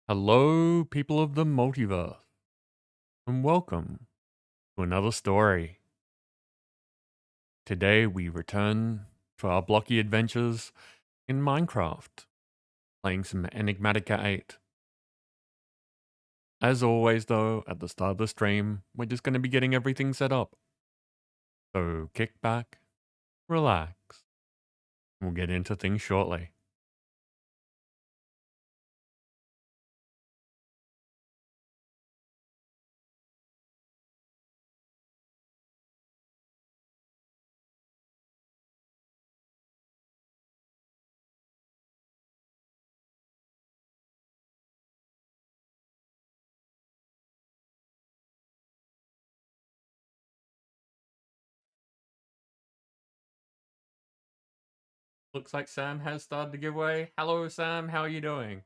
Hello, people of the multiverse, and welcome to another story. Today we return to our blocky adventures in Minecraft, playing some Enigmatica 8. As always, though, at the start of the stream, we're just going to be getting everything set up. So kick back, relax, and we'll get into things shortly. Looks like Sam has started the giveaway. Hello, Sam. How are you doing?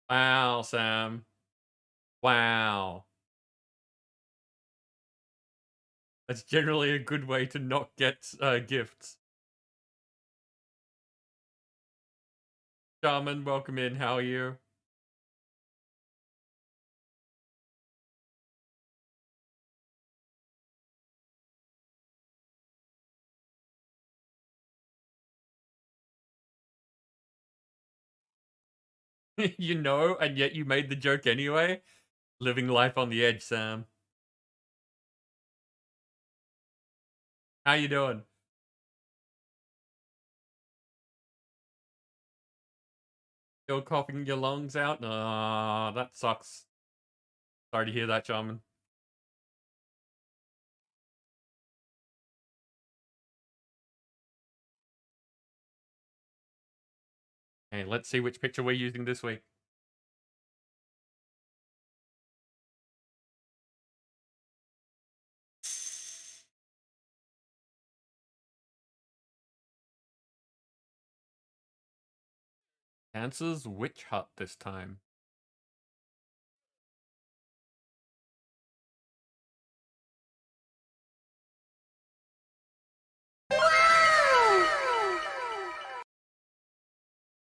Wow, Sam. Wow. That's generally a good way to not get gifts. Shaman, welcome in. How are you? You know, and yet you made the joke anyway. Living life on the edge, Sam. How you doing? Still coughing your lungs out? Ah, that sucks. Sorry to hear that, Shaman. Hey, let's see which picture we're using this week. Cancer's Witch Hut this time.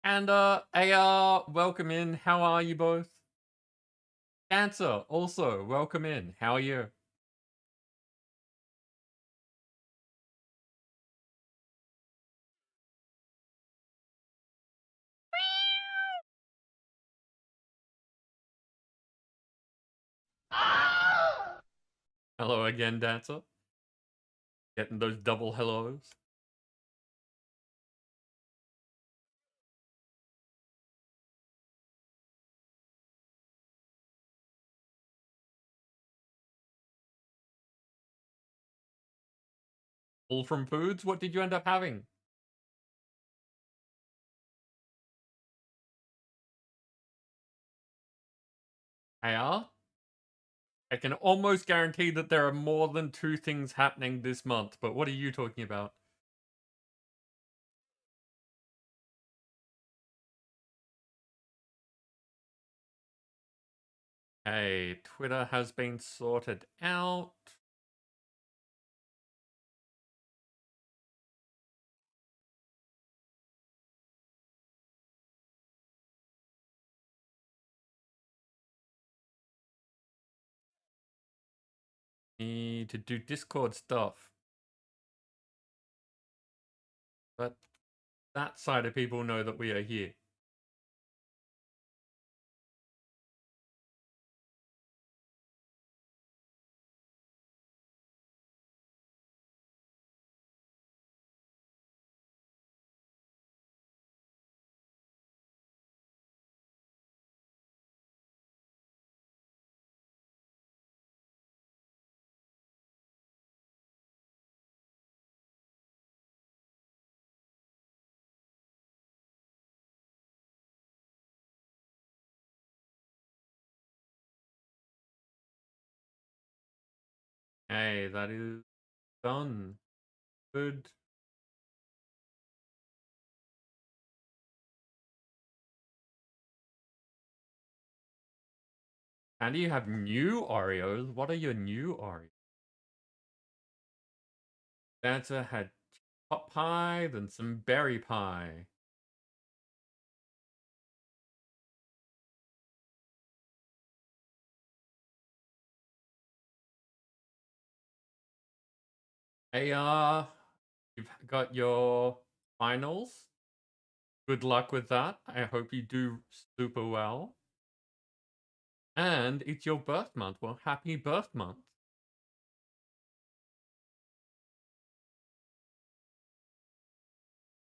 And AR, welcome in. How are you both? Cancer, also, welcome in. How are you? Hello again, Dancer. Getting those double hellos. All from foods? What did you end up having? AR? I can almost guarantee that there are more than two things happening this month, but what are you talking about? Hey, Twitter has been sorted out. Need to do Discord stuff. But that side of people know that we are here. Hey, that is done. Good. And you have new Oreos. What are your new Oreos? Santa had pot pie, then some berry pie. Hey, you've got your finals. Good luck with that. I hope you do super well. And it's your birth month. Well, happy birth month.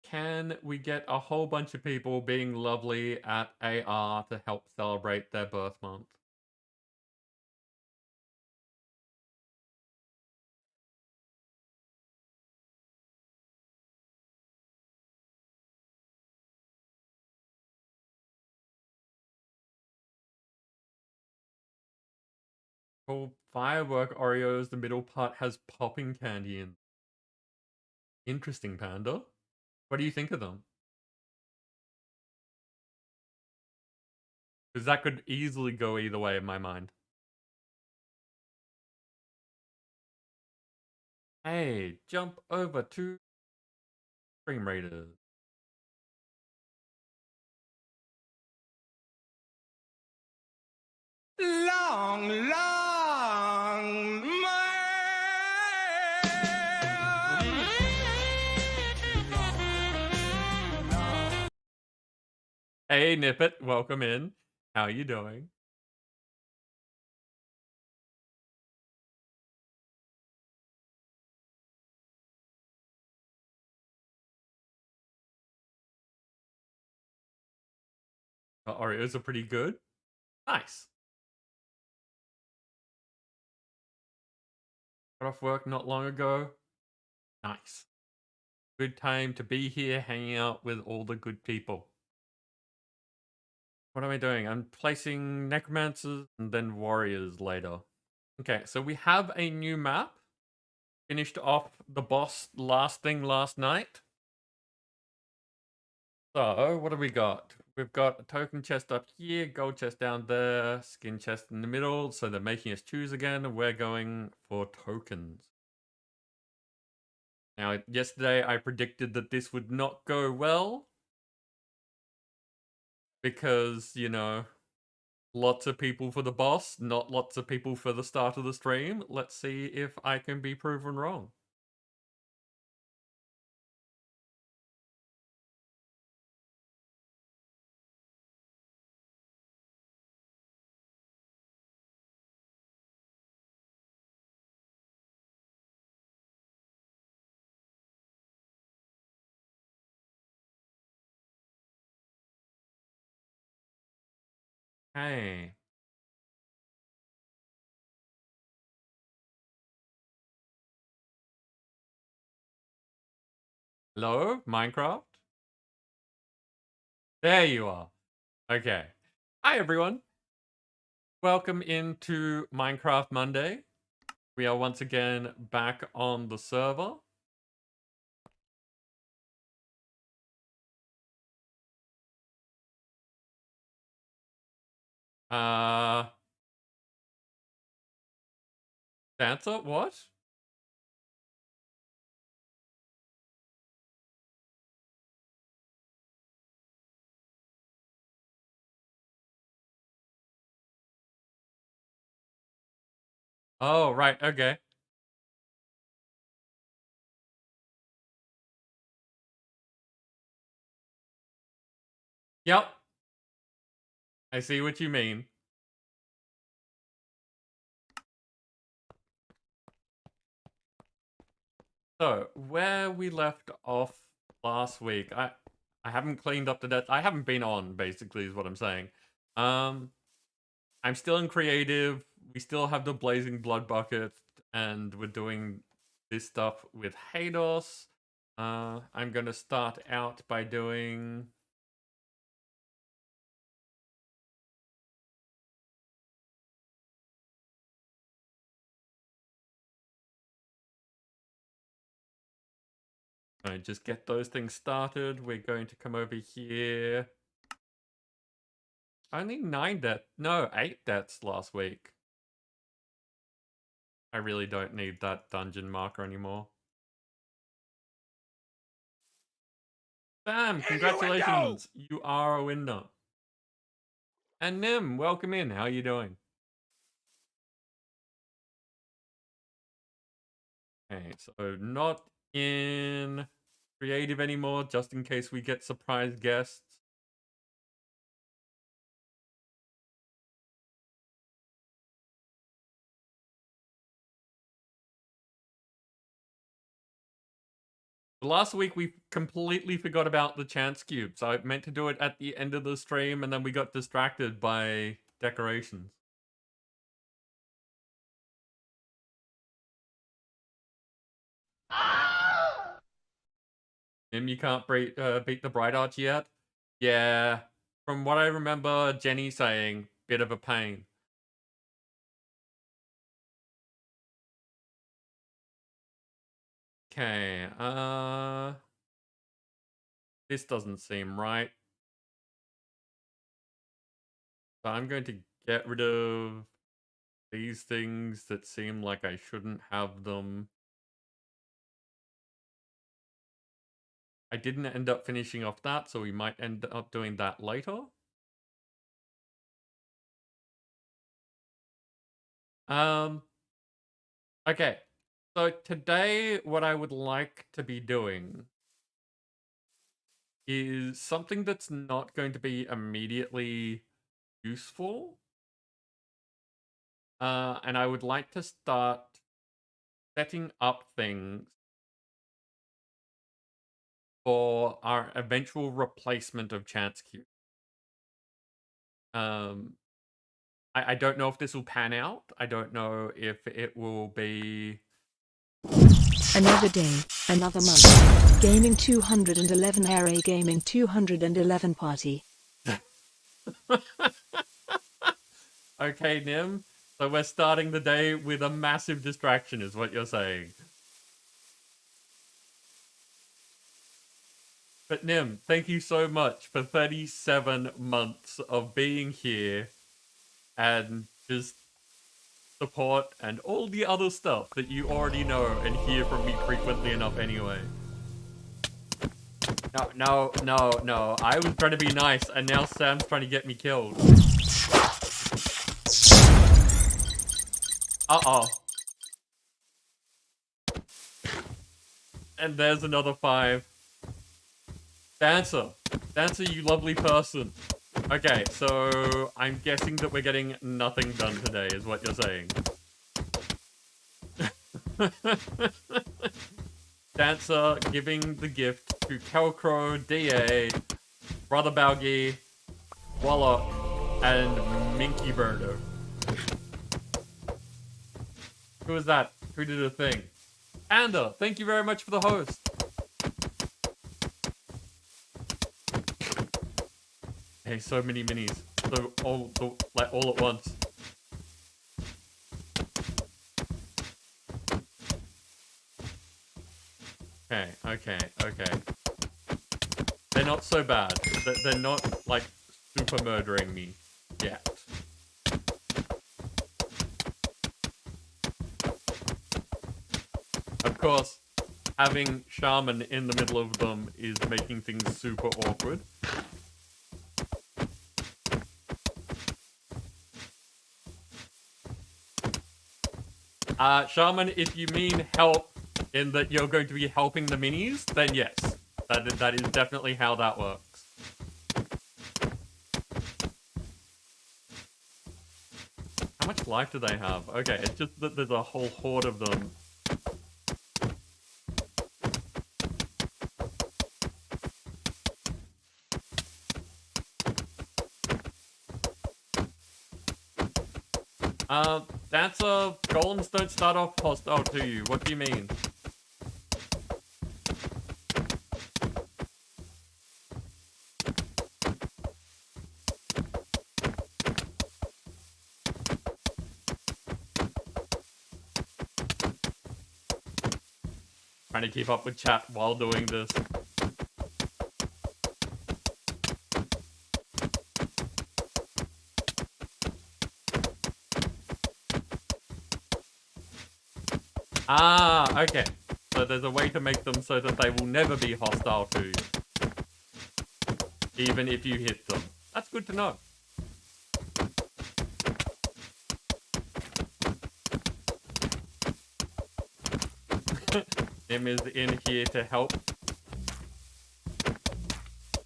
Can we get a whole bunch of people being lovely at AR to help celebrate their birth month? For firework Oreos, the middle part has popping candy in. Interesting, Panda. What do you think of them? Because that could easily go either way in my mind. Hey, jump over to Stream Raiders. Long, long Hey, Nippet, welcome in. How you doing? The Oreos are pretty good. Nice. Got off work not long ago. Nice. Good time to be here hanging out with all the good people. What am I doing? I'm placing necromancers and then warriors later. Okay, so we have a new map. Finished off the boss last night. So, what have we got? We've got a token chest up here, gold chest down there, skin chest in the middle. So they're making us choose again. We're going for tokens. Now, yesterday I predicted that this would not go well. Because, lots of people for the boss, not lots of people for the start of the stream. Let's see if I can be proven wrong. Hey. Hello, Minecraft? There you are. Okay. Hi, everyone. Welcome into Minecraft Monday. We are once again back on the server. Dancer, what? Oh, right, okay. Yep. I see what you mean. So, where we left off last week, I haven't cleaned up to death. I haven't been on, basically, is what I'm saying. I'm still in creative. We still have the Blazing Blood Bucket, and we're doing this stuff with Hados. I'm gonna start out by doing... Just get those things started. We're going to come over here. Only 9 deaths. No, 8 deaths last week. I really don't need that dungeon marker anymore. Bam! Congratulations! You are a winner. And Nim, welcome in. How are you doing? Okay, so not in creative anymore, just in case we get surprise guests. Last week we completely forgot about the chance cube, so I meant to do it at the end of the stream, and then we got distracted by decorations. Nim, you can't beat the Bright Arch yet? Yeah, from what I remember Jenny saying, bit of a pain. Okay, this doesn't seem right. So I'm going to get rid of these things that seem like I shouldn't have them. I didn't end up finishing off that, so we might end up doing that later. Okay. So today, what I would like to be doing is something that's not going to be immediately useful. And I would like to start setting up things for our eventual replacement of Chance Cube. I don't know if this will pan out. I don't know if it will be... Another day, another month. Gaming 211 Array Gaming 211 Party. Okay, Nim. So we're starting the day with a massive distraction, is what you're saying. But Nim, thank you so much for 37 months of being here and just support and all the other stuff that you already know and hear from me frequently enough anyway. No. I was trying to be nice and now Sam's trying to get me killed. Uh-oh. And there's another 5. Dancer, you lovely person. Okay, so I'm guessing that we're getting nothing done today, is what you're saying. Dancer giving the gift to Kelcro, DA, Brother Balgi, Wallach, and Minky Birdo. Who was that? Who did a thing? Anda, thank you very much for the host. Hey, so many minis. So all at once. Okay. They're not so bad. They're not, like, super murdering me yet. Of course, having Shaman in the middle of them is making things super awkward. Shaman, if you mean help in that you're going to be helping the minis, then yes. That is definitely how that works. How much life do they have? Okay, it's just that there's a whole horde of them. That's golems don't start off hostile to you. What do you mean? Trying to keep up with chat while doing this. Ah, okay. So there's a way to make them so that they will never be hostile to you. Even if you hit them. That's good to know. Tim is in here to help.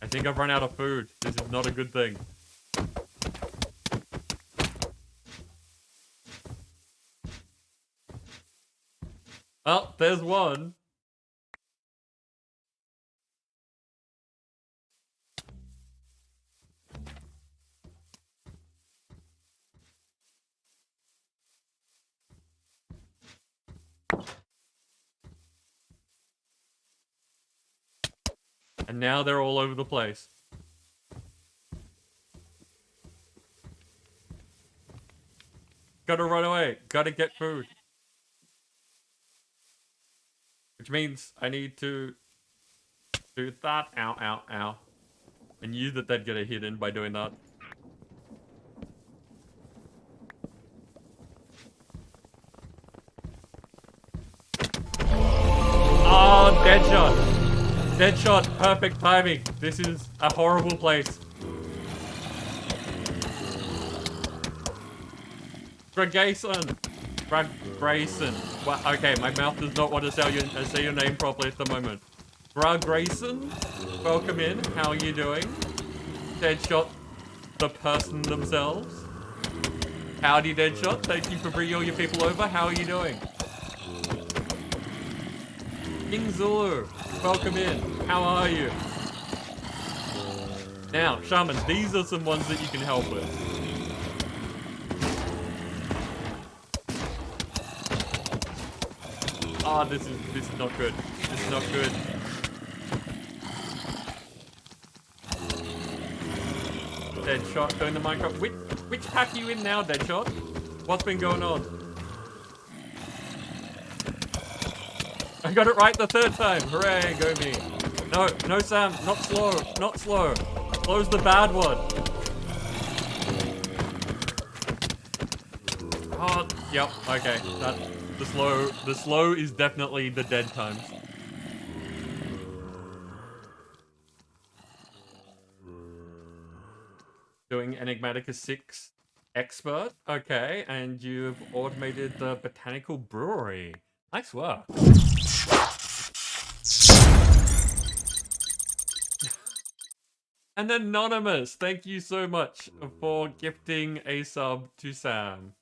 I think I've run out of food. This is not a good thing. Well, there's one. And now they're all over the place. Gotta run away. Gotta get food. Which means I need to do that. Ow, ow, ow. I knew that they'd get a hit in by doing that. Oh, Deadshot. Deadshot, perfect timing. This is a horrible place. Grayson. Grayson. Well, okay, my mouth does not want to say your name properly at the moment. Grayson, welcome in. How are you doing? Deadshot, the person themselves. Howdy, Deadshot. Thank you for bringing all your people over. How are you doing? King Zulu, welcome in. How are you? Now, Shaman, these are some ones that you can help with. Ah, oh, this is not good. This is not good. Deadshot doing the Minecraft. Which pack are you in now, Deadshot? What's been going on? I got it right the third time. Hooray, go me. No, Sam, not slow, not slow. Slow's the bad one. Oh, yep, okay. The slow is definitely the dead times. Doing Enigmatica 6 expert. Okay, and you've automated the botanical brewery. Nice work. And Anonymous, thank you so much for gifting a sub to Sam.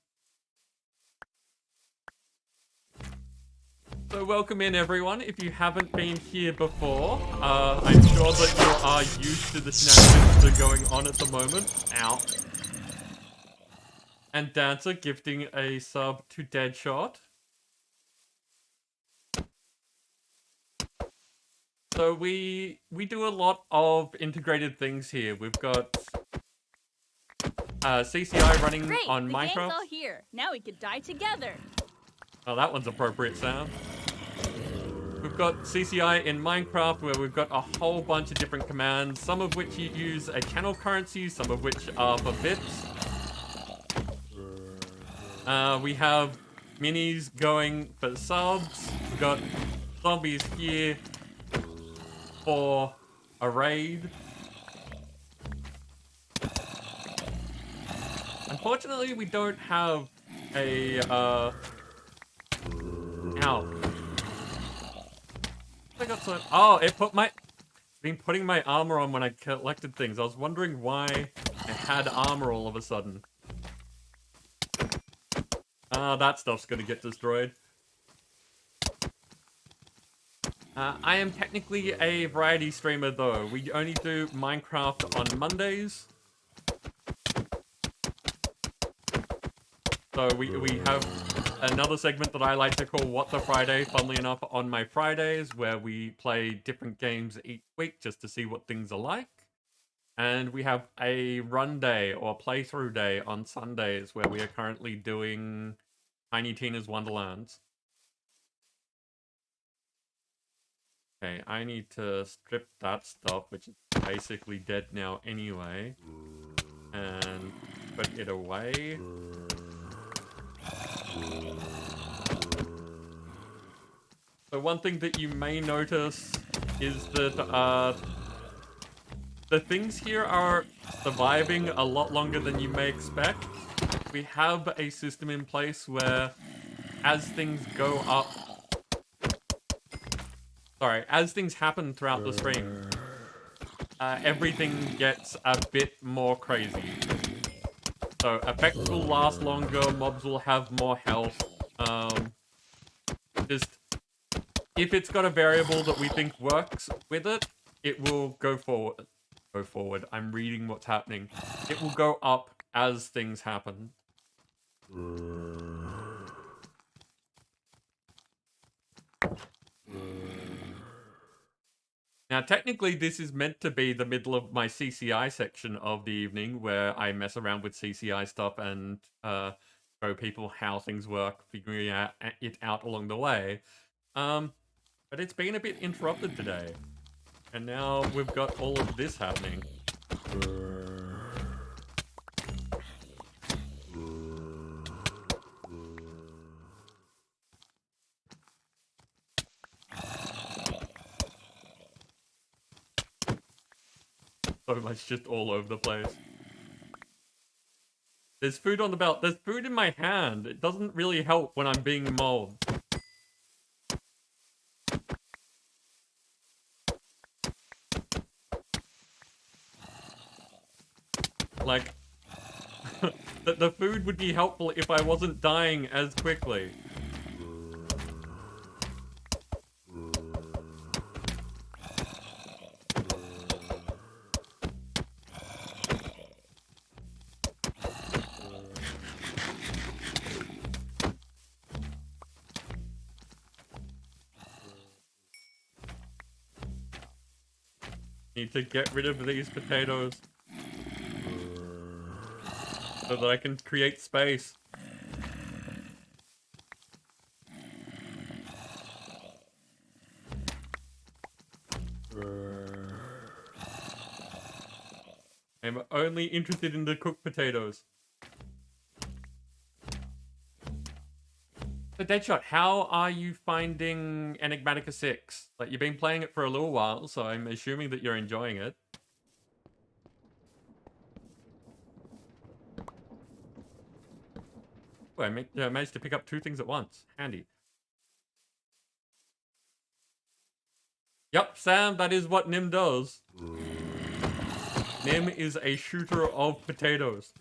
So welcome in everyone. If you haven't been here before, I'm sure that you are used to the shenanigans that are going on at the moment. Ow. And Dancer gifting a sub to Deadshot. So we do a lot of integrated things here. We've got CCI running on Minecraft. Great, the gang's all here. Now we could die together. Oh, that one's appropriate sound. We've got CCI in Minecraft where we've got a whole bunch of different commands, some of which you use a channel currency, some of which are for bits. We have minis going for subs. We've got zombies here for a raid. Unfortunately, we don't have a, Ow. I got some... Oh, it put my... been putting my armor on when I collected things. I was wondering why I had armor all of a sudden. That stuff's gonna get destroyed. I am technically a variety streamer though. We only do Minecraft on Mondays. So we have another segment that I like to call What the Friday, funnily enough, on my Fridays, where we play different games each week just to see what things are like. And we have a run day or playthrough day on Sundays where we are currently doing Tiny Tina's Wonderlands. Okay, I need to strip that stuff, which is basically dead now anyway, and put it away. So one thing that you may notice is that the things here are surviving a lot longer than you may expect. We have a system in place where as things go up... Sorry, as things happen throughout the stream, everything gets a bit more crazy. So effects will last longer, mobs will have more health. Just... if it's got a variable that we think works with it, it will go forward. Go forward. I'm reading what's happening. It will go up as things happen. Now, technically, this is meant to be the middle of my CCI section of the evening, where I mess around with CCI stuff and show people how things work, figuring it out along the way. But it's been a bit interrupted today. And now we've got all of this happening. So much just all over the place. There's food on the belt. There's food in my hand. It doesn't really help when I'm being mauled. Like, the food would be helpful if I wasn't dying as quickly. Need to get rid of these potatoes so that I can create space. I'm only interested in the cooked potatoes. So Deadshot, how are you finding Enigmatica 6? Like, you've been playing it for a little while, so I'm assuming that you're enjoying it. Oh, I managed to pick up 2 things at once. Handy. Yep, Sam, that is what Nim does. Nim is a shooter of potatoes.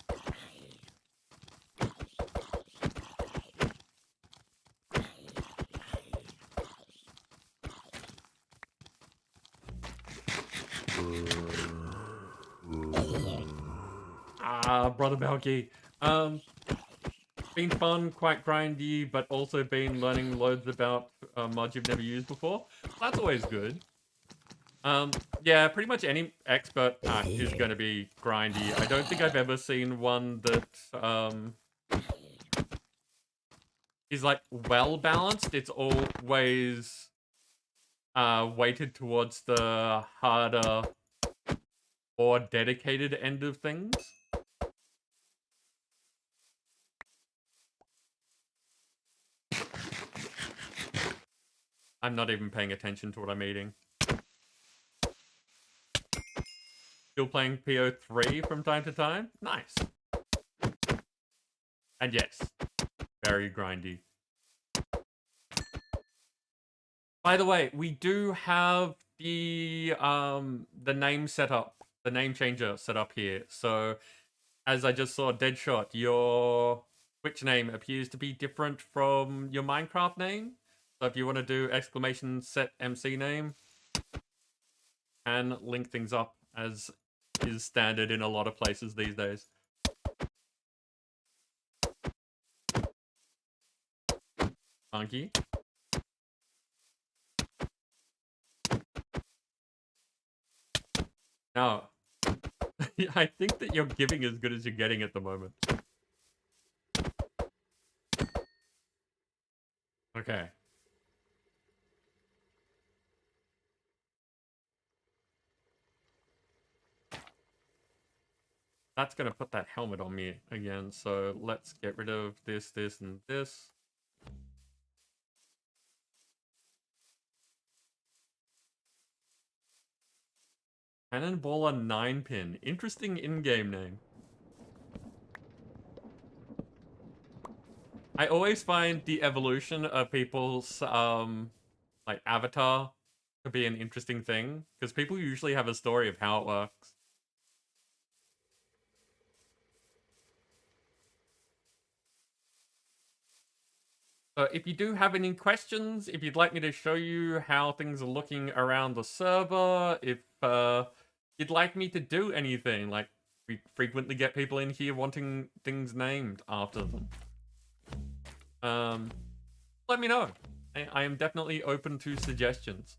Brother Balky. Been fun, quite grindy, but also been learning loads about mods you've never used before. That's always good. Yeah, pretty much any expert pack is going to be grindy. I don't think I've ever seen one that is like well balanced. It's always weighted towards the harder or dedicated end of things. I'm not even paying attention to what I'm eating. Still playing PO3 from time to time? Nice. And yes, very grindy. By the way, we do have the name setup, the name changer set up here. So, as I just saw, Deadshot, your Twitch name appears to be different from your Minecraft name. So if you want to do exclamation set MC name, and link things up as is standard in a lot of places these days. Funky. Now, I think that you're giving as good as you're getting at the moment. Okay. that's going to put that helmet on me again. So let's get rid of this, and this. Cannonballer 9-pin. Interesting in-game name. I always find the evolution of people's like avatar to be an interesting thing, because people usually have a story of how it works. So if you do have any questions, if you'd like me to show you how things are looking around the server, if you'd like me to do anything, like we frequently get people in here wanting things named after them. Let me know. I am definitely open to suggestions.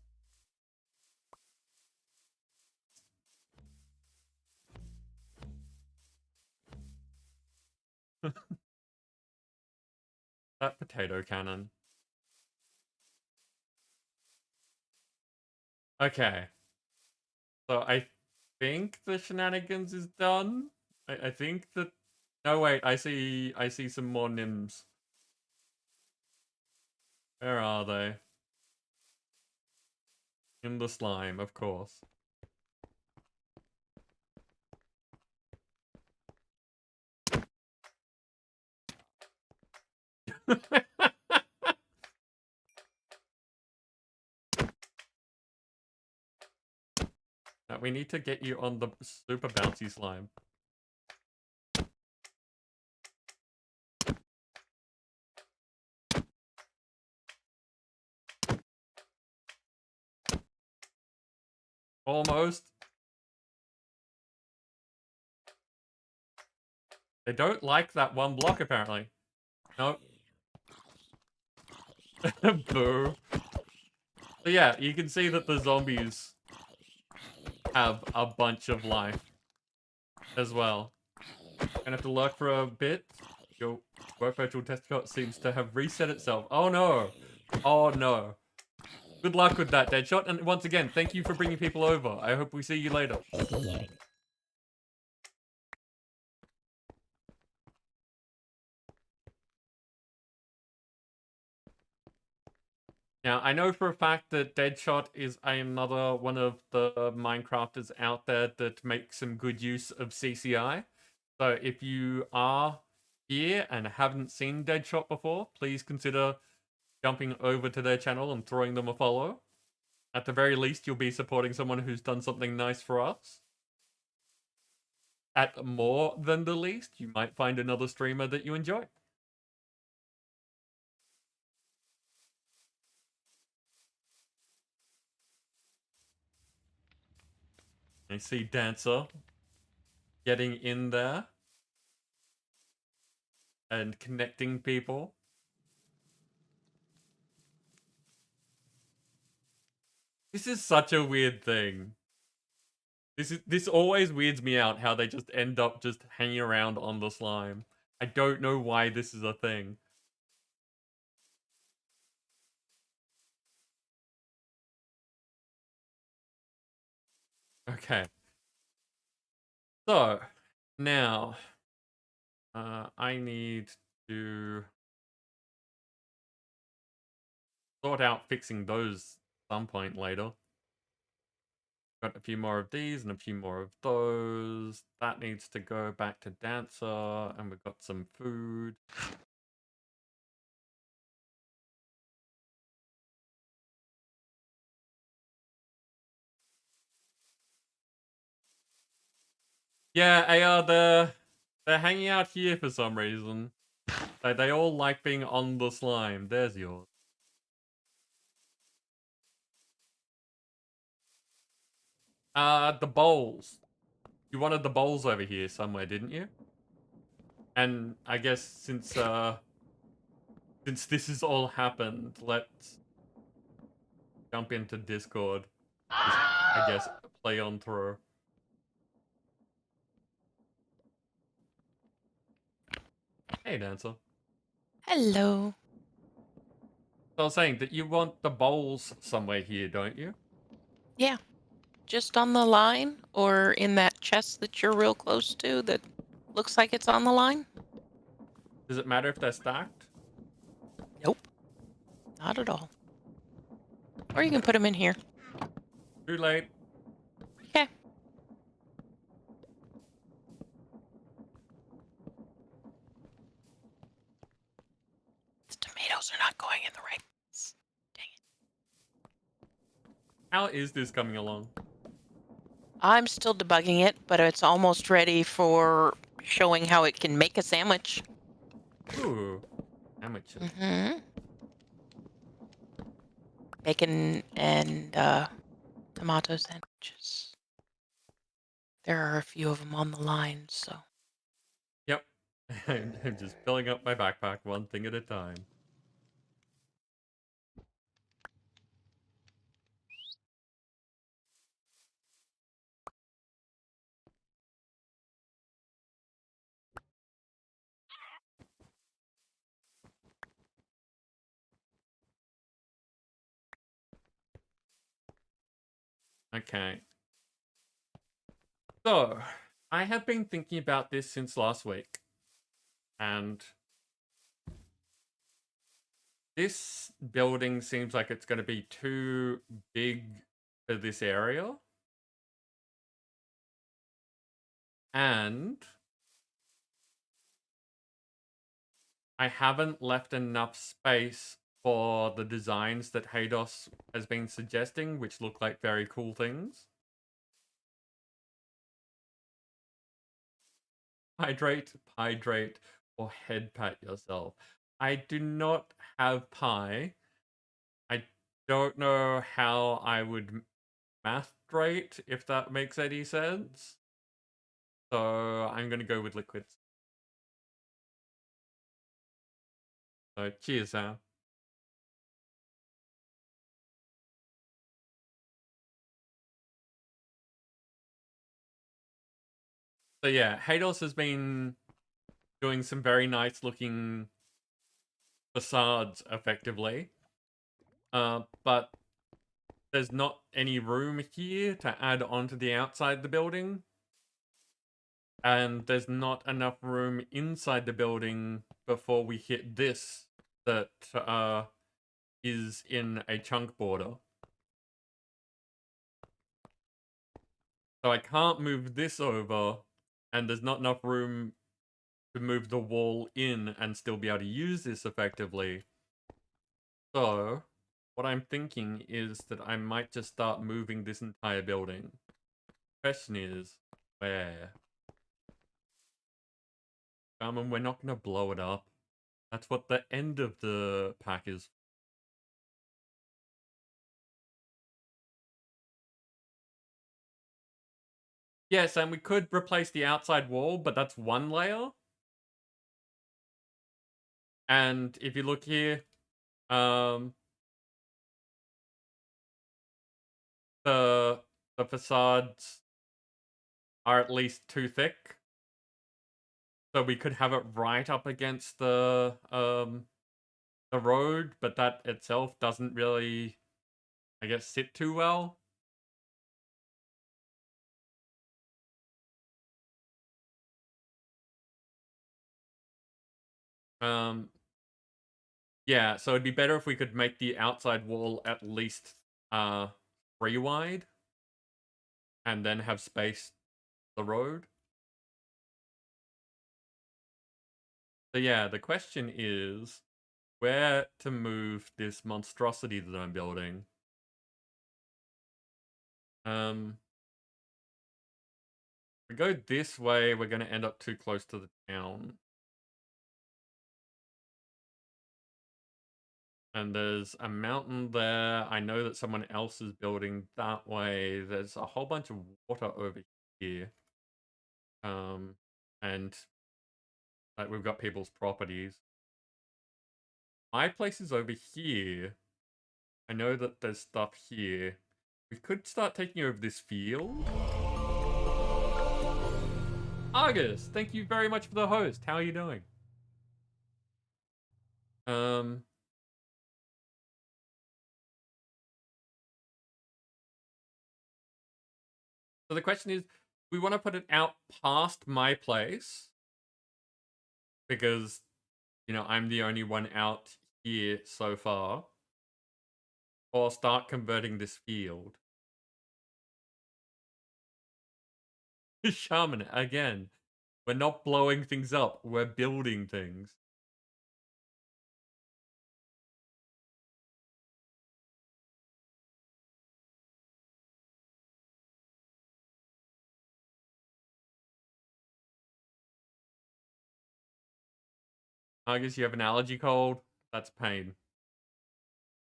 That potato cannon. Okay. So I think the shenanigans is done. I think that... No, wait, I see some more Nims. Where are they? In the slime, of course. Now, we need to get you on the super bouncy slime. Almost. They don't like that one block, apparently. Nope. Boo. So yeah, you can see that the zombies have a bunch of life as well. Gonna have to lurk for a bit. Your work virtual test code seems to have reset itself. Oh no. Oh no. Good luck with that, Deadshot. And once again, thank you for bringing people over. I hope we see you later. Now, I know for a fact that Deadshot is another one of the Minecrafters out there that makes some good use of CCI. So if you are here and haven't seen Deadshot before, please consider jumping over to their channel and throwing them a follow. At the very least, you'll be supporting someone who's done something nice for us. At more than the least, you might find another streamer that you enjoy. I see Dancer getting in there and connecting people. This is such a weird thing. This always weirds me out how they just end up just hanging around on the slime. I don't know why this is a thing. Okay. So, now, I need to sort out fixing those some point later. Got a few more of these and a few more of those. That needs to go back to Dancer, and we've got some food. Yeah, AR, they're hanging out here for some reason. They all like being on the slime. There's yours. The bowls. You wanted the bowls over here somewhere, didn't you? And I guess since this has all happened, let's jump into Discord. Just, I guess, play on through. Hey, Dancer. Hello. So I was saying that you want the bowls somewhere here, don't you? Yeah. Just on the line or in that chest that you're real close to that Looks like it's on the line. Does it matter if they're stacked? Nope. Not at all. Or you can put them in here. Too late. Okay. The tomatoes are not going in the right place. Dang it. How is this coming along? I'm still debugging it, but it's almost ready for showing how it can make a sandwich. Ooh. Amateur. Mm-hmm. Bacon and tomato sandwiches. There are a few of them on the line, so. Yep. I'm just filling up my backpack one thing at a time. Okay. So, I have been thinking about this since last week. And this building seems like it's going to be too big for this area. And I haven't left enough space for the designs that Haydos has been suggesting, which look like very cool things. Hydrate, or head pat yourself. I do not have pie. I don't know how I would mathdrate, if that makes any sense. So I'm going to go with liquids. So cheers, Sam. So yeah, Haydos has been doing some very nice looking facades effectively. But there's not any room here to add onto the outside the building. And there's not enough room inside the building before we hit this that is in a chunk border. So I can't move this over, and there's not enough room to move the wall in and still be able to use this effectively. So what I'm thinking is that I might just start moving this entire building. Question is, where? We're not going to blow it up. That's what the end of the pack is. Yes, and we could replace the outside wall, but that's one layer. And if you look here, the facades are at least too thick. So we could have it right up against the road, but that itself doesn't really, I guess, sit too well. Yeah, so it'd be better if we could make the outside wall at least 3 wide and then have space the road. So yeah, the question is where to move this monstrosity that I'm building. If we go this way, we're going to end up too close to the town. And there's a mountain there. I know that someone else is building that way. There's a whole bunch of water over here. And like we've got people's properties. My place is over here. I know that there's stuff here. We could start taking over this field. August, thank you very much for the host. How are you doing? So the question is, we want to put it out past my place because, you know, I'm the only one out here so far. Or start converting this field. Shaman, again. We're not blowing things up, we're building things. I guess you have an allergy cold. That's pain.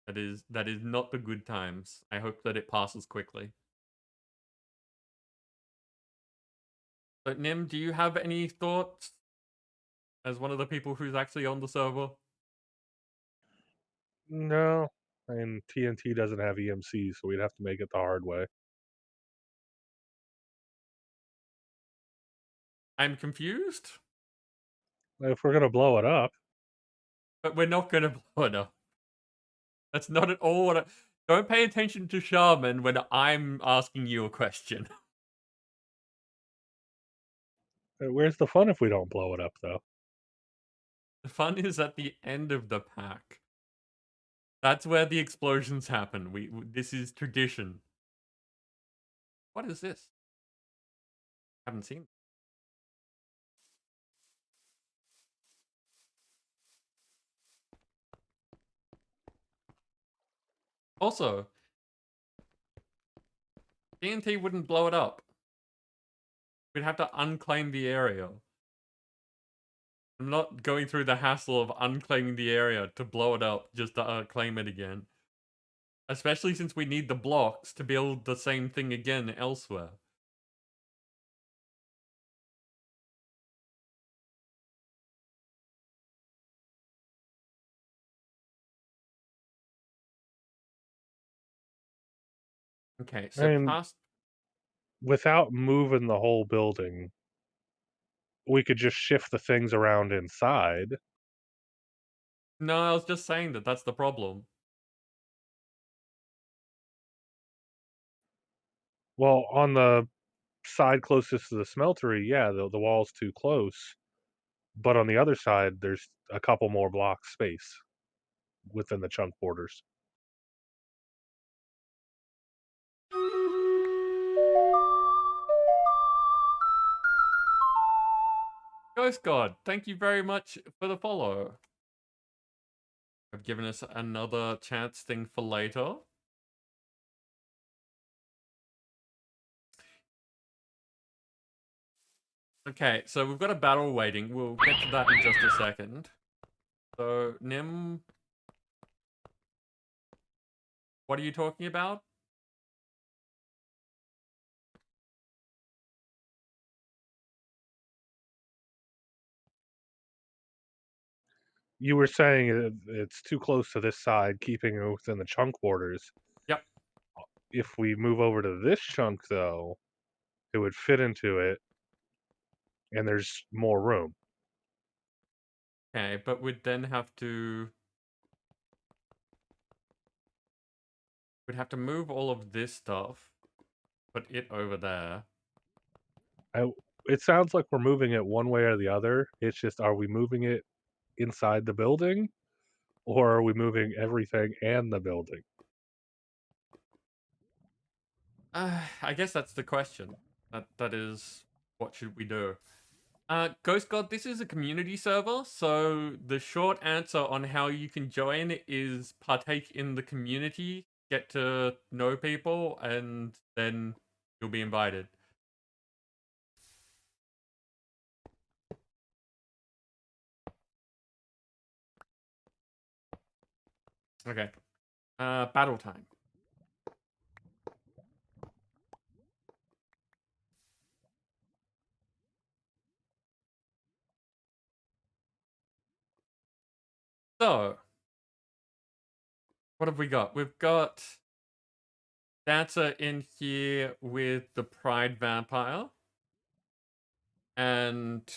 That is not the good times. I hope that it passes quickly. But Nim, do you have any thoughts as one of the people who's actually on the server? No, I mean TNT doesn't have EMC, so we'd have to make it the hard way. I'm confused, If we're gonna blow it up, but we're not gonna blow it up. That's not at all what I... Don't pay attention to Shaman when I'm asking you a question. where's the fun if we don't blow it up, though? The fun is at the end of the pack. That's where the explosions happen. This is tradition. What is this? Haven't seen. Also, TNT wouldn't blow it up. We'd have to unclaim the area. I'm not going through the hassle of unclaiming the area to blow it up just to claim it again. Especially since we need the blocks to build the same thing again elsewhere. Okay, so And past... without moving the whole building, we could just shift the things around inside. No, I was just saying that that's the problem. Well, on the side closest to the smeltery, yeah, the wall's too close. But on the other side, there's a couple more blocks space within the chunk borders. Ghost God, thank you very much for the follow. I've given us another chance thing for later. Okay, so we've got a battle waiting. We'll get to that in just a second. So, Nim, what are you talking about? You were saying it's too close to this side, keeping it within the chunk borders. Yep. If we move over to this chunk, though, it would fit into it, and there's more room. Okay, but we'd then have to... We'd have to move all of this stuff, put it over there. It sounds like we're moving it one way or the other. It's just, are we moving it inside the building, or are we moving everything and the building? I guess that's the question. That is, what should we do? Ghost God, this is a community server, so the short answer on how you can join is partake in the community, get to know people, and then you'll be invited. Okay. Battle time. So, what have we got? We've got Dancer in here with the Pride Vampire. And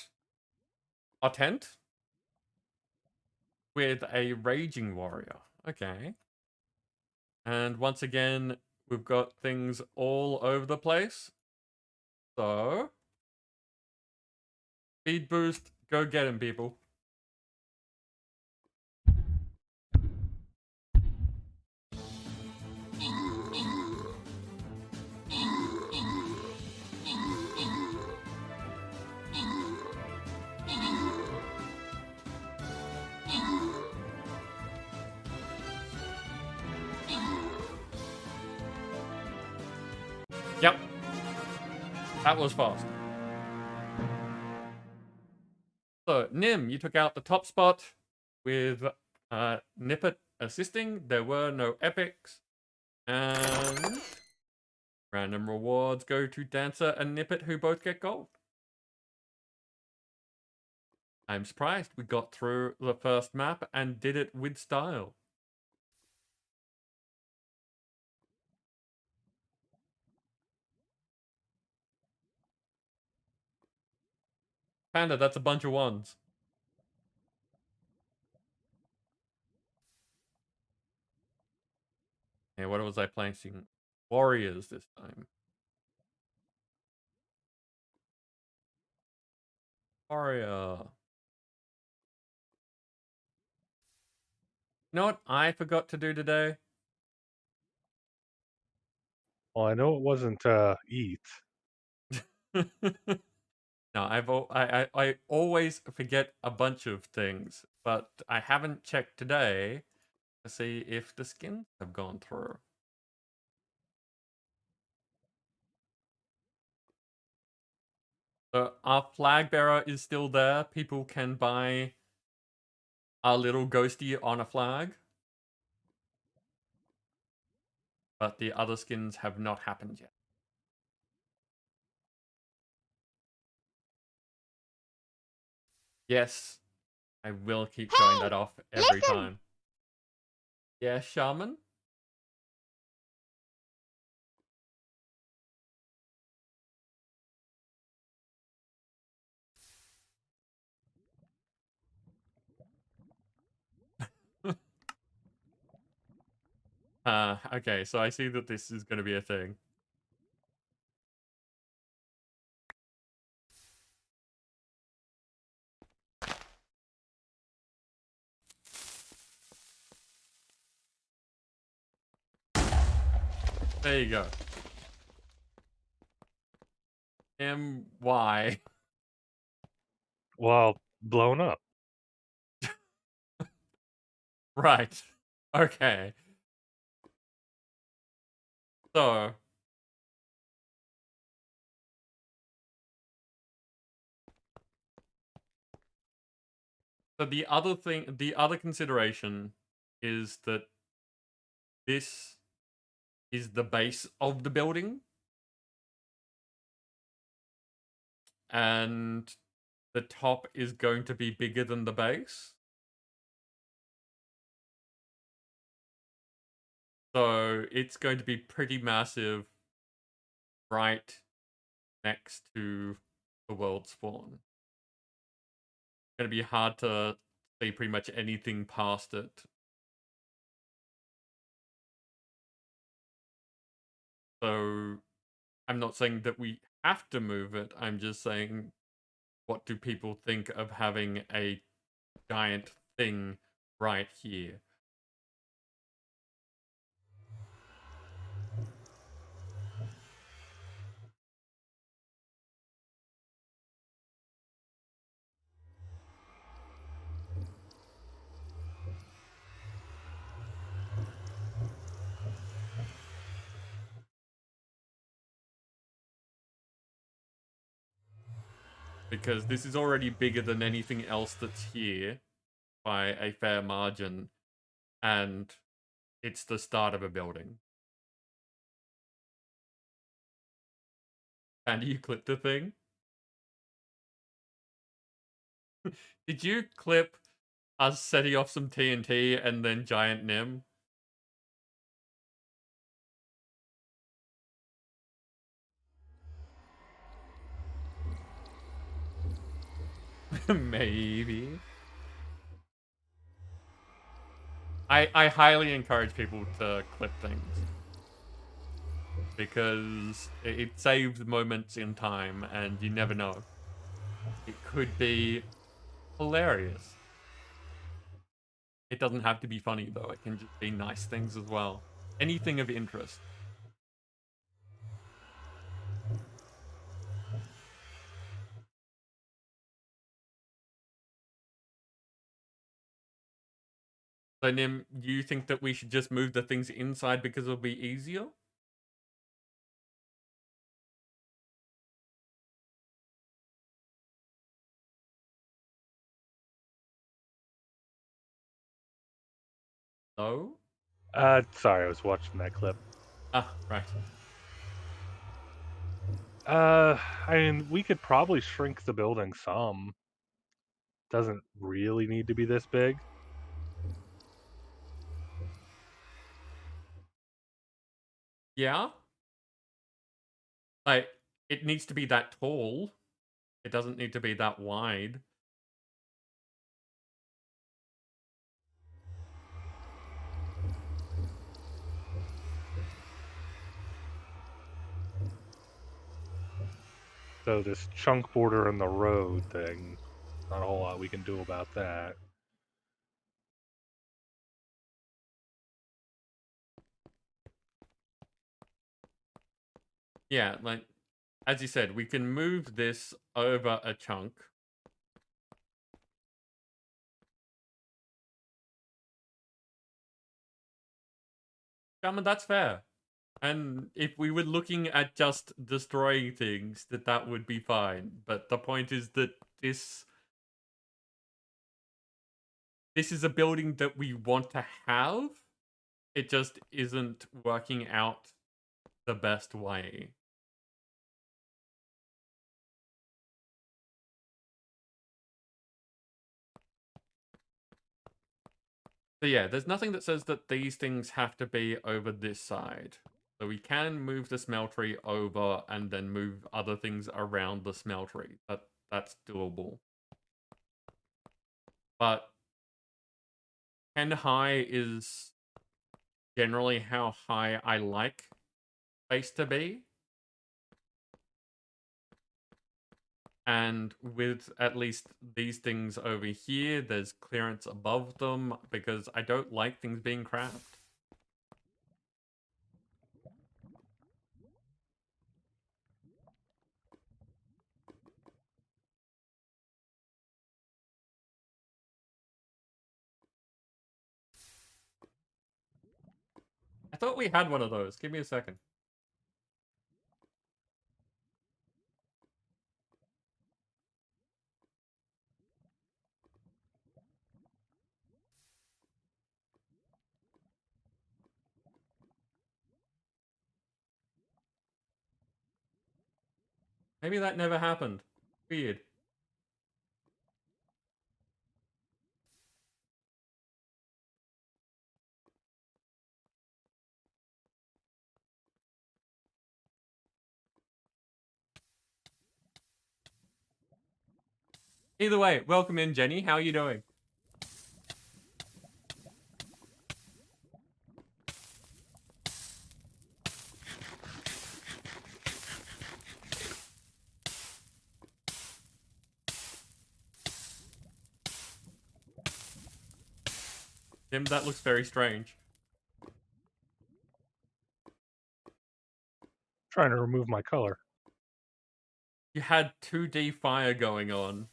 Autent with a Raging Warrior. Okay. And once again, we've got things all over the place. So, speed boost, go get him, people. Yep. That was fast. So, Nim, you took out the top spot with Nippet assisting. There were no epics. And random rewards go to Dancer and Nippet, who both get gold. I'm surprised we got through the first map and did it with style. Panda, that's a bunch of ones. Yeah, what was I playing? Warriors this time. Warrior. You know what I forgot to do today? Well, I know it wasn't eat. No, I always forget a bunch of things, but I haven't checked today to see if the skins have gone through. So our flag bearer is still there. People can buy our little ghosty on a flag. But the other skins have not happened yet. Yes, I will keep showing that off every time. Yeah, Shaman? Okay, so I see that this is going to be a thing. There you go. M-Y. Well, blown up. Right. Okay. So the other consideration is that this is the base of the building. And the top is going to be bigger than the base. So it's going to be pretty massive right next to the world spawn. It's going to be hard to see pretty much anything past it. So I'm not saying that we have to move it. I'm just saying, what do people think of having a giant thing right here? Because this is already bigger than anything else that's here by a fair margin, and it's the start of a building. And you clip the thing? Did you clip us setting off some TNT and then Giant Nim? Maybe. I highly encourage people to clip things. Because it saves moments in time and you never know. It could be hilarious. It doesn't have to be funny though, it can just be nice things as well. Anything of interest. So Nim, you think that we should just move the things inside because it'll be easier? Oh? Sorry, I was watching that clip. Ah, right. I mean, we could probably shrink the building some. Doesn't really need to be this big. Yeah? Like, it needs to be that tall. It doesn't need to be that wide. So this chunk border in the road thing, not a whole lot we can do about that. Yeah, like, as you said, we can move this over a chunk. I mean, that's fair. And if we were looking at just destroying things, that would be fine. But the point is that this is a building that we want to have. It just isn't working out the best way. So yeah, there's nothing that says that these things have to be over this side. So we can move the smeltery over and then move other things around the smeltery. That's doable. But 10 high is generally how high I like space to be. And with at least these things over here, there's clearance above them because I don't like things being cramped. I thought we had one of those. Give me a second. Maybe that never happened. Weird. Either way, welcome in, Jenny. How are you doing? Tim, that looks very strange. Trying to remove my color. You had 2D fire going on,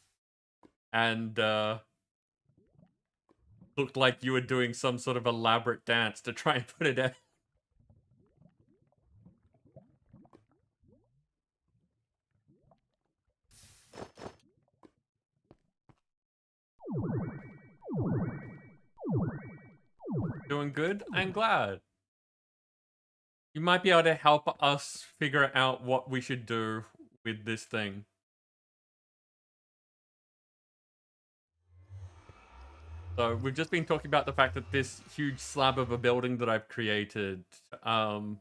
and looked like you were doing some sort of elaborate dance to try and put it out. Doing good? I'm glad. You might be able to help us figure out what we should do with this thing. So we've just been talking about the fact that this huge slab of a building that I've created, well,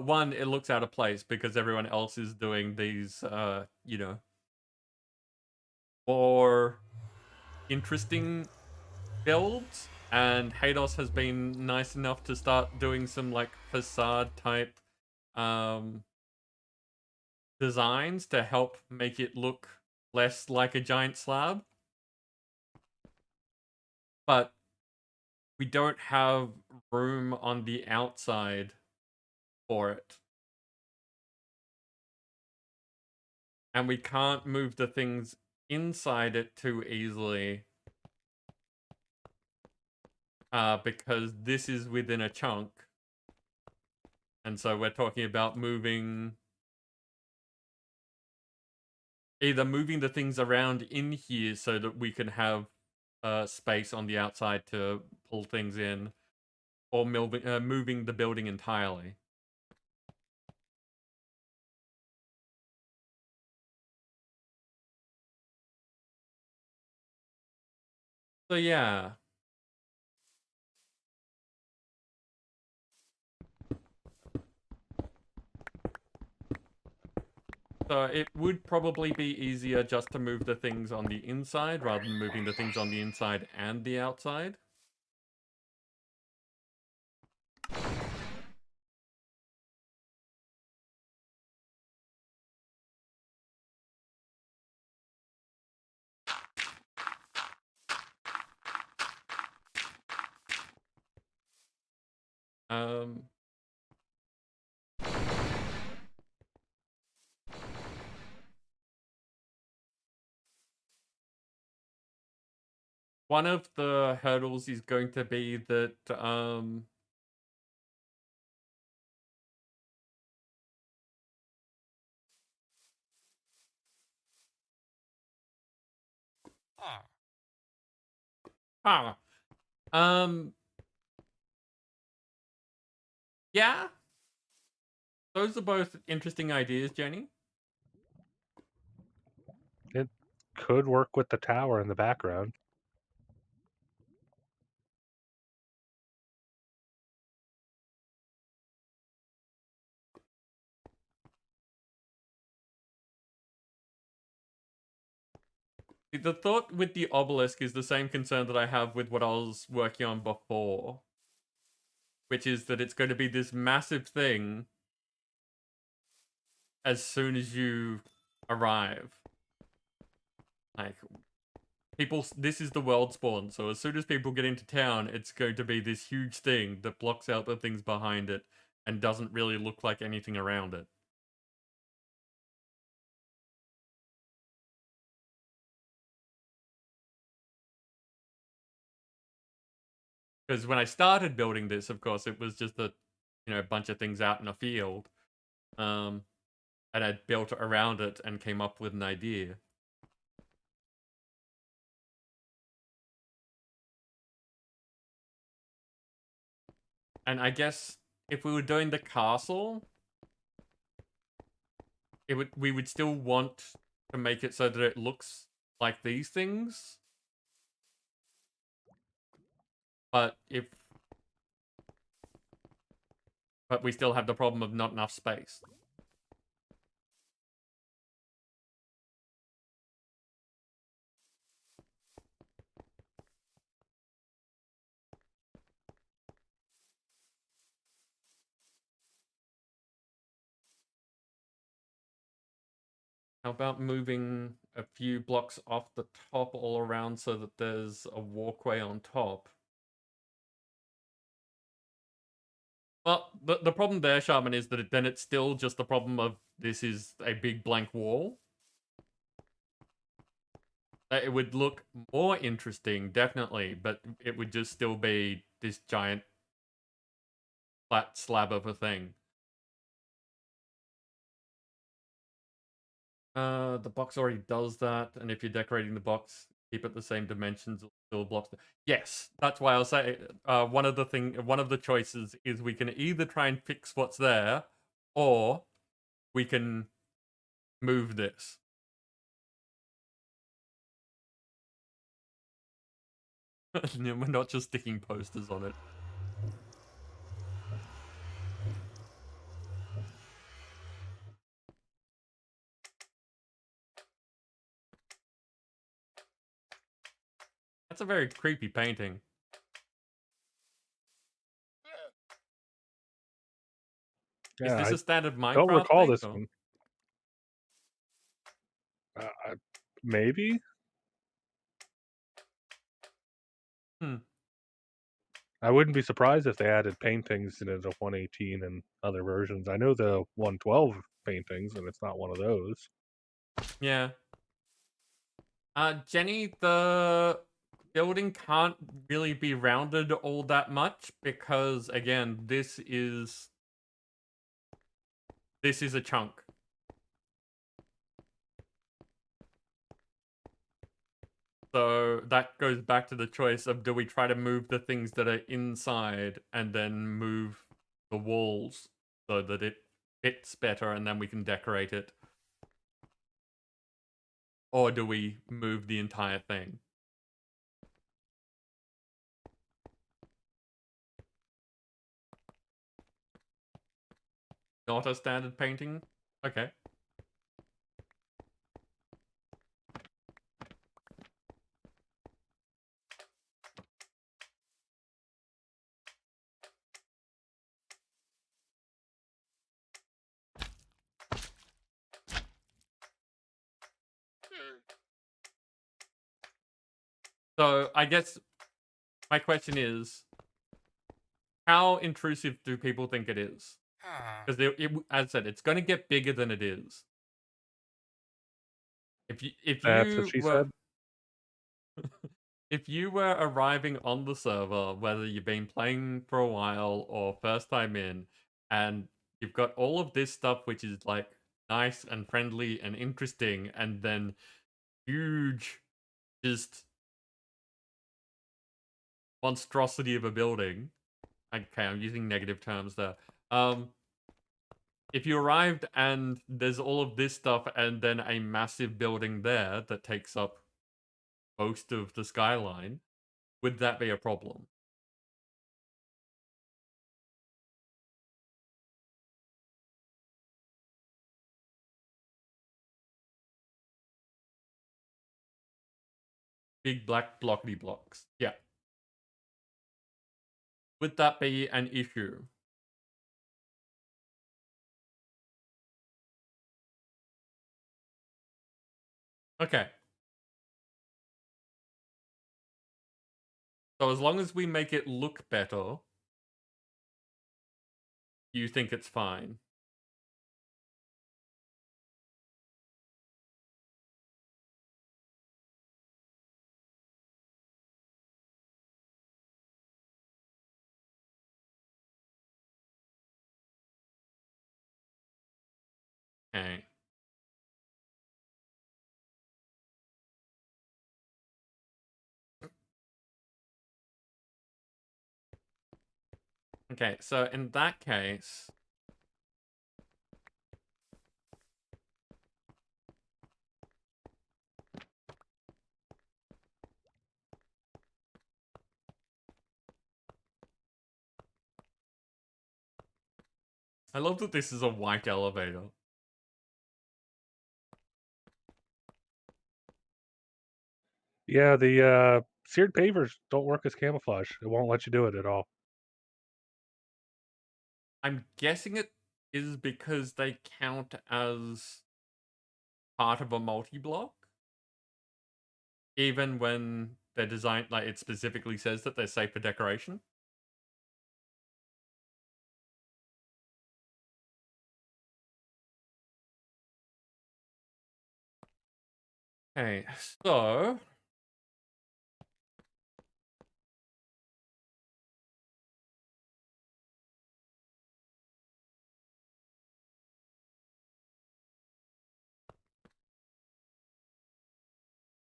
one, it looks out of place because everyone else is doing these, you know, more interesting builds, and Hados has been nice enough to start doing some like facade type designs to help make it look less like a giant slab. But we don't have room on the outside for it. And we can't move the things inside it too easily. Because this is within a chunk. And so we're talking about moving... either moving the things around in here so that we can have space on the outside to pull things in, or moving the building entirely. So yeah. So it would probably be easier just to move the things on the inside rather than moving the things on the inside and the outside. Um, One of the hurdles is going to be that yeah, those are both interesting ideas, Jenny. It could work with the tower in the background. The thought with the obelisk is the same concern that I have with what I was working on before, which is that it's going to be this massive thing as soon as you arrive. Like, this is the world spawn, so as soon as people get into town, it's going to be this huge thing that blocks out the things behind it and doesn't really look like anything around it. Because when I started building this, of course, it was just a bunch of things out in a field. And I built around it and came up with an idea. And I guess if we were doing the castle, we would still want to make it so that it looks like these things. But we still have the problem of not enough space. How about moving a few blocks off the top all around so that there's a walkway on top? Well, the problem there, Shaman, is that then it's still just the problem of this is a big blank wall. It would look more interesting, definitely, but it would just still be this giant flat slab of a thing. The box already does that, and if you're decorating the box, keep it the same dimensions, still blocks. Yes, that's why I'll say one of the choices is we can either try and fix what's there, or we can move this. We're not just sticking posters on it. That's a very creepy painting. Yeah, Is this a standard Minecraft don't recall thing, this or? one. Maybe. I wouldn't be surprised if they added paintings in the 118 and other versions. I know the 112 paintings, and it's not one of those. Yeah. Jenny, the building can't really be rounded all that much because, again, this is a chunk. So that goes back to the choice of, do we try to move the things that are inside and then move the walls so that it fits better and then we can decorate it? Or do we move the entire thing? Not a standard painting? Okay. So I guess my question is, how intrusive do people think it is? Because as I said, it's going to get bigger than it is. If That's what you she were said. if you were arriving on the server, whether you've been playing for a while or first time in, and you've got all of this stuff which is like nice and friendly and interesting, and then huge, just monstrosity of a building. Okay, I'm using negative terms there. If you arrived and there's all of this stuff and then a massive building there that takes up most of the skyline, would that be a problem? Big black blockety blocks. Yeah. Would that be an issue? Okay. So as long as we make it look better, you think it's fine? Okay. Okay, so in that case, I love that this is a white elevator. Yeah, the seared pavers don't work as camouflage. It won't let you do it at all. I'm guessing it is because they count as part of a multi-block, even when they're designed, like it specifically says that they're safe for decoration. Okay, so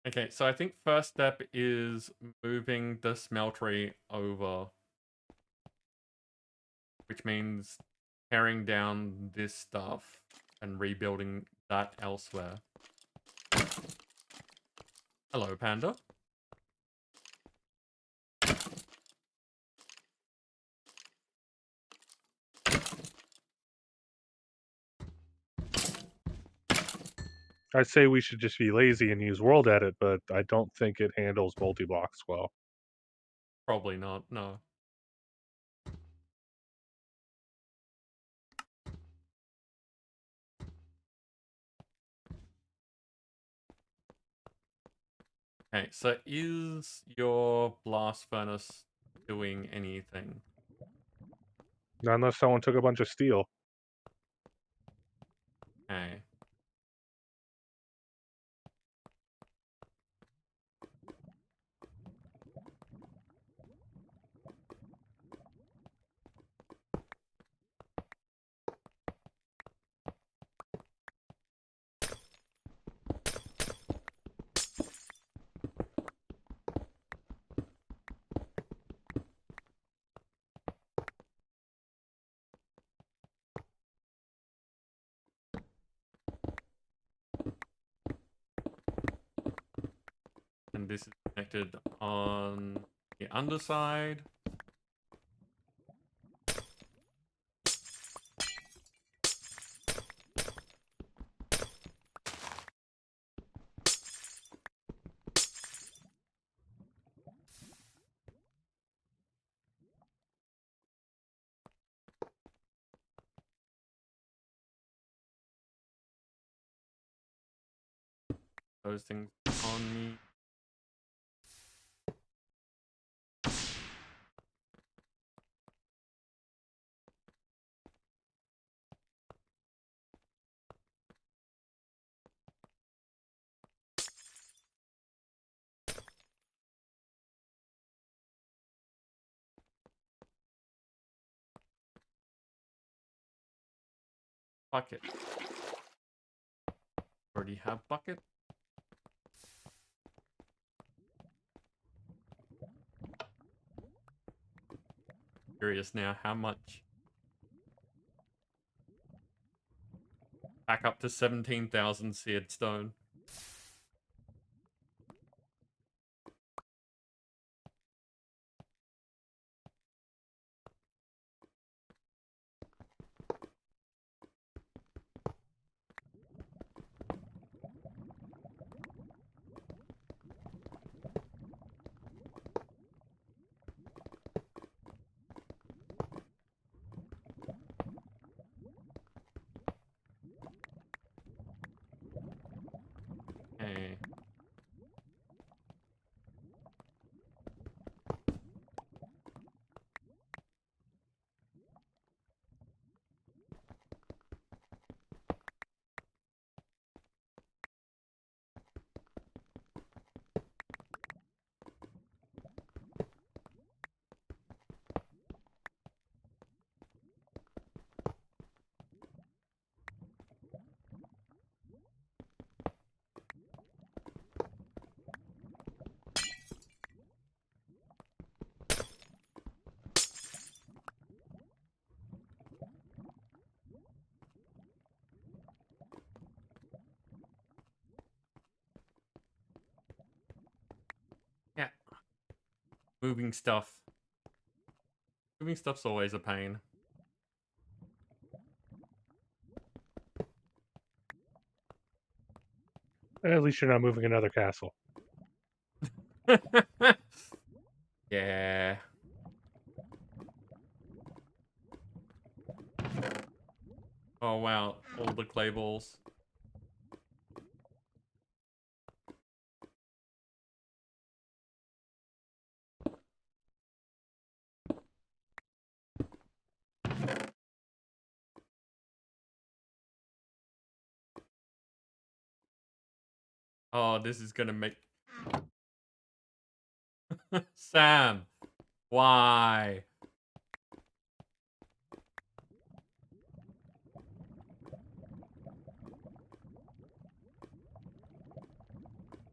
okay, so I think first step is moving the smeltery over, which means tearing down this stuff and rebuilding that elsewhere. Hello, Panda. I'd say we should just be lazy and use world edit, but I don't think it handles multi-blocks well. Probably not, no. Okay, so is your blast furnace doing anything? Not unless someone took a bunch of steel. Okay. this is connected on the underside. Those things on me. Bucket. Already have bucket. Curious now how much. Back up to 17,000 seared stone. Okay. Yeah. Moving stuff. Moving stuff's always a pain. At least you're not moving another castle. Yeah. Oh wow, all the clay balls. Oh, this is gonna make... Sam, why?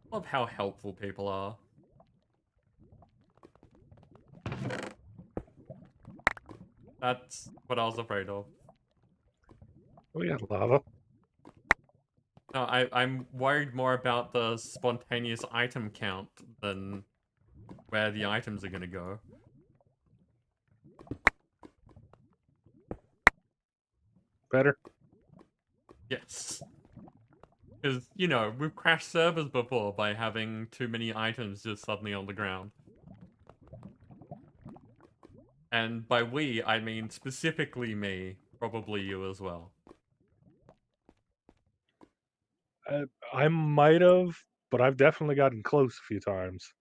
Love how helpful people are. That's what I was afraid of. We got lava. No, I'm worried more about the spontaneous item count than where the items are gonna go. Better? Yes. Because, you know, we've crashed servers before by having too many items just suddenly on the ground. And by we, I mean specifically me. Probably you as well. I might have, but I've definitely gotten close a few times.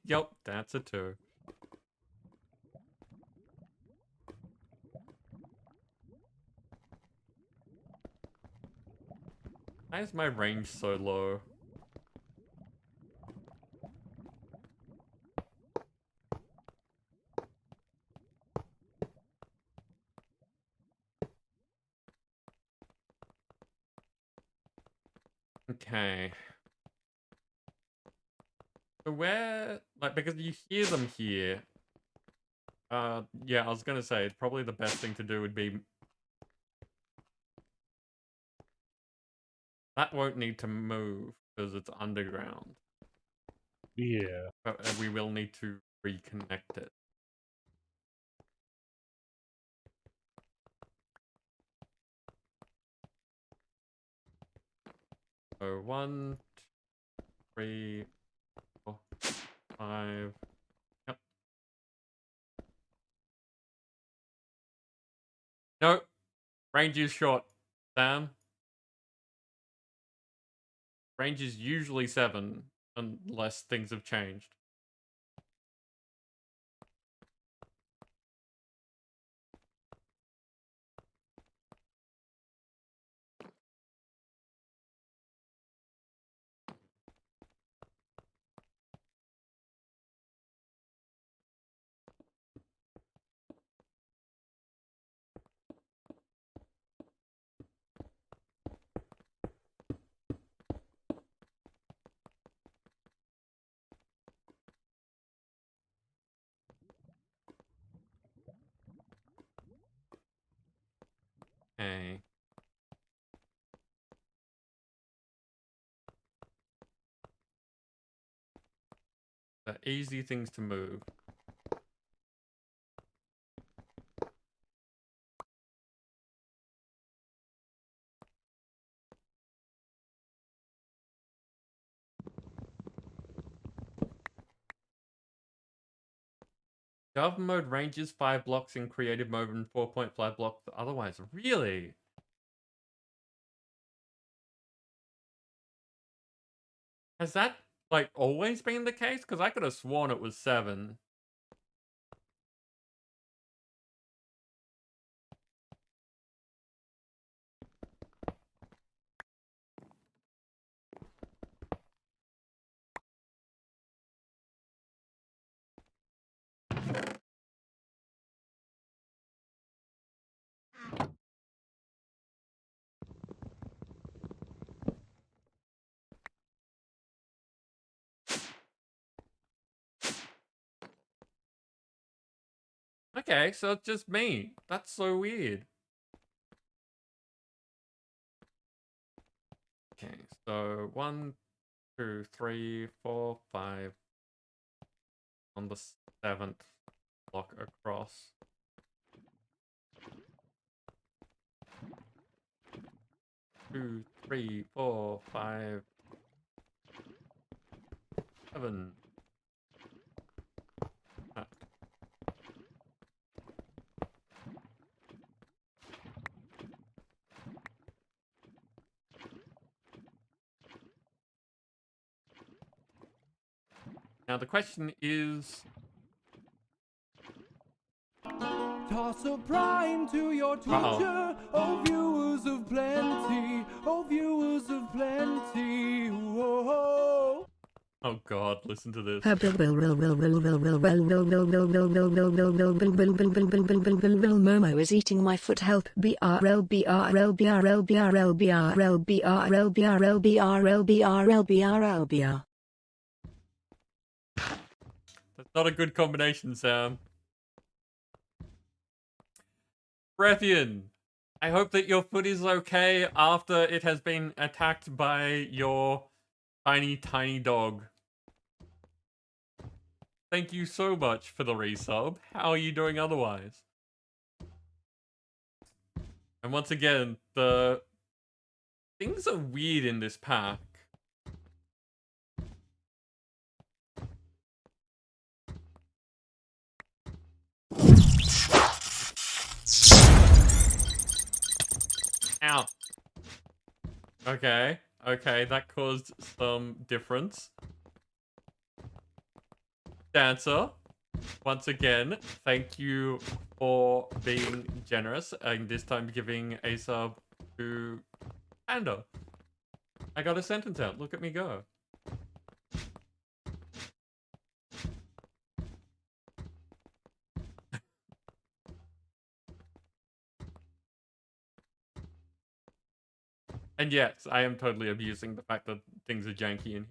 Yup, that's a 2. Why is my range so low? Okay. So where, like, because you hear them here. Yeah, I was gonna say, probably the best thing to do would be That won't need to move because it's underground. Yeah. But we will need to reconnect it. So 1, 2, 3, 4, 5. Yep. No, range is short, Sam. Range is usually 7, unless things have changed. Okay. The easy things to move. Java mode ranges 5 blocks in creative mode and 4.5 blocks otherwise. Really? Has that, like, always been the case? Because I could have sworn it was 7. Okay, so it's just me. That's so weird. Okay, so 1, 2, 3, 4, 5 on the 7th block across. 2, 3, 4, 5, 7. Ah. Now the question is, Toss a prime to your teacher, oh viewers of plenty, oh viewers of plenty. Whoa. oh god, listen to this. Momo is eating my foot. Help! BRL BRL BRL BRL BRL BRL BRL BRL BRL BRL BRL. That's not a good combination, Sam. Brethian, I hope that your foot is okay after it has been attacked by your tiny, tiny dog. Thank you so much for the resub. How are you doing otherwise? And once again, the things are weird in this pack. Ow. Okay, that caused some difference. Dancer, once again, thank you for being generous and this time giving a sub to Panda. I got a sentence out. Look at me go. And yes, I am totally abusing the fact that things are janky in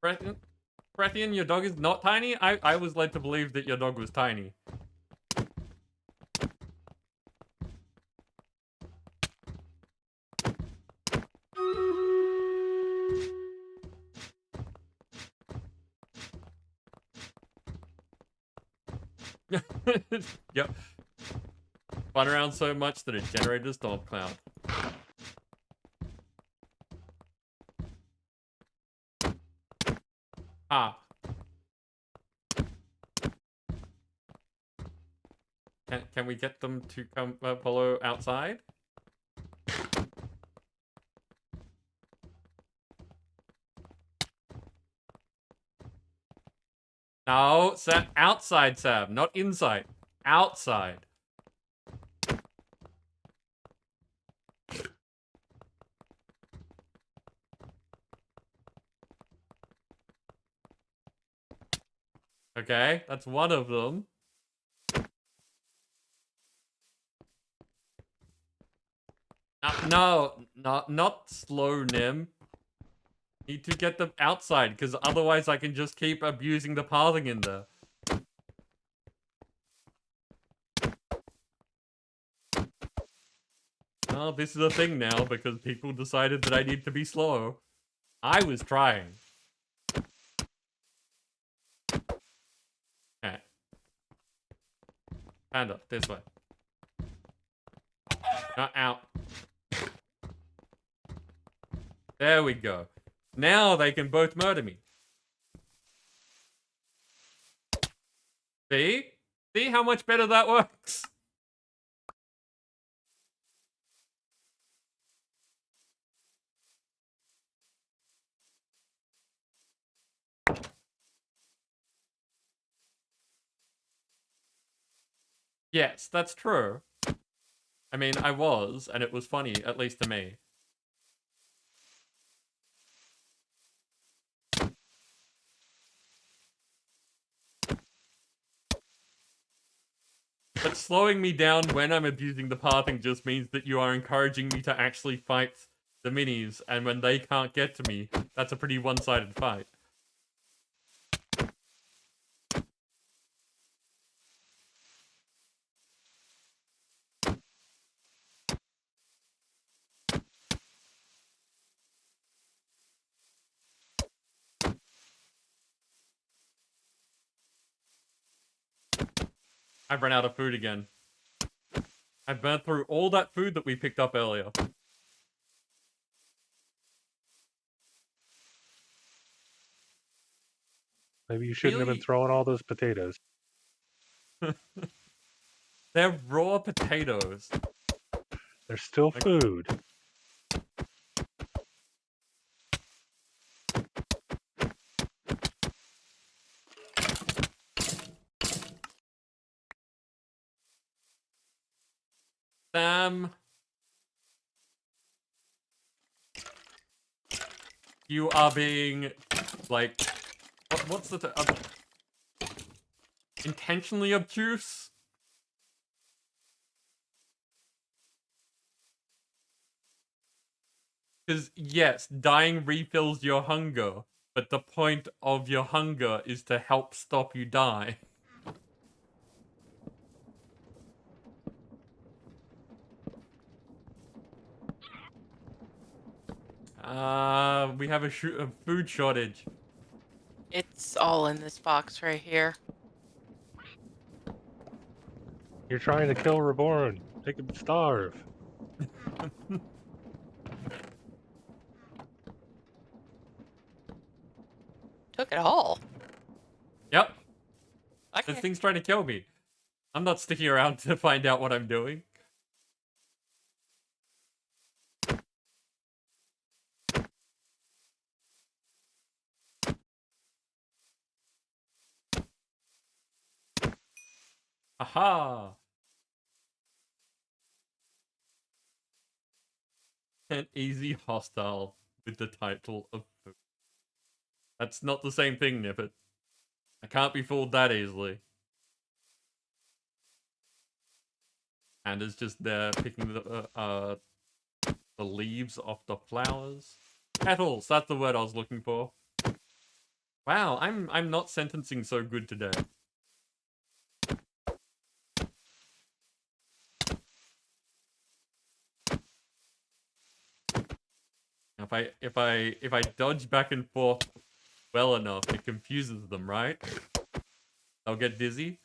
here. Brethian, your dog is not tiny? I was led to believe that your dog was tiny. Yep. Spun around so much that it generated a storm cloud. Ah. Can we get them to come follow outside? No, outside, Sam, not inside. Outside. Okay, that's one of them. No, not slow, Nim. Need to get them outside, because otherwise I can just keep abusing the pathing in there. Oh, this is a thing now, because people decided that I need to be slow. I was trying. Okay. Panda, this way. Out. There we go. Now they can both murder me. See? See how much better that works? Yes, that's true. I mean, I was, and it was funny, at least to me. But slowing me down when I'm abusing the pathing just means that you are encouraging me to actually fight the minis, and when they can't get to me, that's a pretty one-sided fight. I've run out of food again. I've burnt through all that food that we picked up earlier. Maybe you shouldn't have been throwing all those potatoes. They're raw potatoes. They're still food. Sam. You are being, like, what's the intentionally obtuse? Because, yes, dying refills your hunger, but the point of your hunger is to help stop you die. We have a food shortage. It's all in this box right here. You're trying to kill Reborn. Make him starve. Took it all. Yep. Okay. This thing's trying to kill me. I'm not sticking around to find out what I'm doing. Aha! An easy hostile with the title of food. That's not the same thing, Nippet. I can't be fooled that easily. And it's just there picking the leaves off the flowers. Petals, that's the word I was looking for. Wow, I'm not sentencing so good today. If I dodge back and forth well enough, it confuses them, right? They'll get dizzy.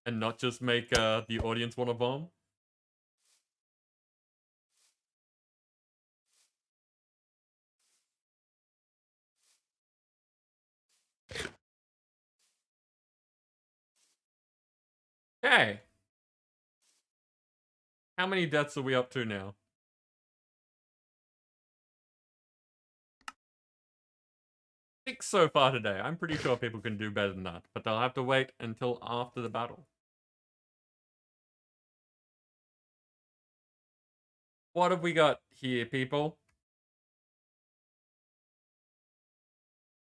and not just make the audience want to bomb. Okay. How many deaths are we up to now? 6 so far today. I'm pretty sure people can do better than that, but they'll have to wait until after the battle. What have we got here, people?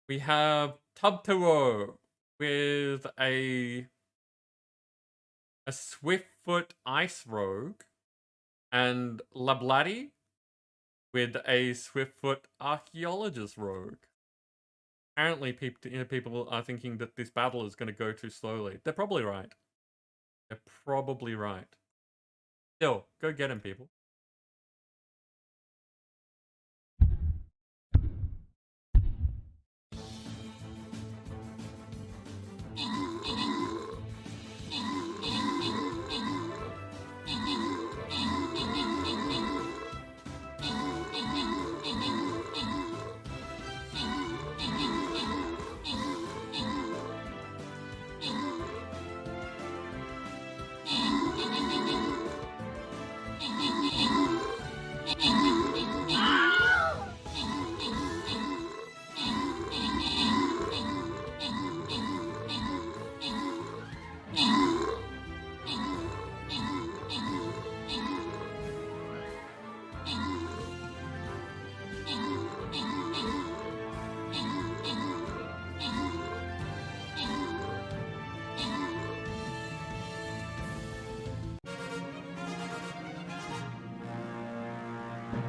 We have Tubtaro with a Swiftfoot Ice Rogue, and Lablati with a Swiftfoot Archaeologist Rogue. Apparently, people are thinking that this battle is going to go too slowly. They're probably right. They're probably right. Still, go get him, people.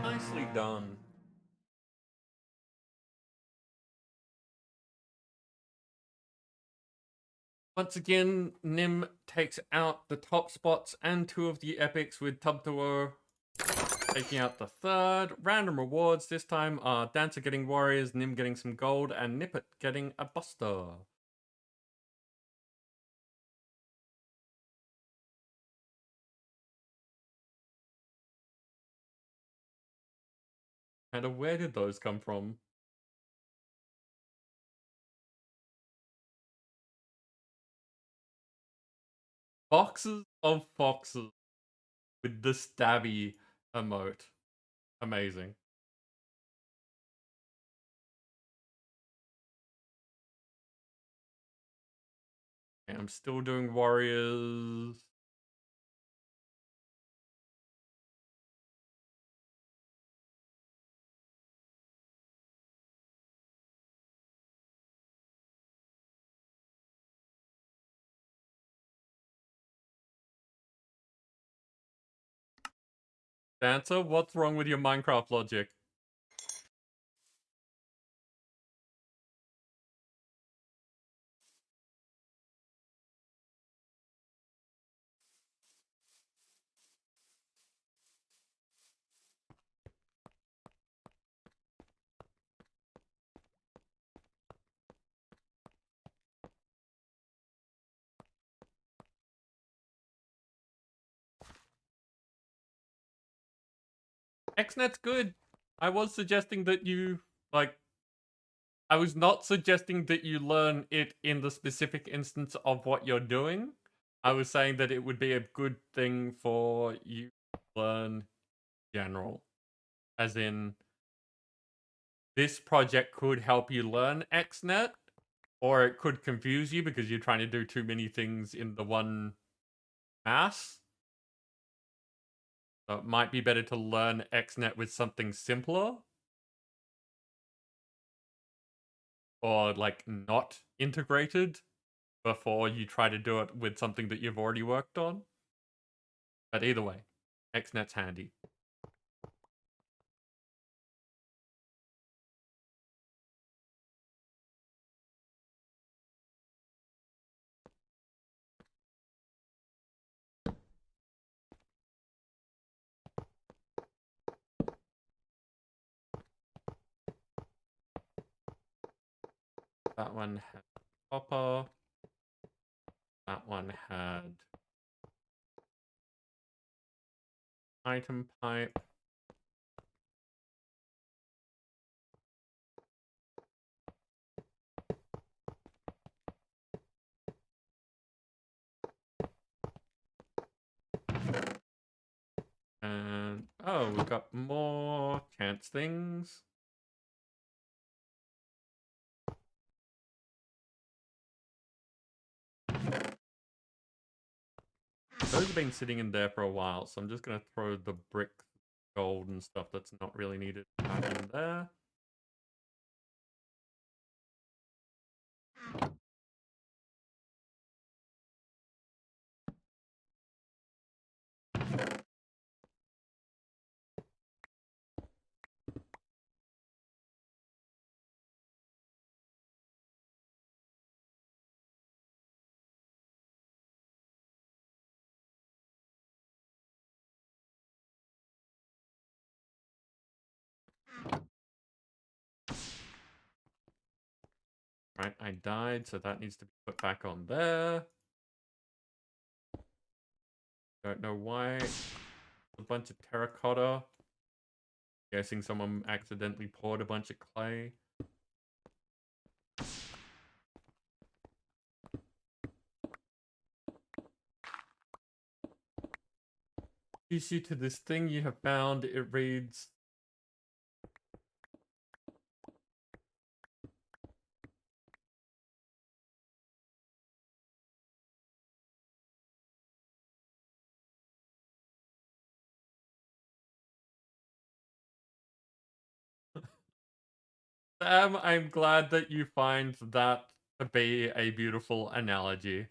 Nicely done. Once again, Nim takes out the top spots and 2 of the epics, with Tubtaro taking out the 3rd. Random rewards this time are Dancer getting warriors, Nim getting some gold, and Nippet getting a buster. And where did those come from? Boxes of foxes with the stabby emote. Amazing. Okay, I'm still doing warriors. Dancer, what's wrong with your Minecraft logic? XNet's good. I was suggesting that you, like, I was not suggesting that you learn it in the specific instance of what you're doing. I was saying that it would be a good thing for you to learn general. As in, this project could help you learn XNet, or it could confuse you because you're trying to do too many things in the one mass. So it might be better to learn XNet with something simpler. Or, like, not integrated before you try to do it with something that you've already worked on. But either way, XNet's handy. That one has copper. That one had item pipe. And oh, we've got more chance things. Those have been sitting in there for a while, so I'm just going to throw the brick gold and stuff that's not really needed back in there. Right, I died, so that needs to be put back on there. Don't know why. A bunch of terracotta. Guessing someone accidentally poured a bunch of clay. Issue to this thing you have found, it reads Sam, I'm glad that you find that to be a beautiful analogy.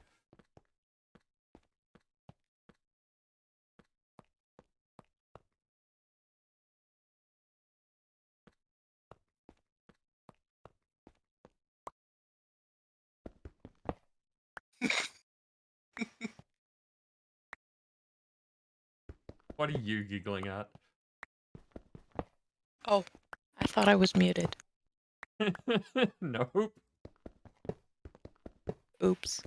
What are you giggling at? Oh, I thought I was muted. Nope. Oops.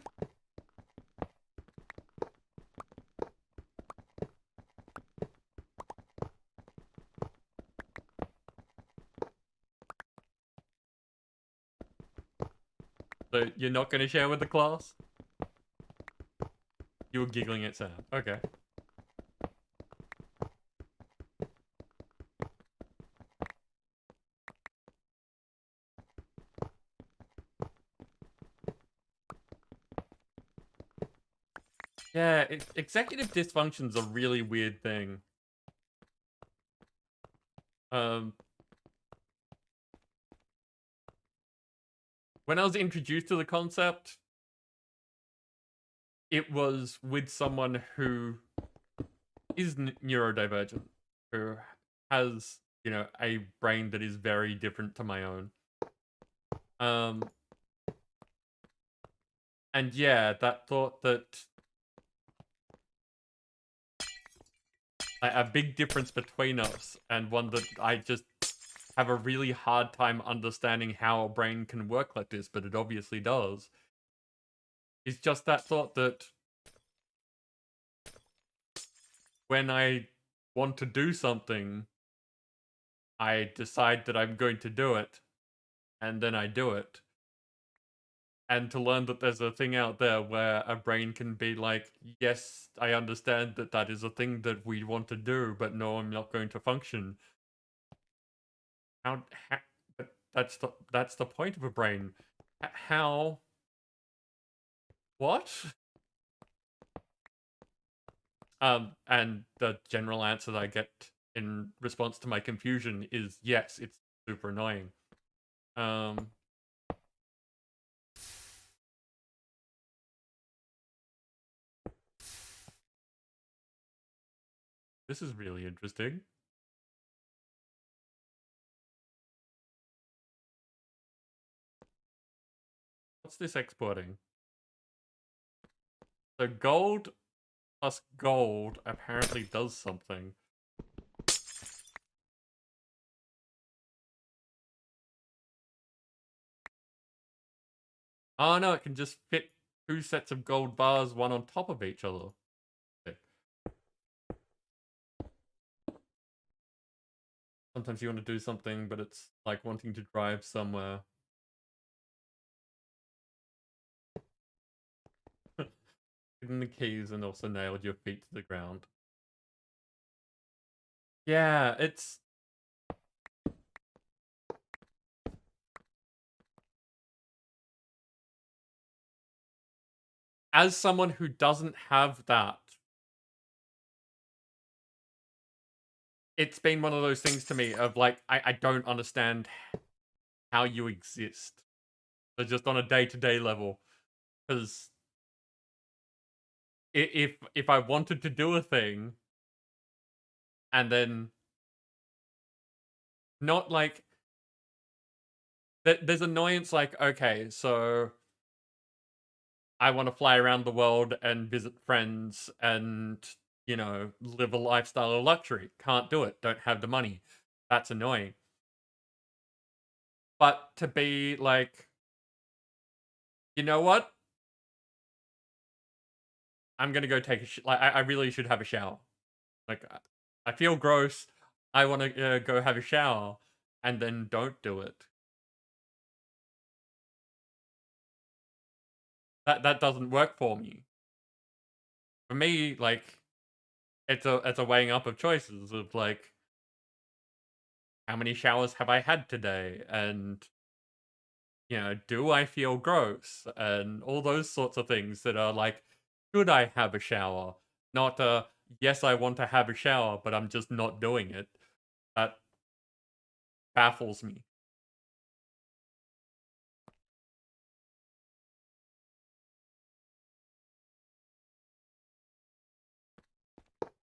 So you're not going to share with the class? You were giggling at Sam. Okay. Yeah, executive dysfunction's a really weird thing. When I was introduced to the concept, it was with someone who is neurodivergent, who has, you know, a brain that is very different to my own. And yeah, that thought that a big difference between us, and one that I just have a really hard time understanding how a brain can work like this, but it obviously does, is just that thought that when I want to do something, I decide that I'm going to do it, and then I do it. And to learn that there's a thing out there where a brain can be like, yes, I understand that that is a thing that we want to do, but no, I'm not going to function. That's the point of a brain. How? What? And the general answer that I get in response to my confusion is yes, it's super annoying. This is really interesting. What's this exporting? So gold plus gold apparently does something. Oh no, it can just fit 2 sets of gold bars, one on top of each other. Okay. Sometimes you want to do something, but it's like wanting to drive somewhere. Hidden the keys and also nailed your feet to the ground. Yeah, it's... As someone who doesn't have that, it's been one of those things to me of like, I don't understand how you exist. So just on a day-to-day level. Because if I wanted to do a thing, and then not like... There's annoyance like, okay, so I want to fly around the world and visit friends and, you know, live a lifestyle of luxury. Can't do it. Don't have the money. That's annoying. But to be like, you know what? I'm gonna go take a like, I really should have a shower. Like, I feel gross. I want to go have a shower, and then don't do it. That doesn't work for me. For me, like, it's a weighing up of choices of like, how many showers have I had today, and you know, do I feel gross, and all those sorts of things that are like, should I have a shower? Not yes, I want to have a shower, but I'm just not doing it. That baffles me.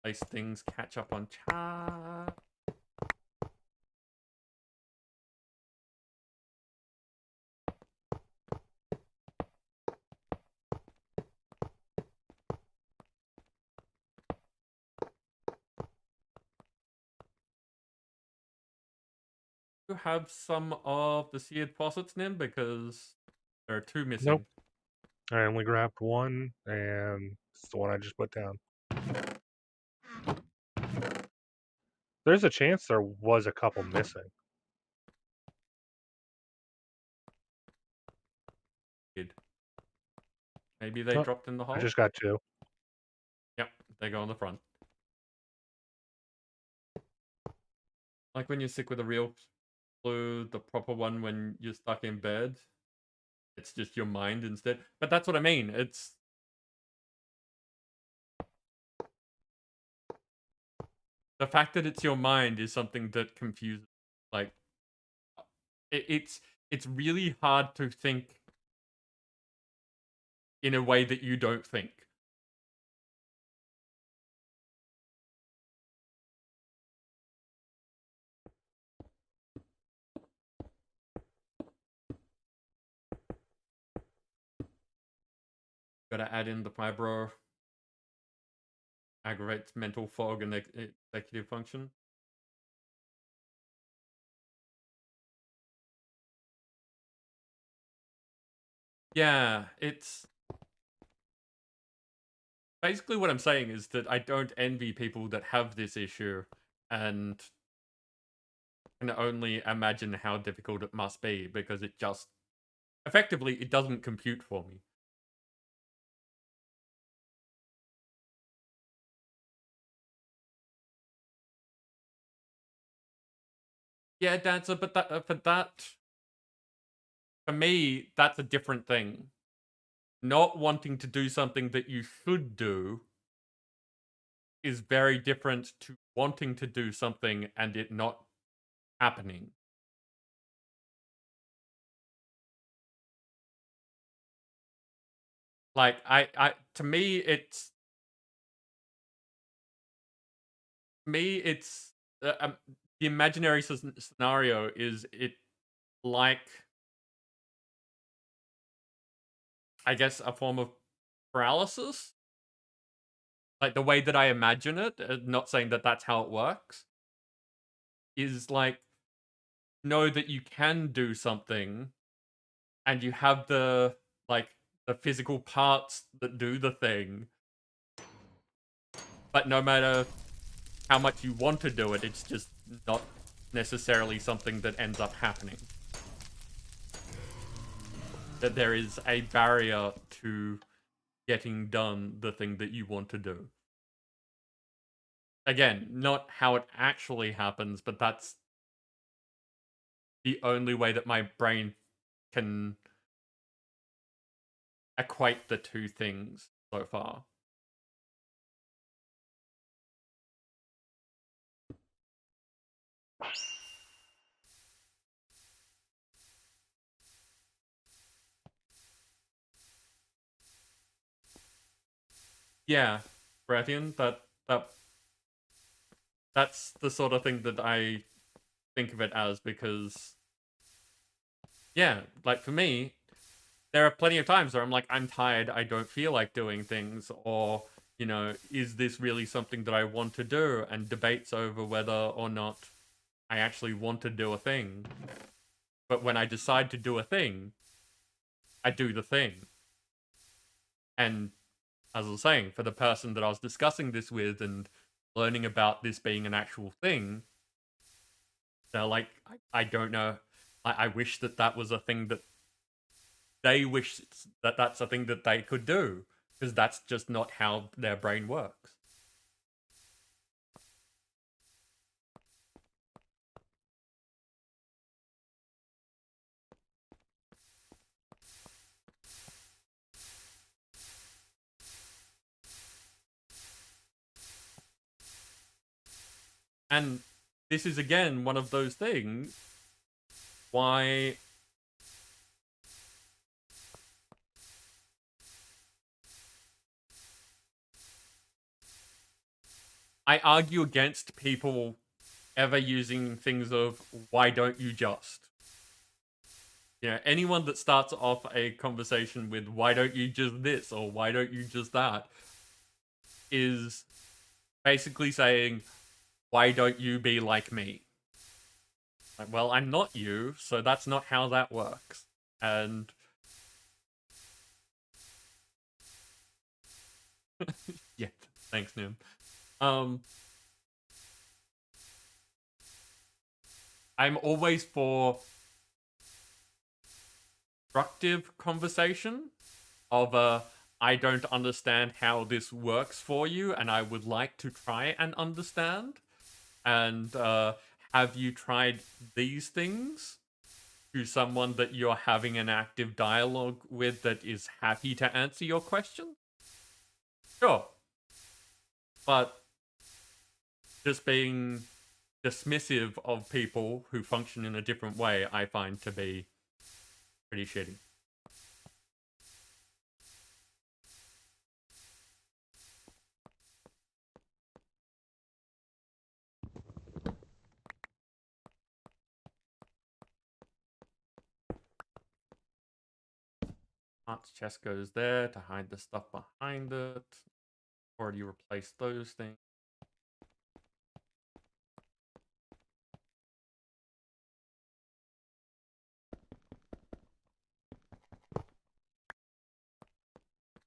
These things catch up on chat. You have some of the seared faucets, Nim, because there are 2 missing. Nope. I only grabbed one, and it's the one I just put down. There's a chance there was a couple missing. Maybe they Oh, dropped in the hole? I just got 2. Yep, they go on the front. Like when you're sick with a real flu, the proper one when you're stuck in bed, it's just your mind instead. But that's what I mean. It's... The fact that it's your mind is something that confuses... Like, it's really hard to think in a way that you don't think. Gotta add in the fibro. Aggravates mental fog and executive function. Yeah, it's... Basically what I'm saying is that I don't envy people that have this issue, and can only imagine how difficult it must be, because it just... Effectively, it doesn't compute for me. Yeah, Dancer, but for me, that's a different thing. Not wanting to do something that you should do is very different to wanting to do something and it not happening. Like, to me, it's... the imaginary scenario is like, I guess, a form of paralysis. Like, the way that I imagine it, not saying that that's how it works, is like, know that you can do something, and you have the, like, the physical parts that do the thing. But no matter how much you want to do it, it's just not necessarily something that ends up happening. That there is a barrier to getting done the thing that you want to do. Again, not how it actually happens, but that's the only way that my brain can equate the two things so far. Yeah, Brathian, that's the sort of thing that I think of it as, because yeah, like for me, there are plenty of times where I'm like, I'm tired, I don't feel like doing things, or, you know, is this really something that I want to do? And debates over whether or not I actually want to do a thing. But when I decide to do a thing, I do the thing. And as I was saying, for the person that I was discussing this with and learning about this being an actual thing, they're like, I don't know. I wish that that was a thing that they wish that that's a thing that they could do, because that's just not how their brain works. And this is, again, one of those things why I argue against people ever using things of, why don't you just? You know, anyone that starts off a conversation with, why don't you just this, or why don't you just that, is basically saying, why don't you be like me? Like, well, I'm not you, so that's not how that works. And yeah, thanks, Nim. I'm always for constructive conversation of I don't understand how this works for you, and I would like to try and understand. And have you tried these things? To someone that you're having an active dialogue with that is happy to answer your question? Sure. But just being dismissive of people who function in a different way, I find to be pretty shitty. Arts chest goes there to hide the stuff behind it. Already replaced those things.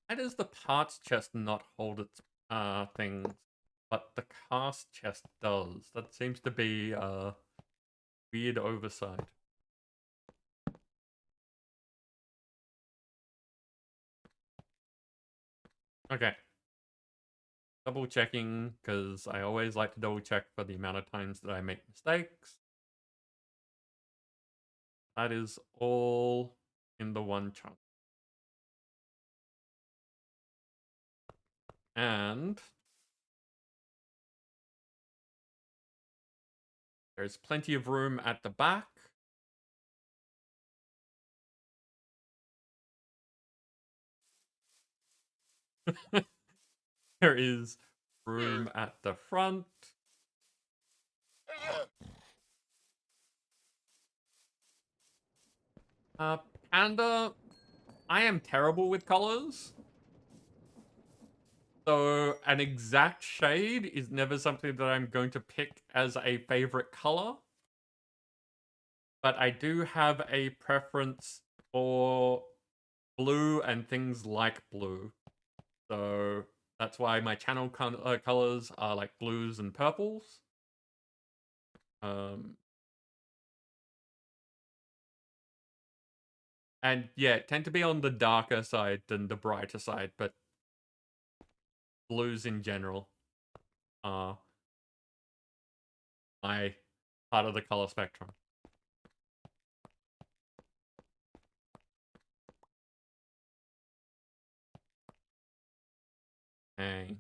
Why does the parts chest not hold its things, but the cast chest does? That seems to be a weird oversight. Okay. Double checking, because I always like to double check for the amount of times that I make mistakes. That is all in the one chunk. And there's plenty of room at the back. There is room at the front. Panda, I am terrible with colors. So an exact shade is never something that I'm going to pick as a favorite color. But I do have a preference for blue and things like blue. So that's why my channel colors are like blues and purples. And yeah, tend to be on the darker side than the brighter side, but blues in general are my part of the color spectrum. Hey.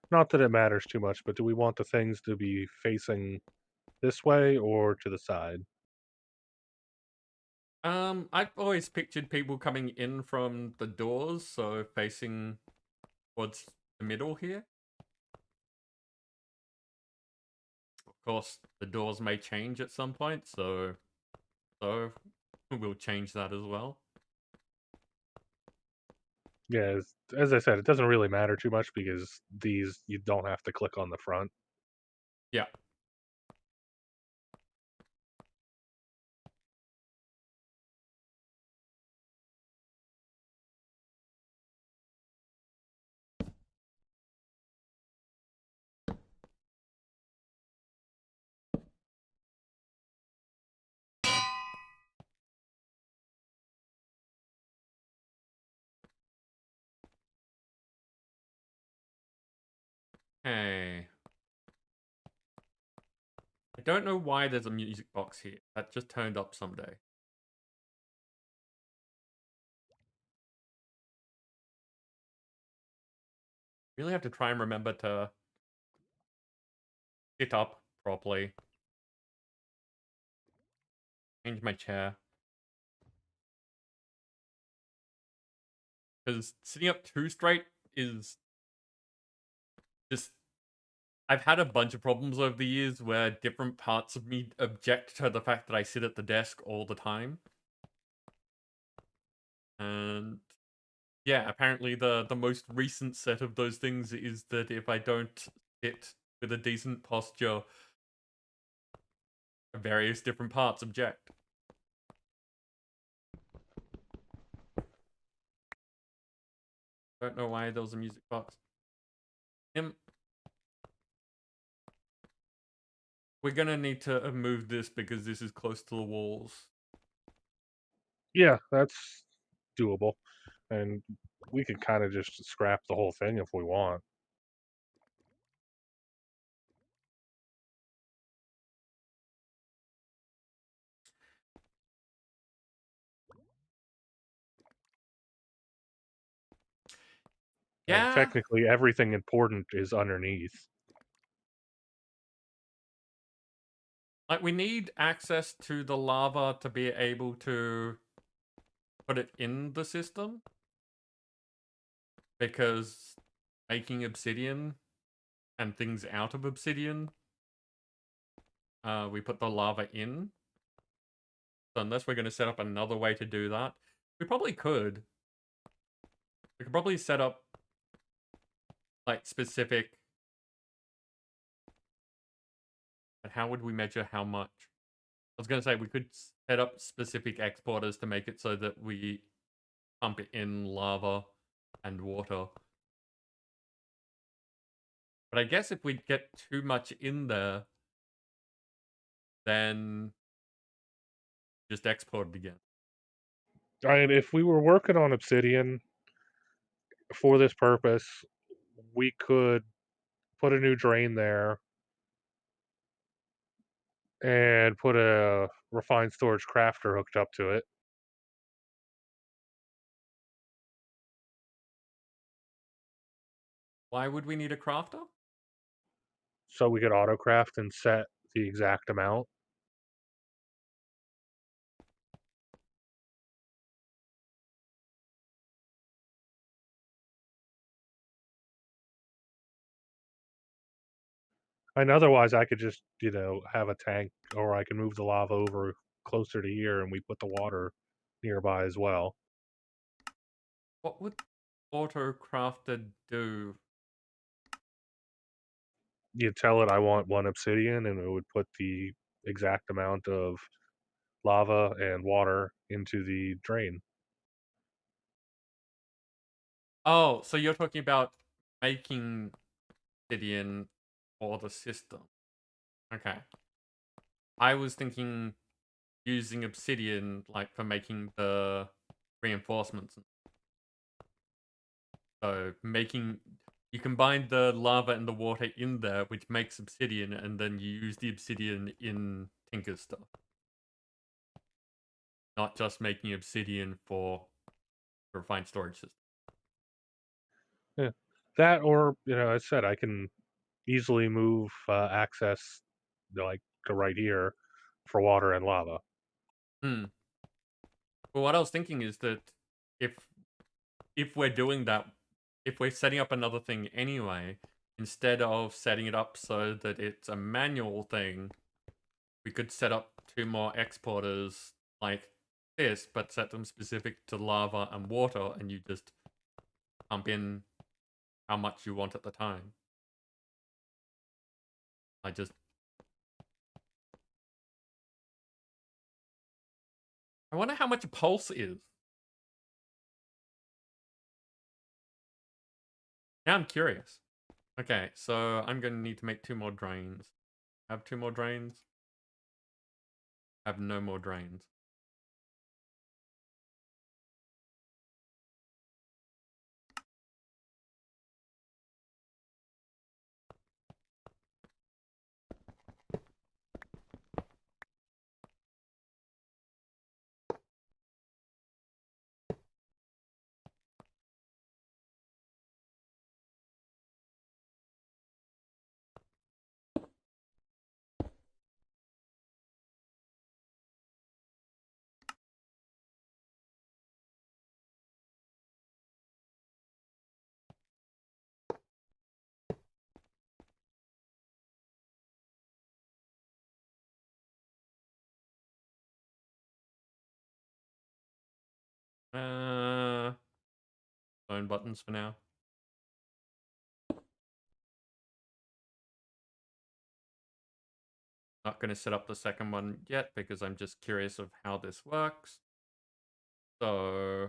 Not that it matters too much, but do we want the things to be facing this way or to the side? I've always pictured people coming in from the doors, so facing towards the middle here. Of course, the doors may change at some point, so we'll change that as well. Yeah, as I said, it doesn't really matter too much because these you don't have to click on the front. Yeah. Hey. I don't know why there's a music box here. That just turned up someday. Really have to try and remember to sit up properly. Change my chair. Because sitting up too straight is just... I've had a bunch of problems over the years where different parts of me object to the fact that I sit at the desk all the time. And yeah, apparently the most recent set of those things is that if I don't sit with a decent posture, various different parts object. Don't know why there was a music box. We're gonna need to move this because this is close to the walls. Yeah, that's doable. And we could kind of just scrap the whole thing if we want. And Yeah, technically, everything important is underneath. like we need access to the lava to be able to put it in the system. Because making obsidian and things out of obsidian, we put the lava in. So unless we're going to set up another way to do that, we probably could. We could probably set up like specific... But how would we measure how much? I was going to say we could set up specific exporters to make it so that we pump it in lava and water. But I guess if we get too much in there, then just export it again. I mean, if we were working on obsidian for this purpose, we could put a new drain there and put a refined storage crafter hooked up to it. Why would we need a crafter? So we could auto craft and set the exact amount. And otherwise, I could just, have a tank, or I can move the lava over closer to here, and we put the water nearby as well. What would auto-crafted do? You tell it I want 1 obsidian, and it would put the exact amount of lava and water into the drain. Oh, so you're talking about making obsidian for the system. Okay. I was thinking using obsidian like for making the reinforcements. So you combine the lava and the water in there, which makes obsidian, and then you use the obsidian in Tinker's stuff. Not just making obsidian for refined storage system. Yeah. That, or, I said I can easily move access, like, to right here for water and lava. Hmm. Well, what I was thinking is that if we're doing that, if we're setting up another thing anyway, instead of setting it up so that it's a manual thing, we could set up 2 more exporters like this, but set them specific to lava and water, and you just pump in how much you want at the time. I wonder how much a pulse is. Now I'm curious. Okay, so I'm going to need to make 2 more drains. Have 2 more drains? Have no more drains. Phone buttons for now. Not going to set up the second one yet because I'm just curious of how this works. So,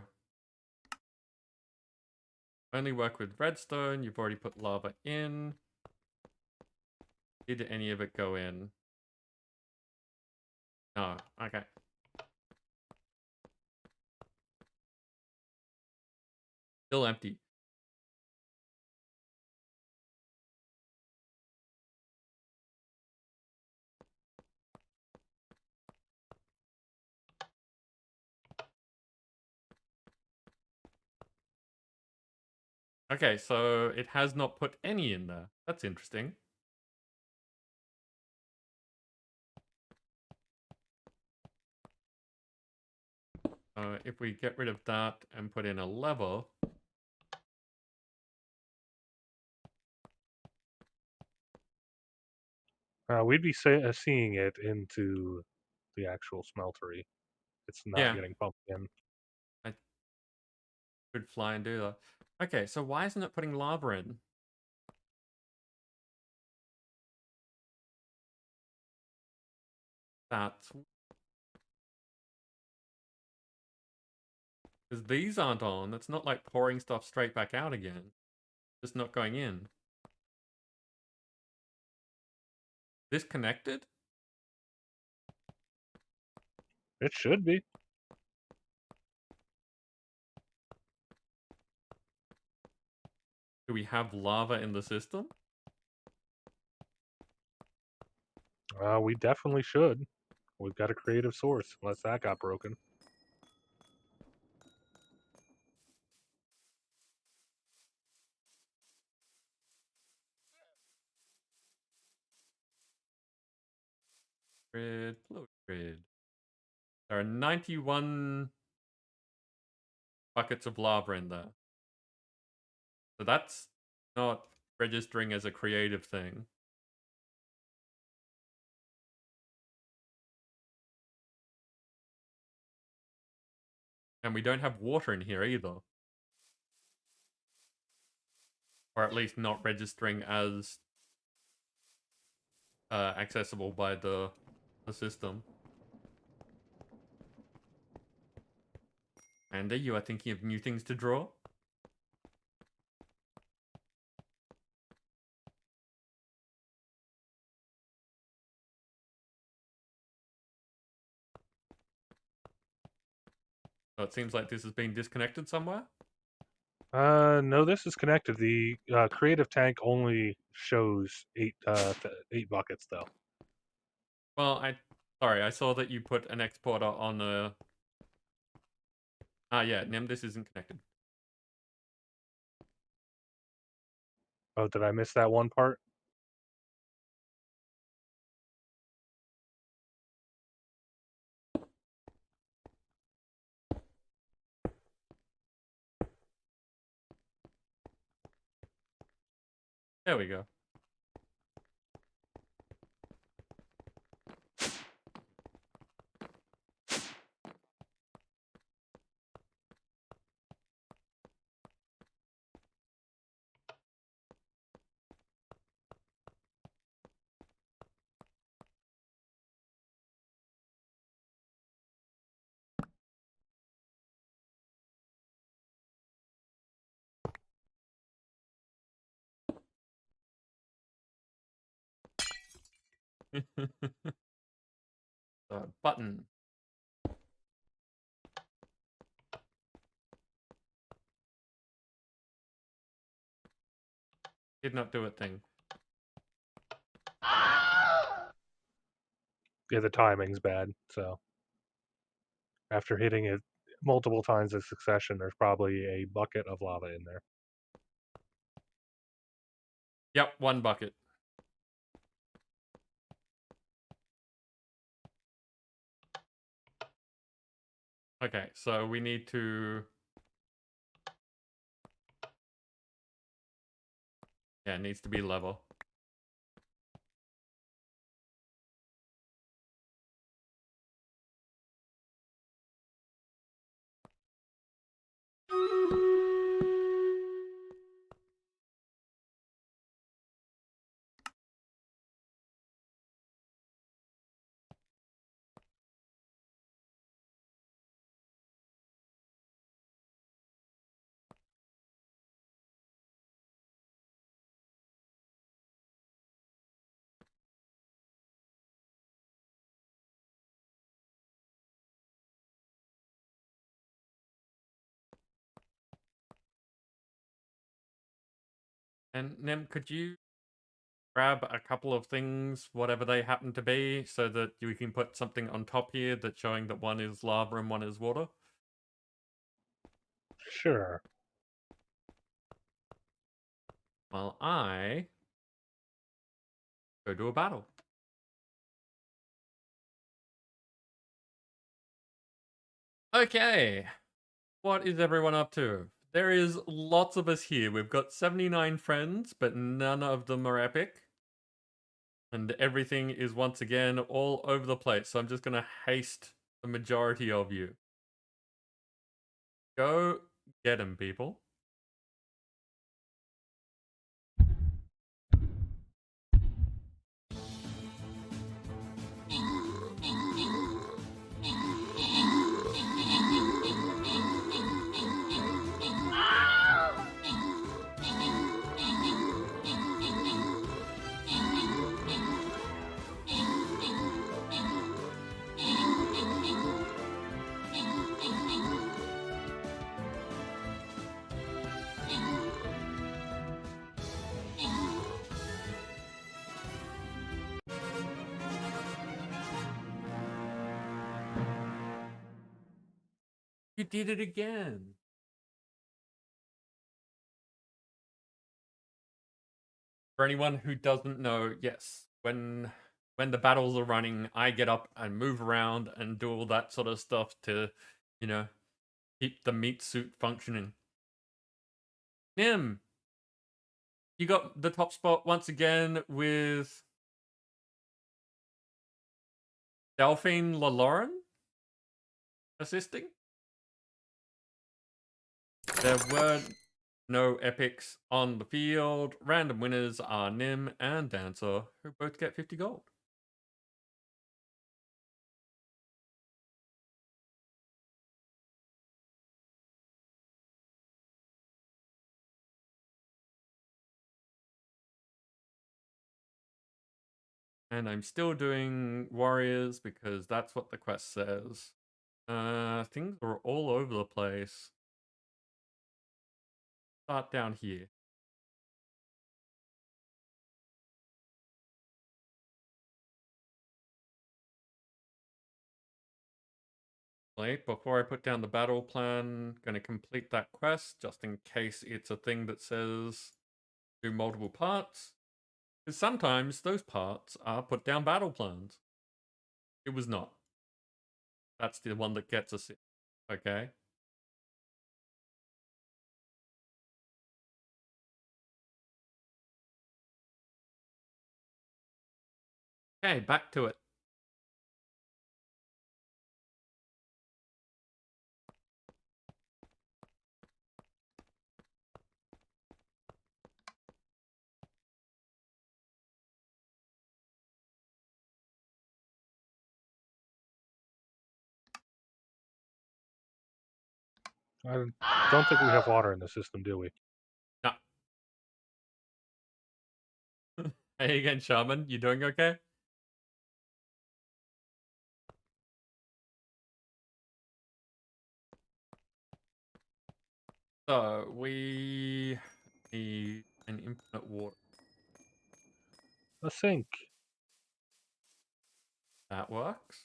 only work with redstone. You've already put lava in. Did any of it go in? No. Okay. Still empty. Okay, so it has not put any in there. That's interesting. If we get rid of that and put in a lever, We'd be seeing it into the actual smeltery. It's not yeah, getting pumped in. I could fly and do that. Okay, so why isn't it putting lava in? That's because these aren't on. It's not like pouring stuff straight back out again. Just not going in. Disconnected? It should be. Do we have lava in the system? We definitely should. We've got a creative source, unless that got broken. Grid, float grid. There are 91 buckets of lava in there. So that's not registering as a creative thing. And we don't have water in here either. Or at least not registering as accessible by the system. Andy, you are thinking of new things to draw? So it seems like this has been disconnected somewhere. No, this is connected. The creative tank only shows 8 buckets though. Well, sorry, I saw that you put an exporter on a. Ah, yeah, Nim, this isn't connected. Oh, did I miss that one part? There we go. Button. Did not do a thing. Yeah, the timing's bad. So after hitting it multiple times in succession, there's probably a bucket of lava in there. Yep, 1 bucket. Okay, so we need to. Yeah, it needs to be level. And Nim, could you grab a couple of things, whatever they happen to be, so that we can put something on top here that's showing that one is lava and one is water? Sure. While I go to a battle. Okay. What is everyone up to? There is lots of us here. We've got 79 friends, but none of them are epic. And everything is once again all over the place. So I'm just going to haste the majority of you. Go get them, people. You did it again. For anyone who doesn't know, yes, when the battles are running, I get up and move around and do all that sort of stuff to, you know, keep the meat suit functioning. Nim, you got the top spot once again with Delphine LaLauren assisting. There were no epics on the field. Random winners are Nim and Dancer, who both get 50 gold. And I'm still doing warriors because that's what the quest says. Things are all over the place. Start down here. Wait, before I put down the battle plan, gonna complete that quest just in case it's a thing that says do multiple parts. Because sometimes those parts are put down battle plans. It was not. That's the one that gets us in. Okay. Okay, back to it. I don't think we have water in the system, do we? No. Hey again, Shaman. You doing okay? So, we need an infinite water. A sink. That works.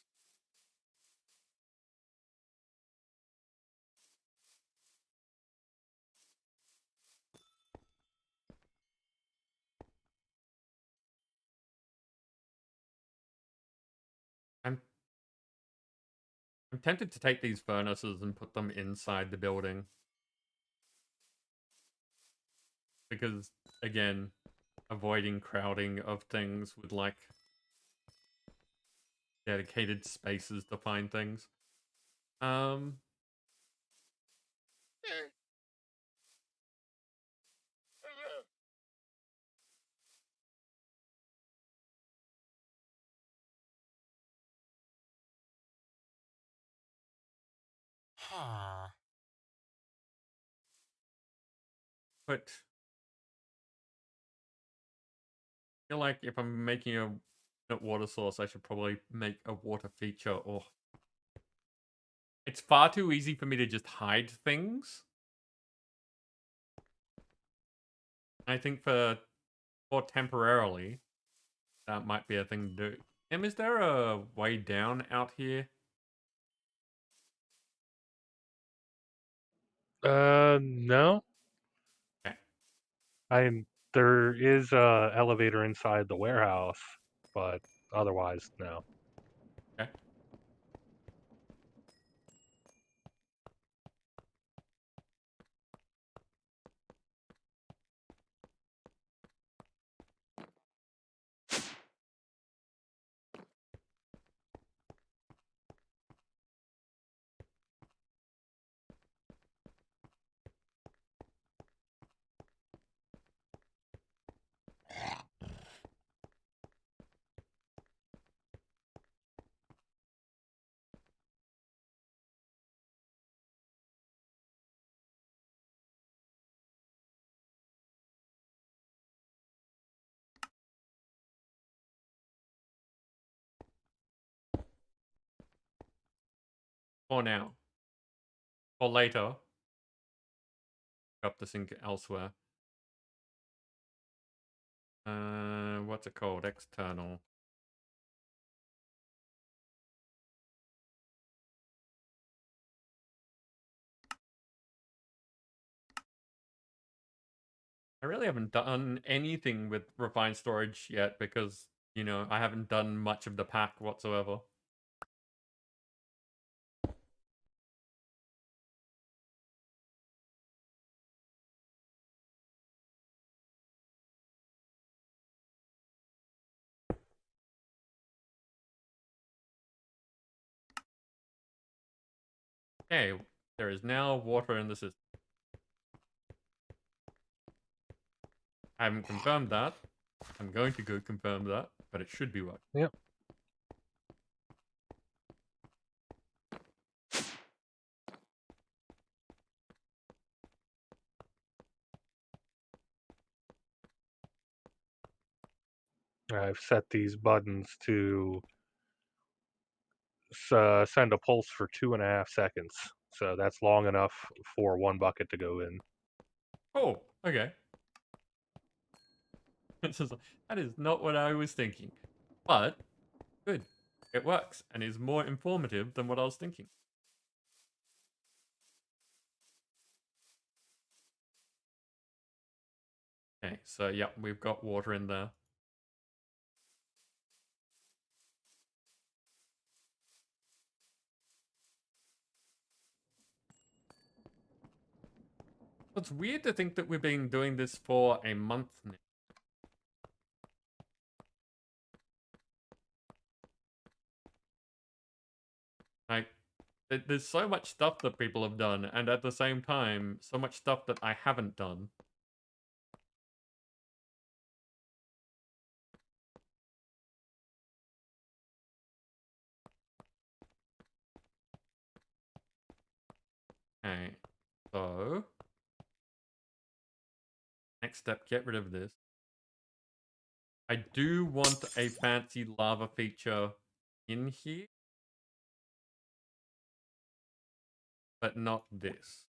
I'm tempted to take these furnaces and put them inside the building. Because, again, avoiding crowding of things with, like, dedicated spaces to find things. But I feel like if I'm making a water source, I should probably make a water feature, or it's far too easy for me to just hide things. I think for temporarily, that might be a thing to do. Is there a way down out here? No. Okay. There is a elevator inside the warehouse, but otherwise, no. Okay. For now. For later. Up the sink elsewhere. What's it called? External. I really haven't done anything with refined storage yet because, you know, I haven't done much of the pack whatsoever. Okay, there is now water in the system. I haven't confirmed that. I'm going to go confirm that, but it should be working. Yep. I've set these buttons to send a pulse for 2.5 seconds. So that's long enough for one bucket to go in. Oh, okay. That is not what I was thinking. But, good. It works, and is more informative than what I was thinking. Okay, so yeah, we've got water in there. It's weird to think that we've been doing this for a month now. Like, there's so much stuff that people have done, and at the same time, so much stuff that I haven't done. Okay, so next step, get rid of this. I do want a fancy lava feature in here, but not this.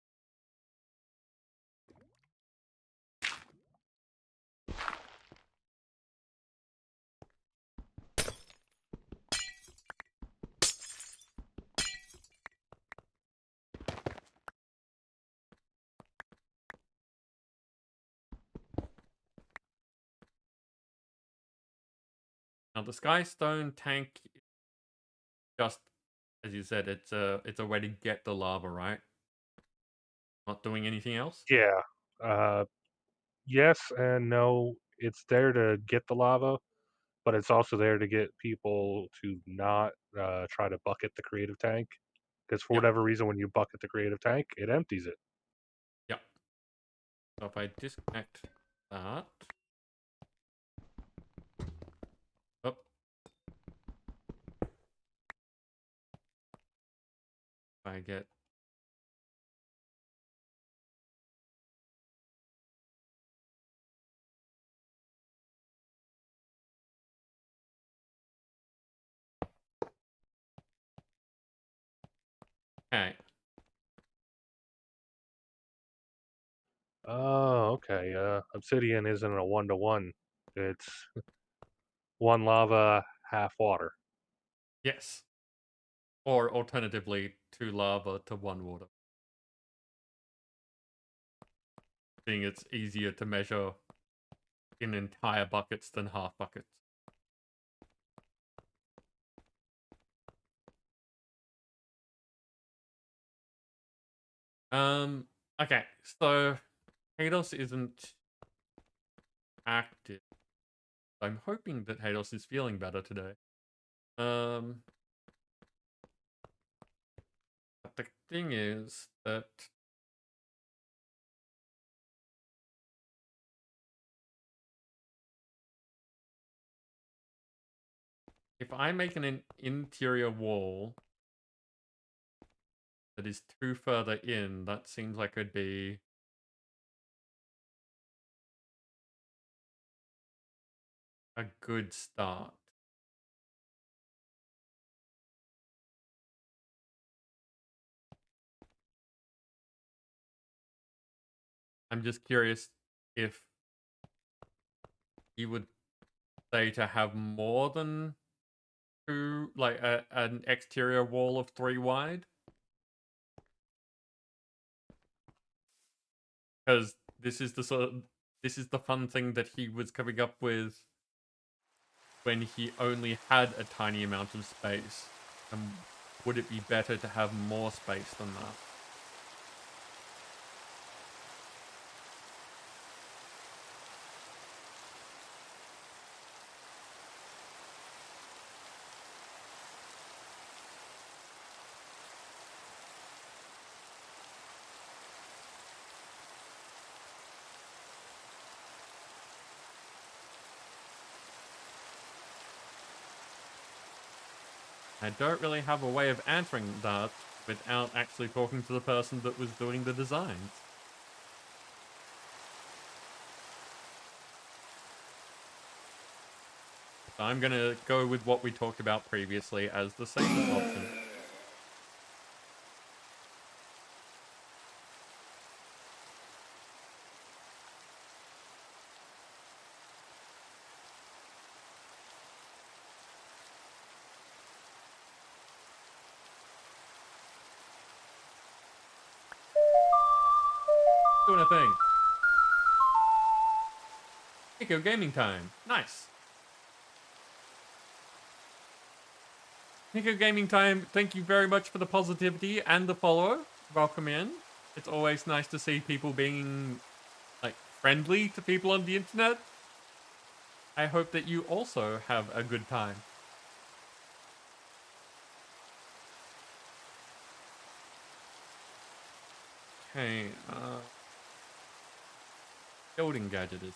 Now the Skystone tank, just as you said, it's a way to get the lava, right? Not doing anything else? Yeah. Yes and no. It's there to get the lava, but it's also there to get people to not try to bucket the creative tank. Because for Yeah. whatever reason, when you bucket the creative tank, it empties it. Yeah. So if I disconnect that. Oh. If I get okay. Oh, okay. Obsidian isn't a 1-to-1. It's one lava, half water. Yes. Or alternatively, 2 lava to 1 water. Being it's easier to measure in entire buckets than half buckets. Okay, so Hados isn't active. I'm hoping that Hados is feeling better today. But the thing is that if I make an interior wall that is 2 further in, that seems like it'd be a good start. I'm just curious if you would say to have more than 2, like an exterior wall of 3 wide. Because this is the fun thing that he was coming up with when he only had a tiny amount of space. And would it be better to have more space than that? I don't really have a way of answering that without actually talking to the person that was doing the designs. So I'm gonna go with what we talked about previously as the safest option. Doing a thing. Echo gaming time. Nice. Nico Gaming Time, thank you very much for the positivity and the follow. Welcome in. It's always nice to see people being, like, friendly to people on the internet. I hope that you also have a good time. Okay, building gadget is...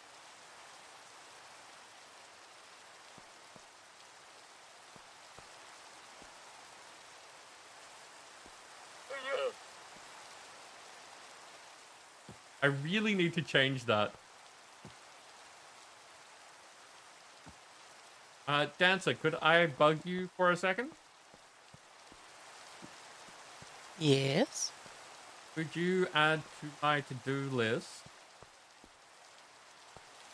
I really need to change that. Dancer, could I bug you for a second? Yes. Could you add to my to-do list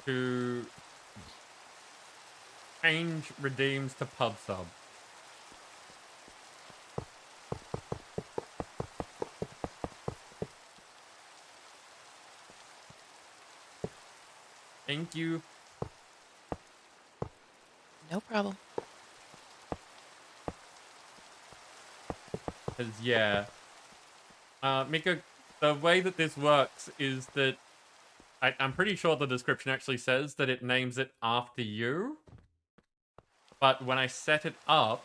to change redeems to pub sub? Thank you. No problem. Because, yeah. Mika, the way that this works is that I'm pretty sure the description actually says that it names it after you. But when I set it up,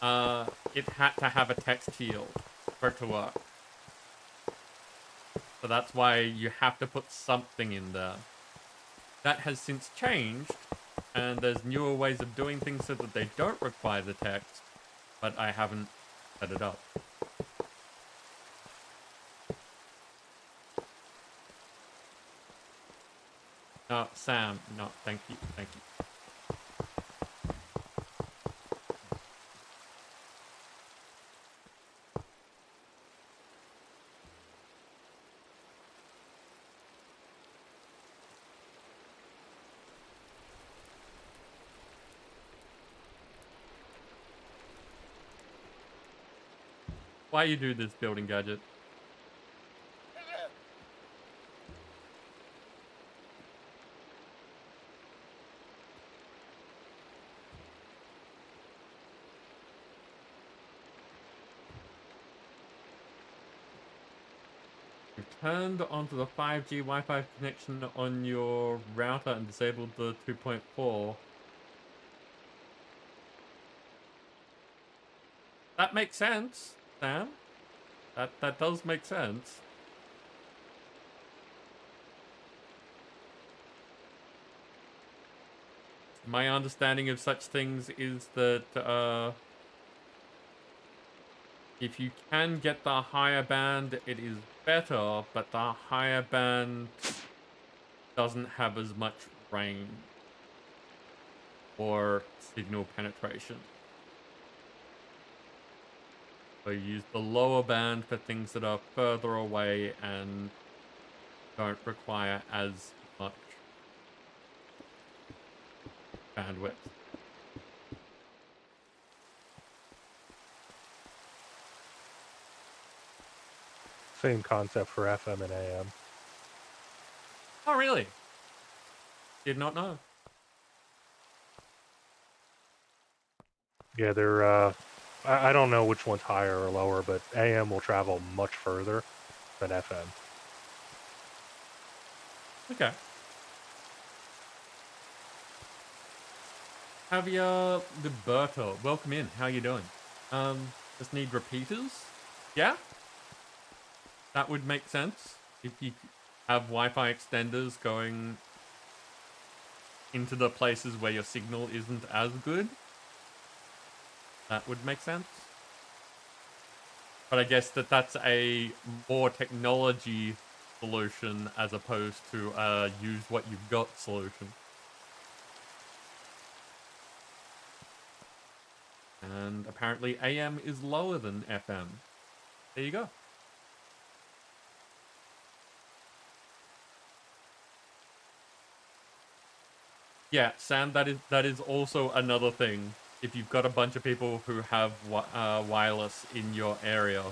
it had to have a text field for it to work. So that's why you have to put something in there. That has since changed, and there's newer ways of doing things so that they don't require the text, but I haven't set it up. No, Sam, no, thank you, thank you. Why you do this, building gadget? You've turned onto the 5G Wi-Fi connection on your router and disabled the 2.4. That makes sense, Sam. That does make sense. My understanding of such things is that if you can get the higher band, it is better, but the higher band doesn't have as much range or signal penetration. So use the lower band for things that are further away and don't require as much bandwidth. Same concept for FM and AM. Oh, really? Did not know. Yeah, they're, I don't know which one's higher or lower, but AM will travel much further than FM. Okay. Javier Liberto, welcome in. How you doing? Just need repeaters? Yeah? That would make sense. If you have Wi-Fi extenders going into the places where your signal isn't as good. That would make sense. But I guess that's a more technology solution as opposed to a use what you've got solution. And apparently AM is lower than FM. There you go. Yeah, Sam, that is also another thing. If you've got a bunch of people who have wireless in your area,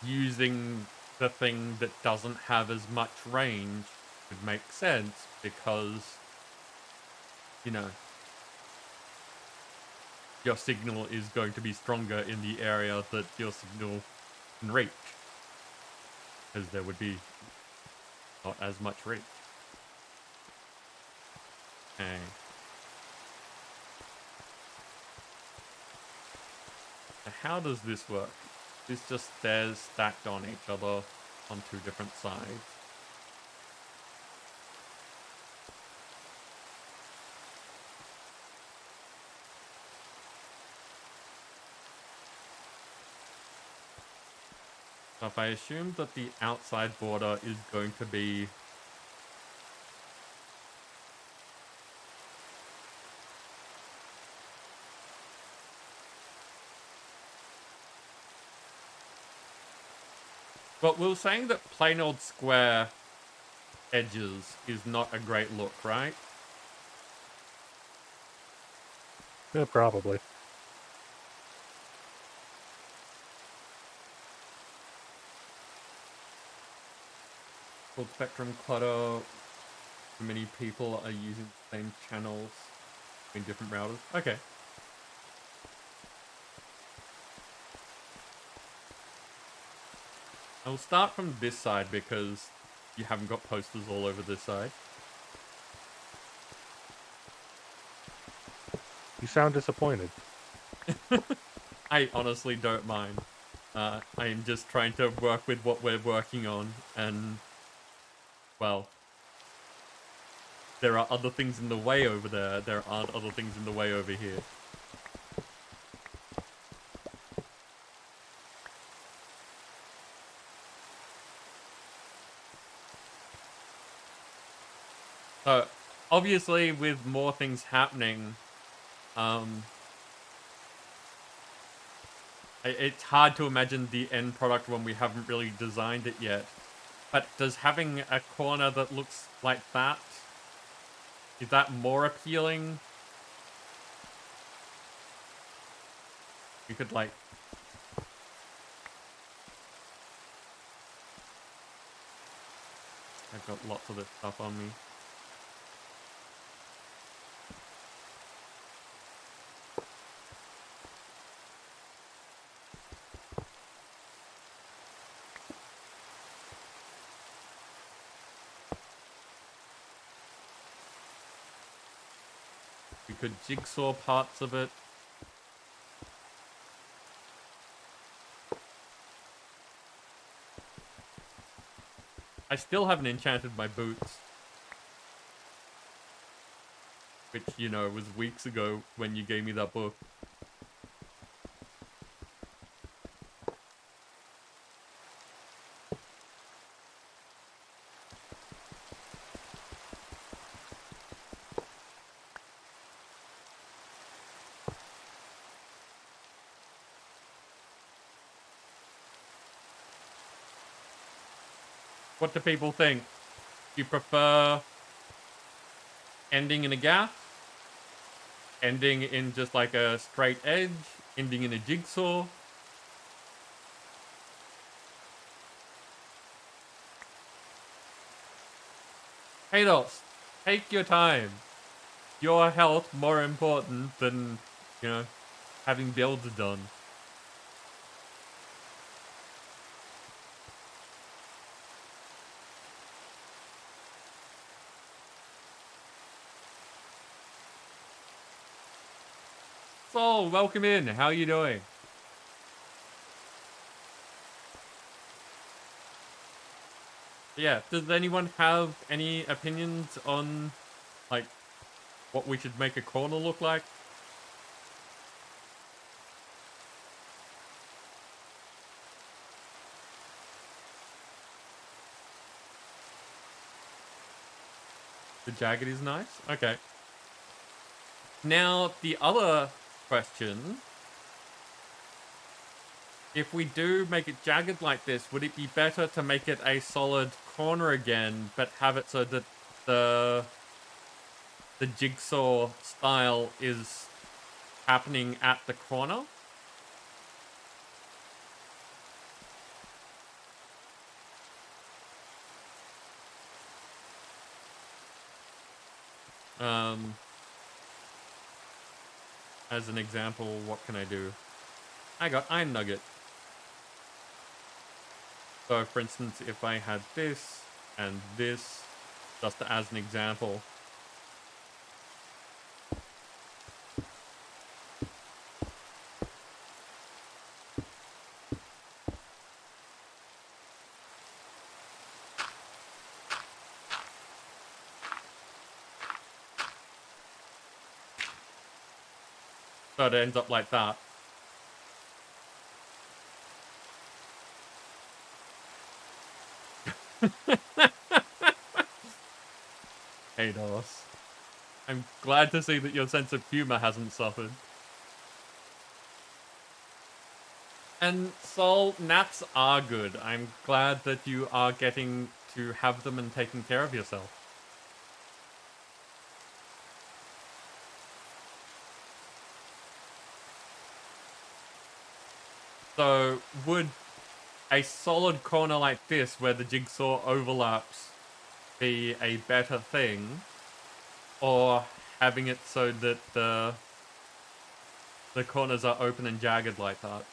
using the thing that doesn't have as much range would make sense because, you know, your signal is going to be stronger in the area that your signal can reach. Because there would be not as much reach. Okay. So how does this work? This just stairs stacked on each other on two different sides. So if I assume that the outside border is going to be but we were saying that plain old square edges is not a great look, right? Yeah, probably. Full spectrum clutter. Too many people are using the same channels in different routers. Okay. I'll start from this side because you haven't got posters all over this side. You sound disappointed. I honestly don't mind. I am just trying to work with what we're working on, and, well, there are other things in the way over there. There aren't other things in the way over here. So, obviously, with more things happening, it's hard to imagine the end product when we haven't really designed it yet. But does having a corner that looks like that, is that more appealing? You could, like... I've got lots of this stuff on me. We could jigsaw parts of it. I still haven't enchanted my boots. Which, you know, was weeks ago when you gave me that book. What do people think? Do you prefer ending in a gap? Ending in just like a straight edge? Ending in a jigsaw? Hados, take your time. Your health more important than, you know, having builds done. Sol, welcome in. How are you doing? Yeah, does anyone have any opinions on, like, what we should make a corner look like? The jagged is nice? Okay. Now, the other question. If we do make it jagged like this, would it be better to make it a solid corner again, but have it so that the jigsaw style is happening at the corner? As an example, what can I do? I got iron nugget. So, for instance, if I had this and this, just as an example. So it ends up like that. Hey, Dos. I'm glad to see that your sense of humor hasn't suffered. And Sol, naps are good. I'm glad that you are getting to have them and taking care of yourself. So, would a solid corner like this, where the jigsaw overlaps, be a better thing? Or having it so that the corners are open and jagged like that?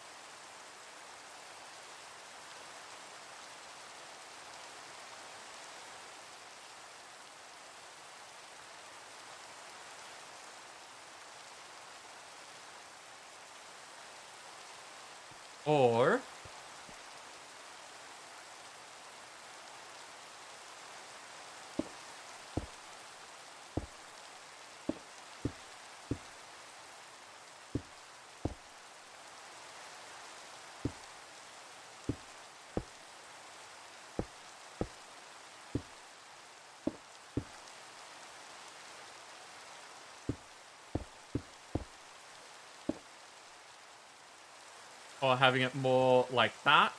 Or having it more like that.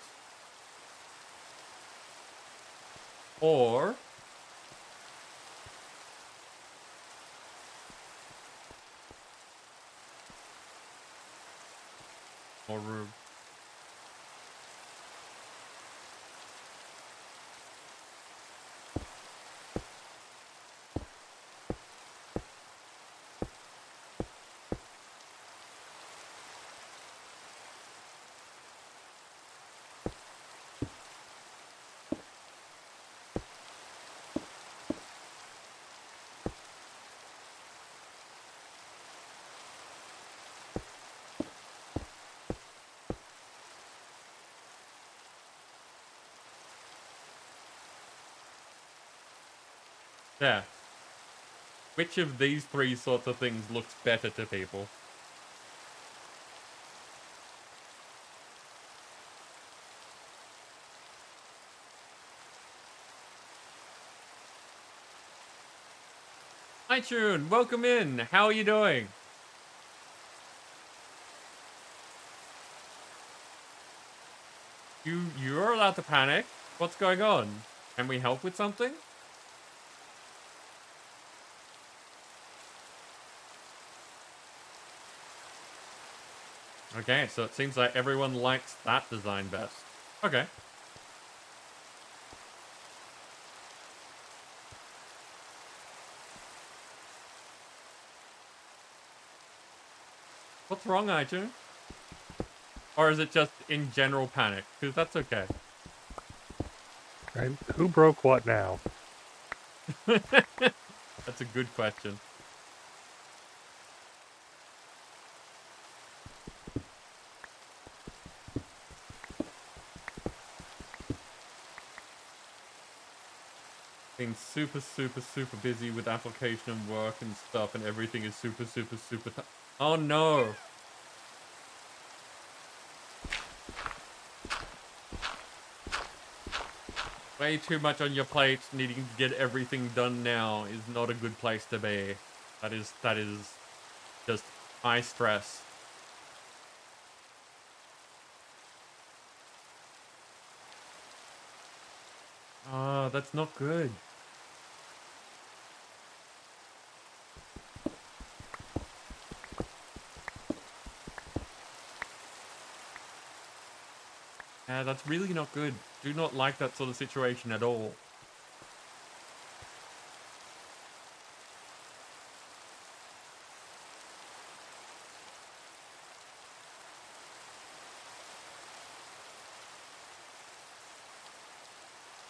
Or yeah. Which of these three sorts of things looks better to people? Hi, Chun. Welcome in. How are you doing? You're allowed to panic. What's going on? Can we help with something? Okay, so it seems like everyone likes that design best. Okay. What's wrong, Aiju? Or is it just in general panic? Because that's okay. And who broke what now? That's a good question. Been super, super, super busy with application and work and stuff, and everything is super, super, super. Oh no! Way too much on your plate, needing to get everything done now is not a good place to be. That is just high stress. Oh, that's not good. Yeah, that's really not good. Do not like that sort of situation at all.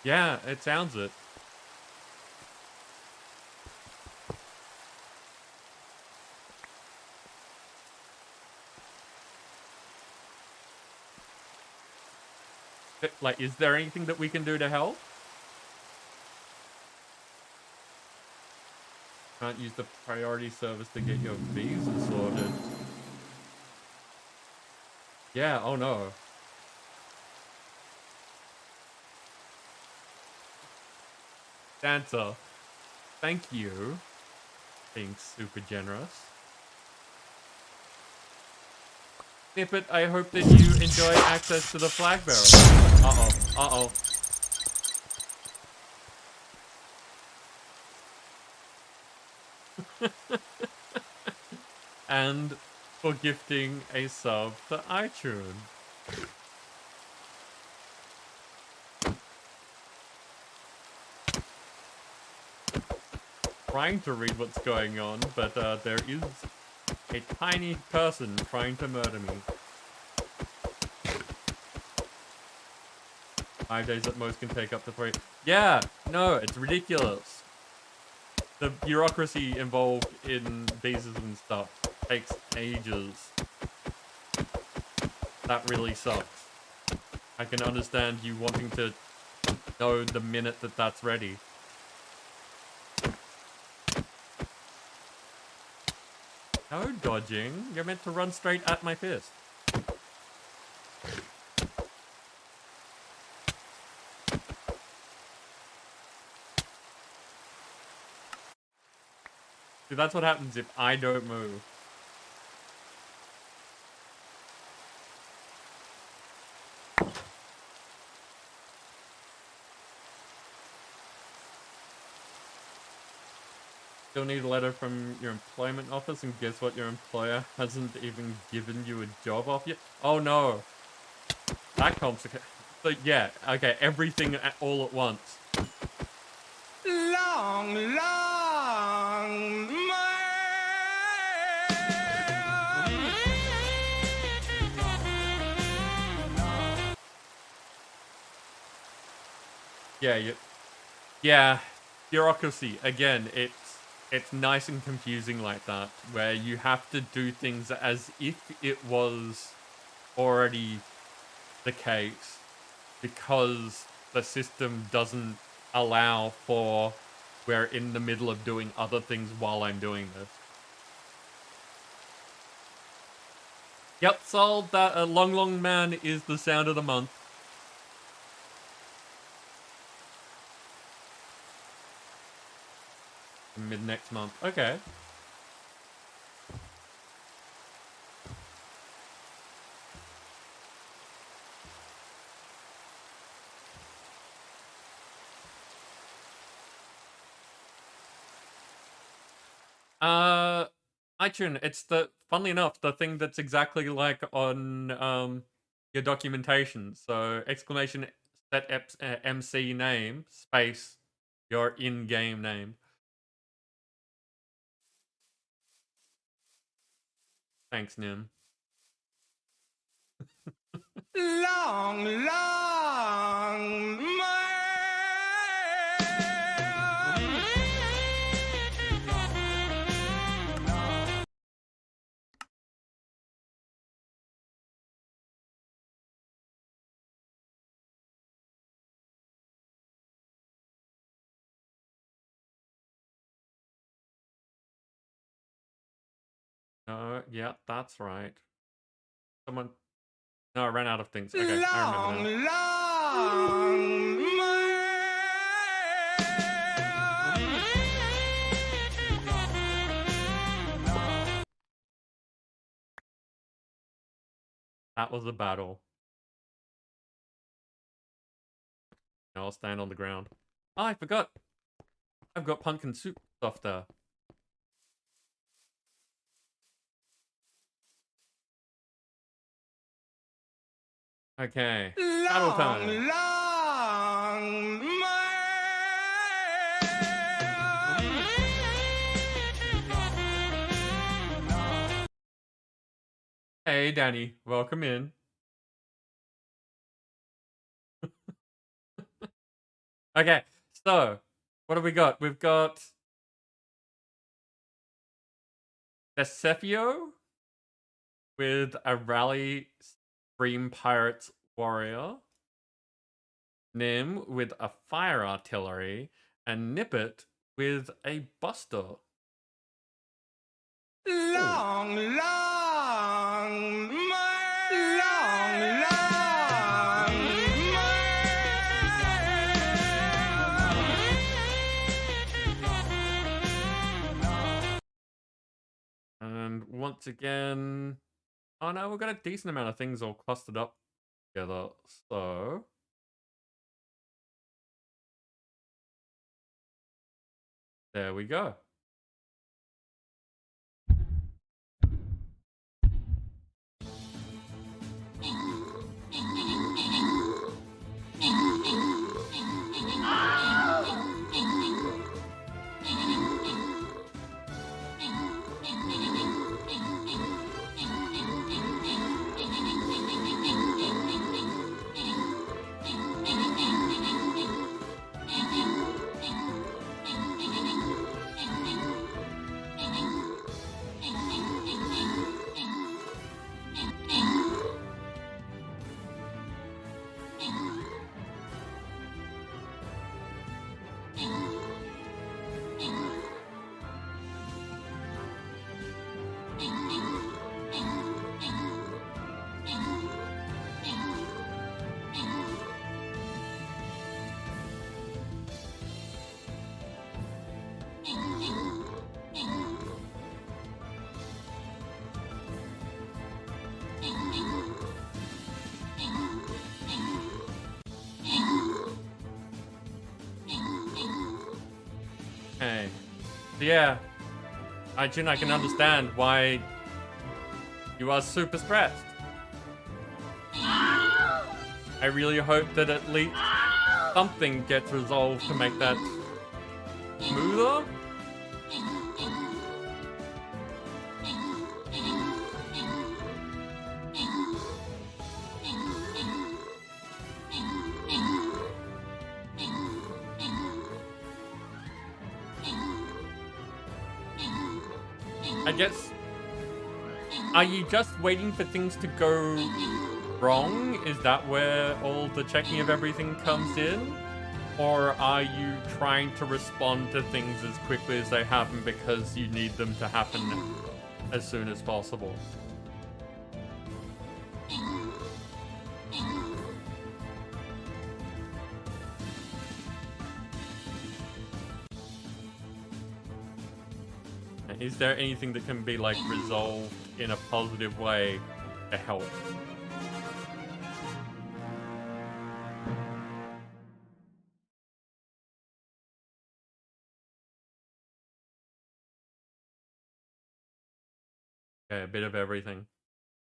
Yeah, it sounds it. Like, is there anything that we can do to help? Can't use the priority service to get your visa sorted. Yeah, oh no. Santa, thank you. Being super generous. Snippet, I hope that you enjoy access to the flag bearer. Uh-oh, uh-oh. And for gifting a sub to iTunes. Trying to read what's going on, but there is a tiny person trying to murder me. 5 days at most can take up to 3. Yeah, no, it's ridiculous. The bureaucracy involved in visas and stuff takes ages. That really sucks. I can understand you wanting to know the minute that that's ready. No dodging. You're meant to run straight at my fist. See, that's what happens if I don't move. Still need a letter from your employment office, and guess what? Your employer hasn't even given you a job offer yet. Oh no. That complicated. So yeah, okay, everything all at once. Long, long, Yeah, bureaucracy. Again, it's nice and confusing like that, where you have to do things as if it was already the case, because the system doesn't allow for we're in the middle of doing other things while I'm doing this. Yep, solved that. A long, long man is the sound of the month. Mid next month. Okay. iTunes, it's funnily enough, the thing that's exactly like on your documentation. So exclamation set MC name space your in-game name. Thanks, Nim. long, long, Yeah, that's right. Someone. No, I ran out of things. Okay, I remember now. long, long, That was a battle. Now I'll stand on the ground. Oh, I forgot. I've got pumpkin soup stuff there. Okay. Battle time. Hey, Danny. Welcome in. Okay. So, what have we got? We've got Desefio with a rally Scream Pirates warrior. Nim with a fire artillery. And Nippet with a buster. And once again, oh no, we've got a decent amount of things all clustered up together. So there we go. Okay. So yeah, I can understand why you are super stressed. I really hope that at least something gets resolved to make that smoother. I guess, are you just waiting for things to go wrong? Is that where all the checking of everything comes in? Or are you trying to respond to things as quickly as they happen because you need them to happen as soon as possible? Is there anything that can be, like, resolved in a positive way to help? Okay, a bit of everything.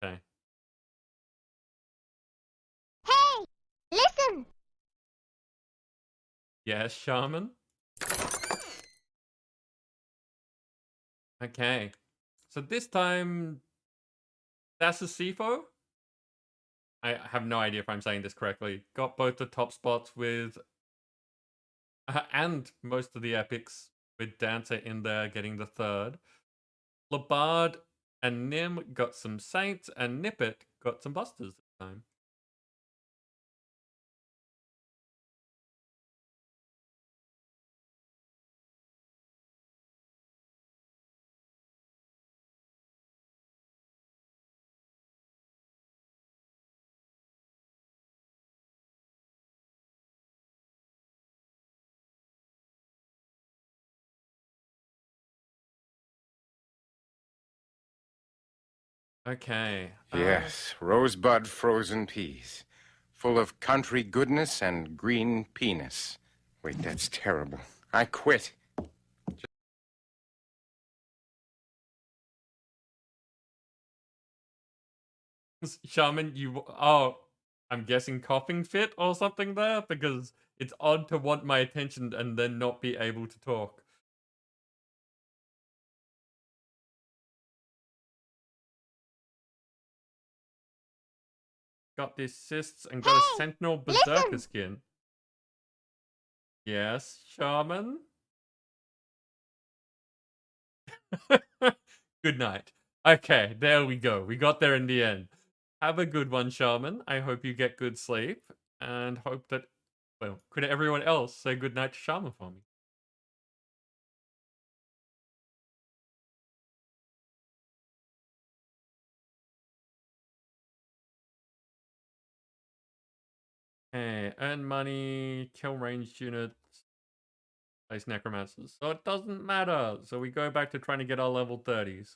Okay. Hey! Listen! Yes, Shaman? Okay. So this time, that's a CFO? I have no idea if I'm saying this correctly. Got both the top spots with... and most of the epics with Dancer in there getting the third. Labard and Nim got some Saints, and Nippet got some Busters this time. Okay. Yes, rosebud frozen peas. Full of country goodness and green penis. Wait, that's terrible. I quit. Shaman, oh, I'm guessing coughing fit or something there, because it's odd to want my attention and then not be able to talk. Got the assists and got a Hey, Sentinel Berserker listen. skin. Yes, Shaman? Good night. Okay, there we go. We got there in the end. Have a good one, Shaman. I hope you get good sleep. And hope that, well, could everyone else say good night to Shaman for me? Hey, earn money, kill ranged units, place necromancers. So it doesn't matter. So we go back to trying to get our level 30s.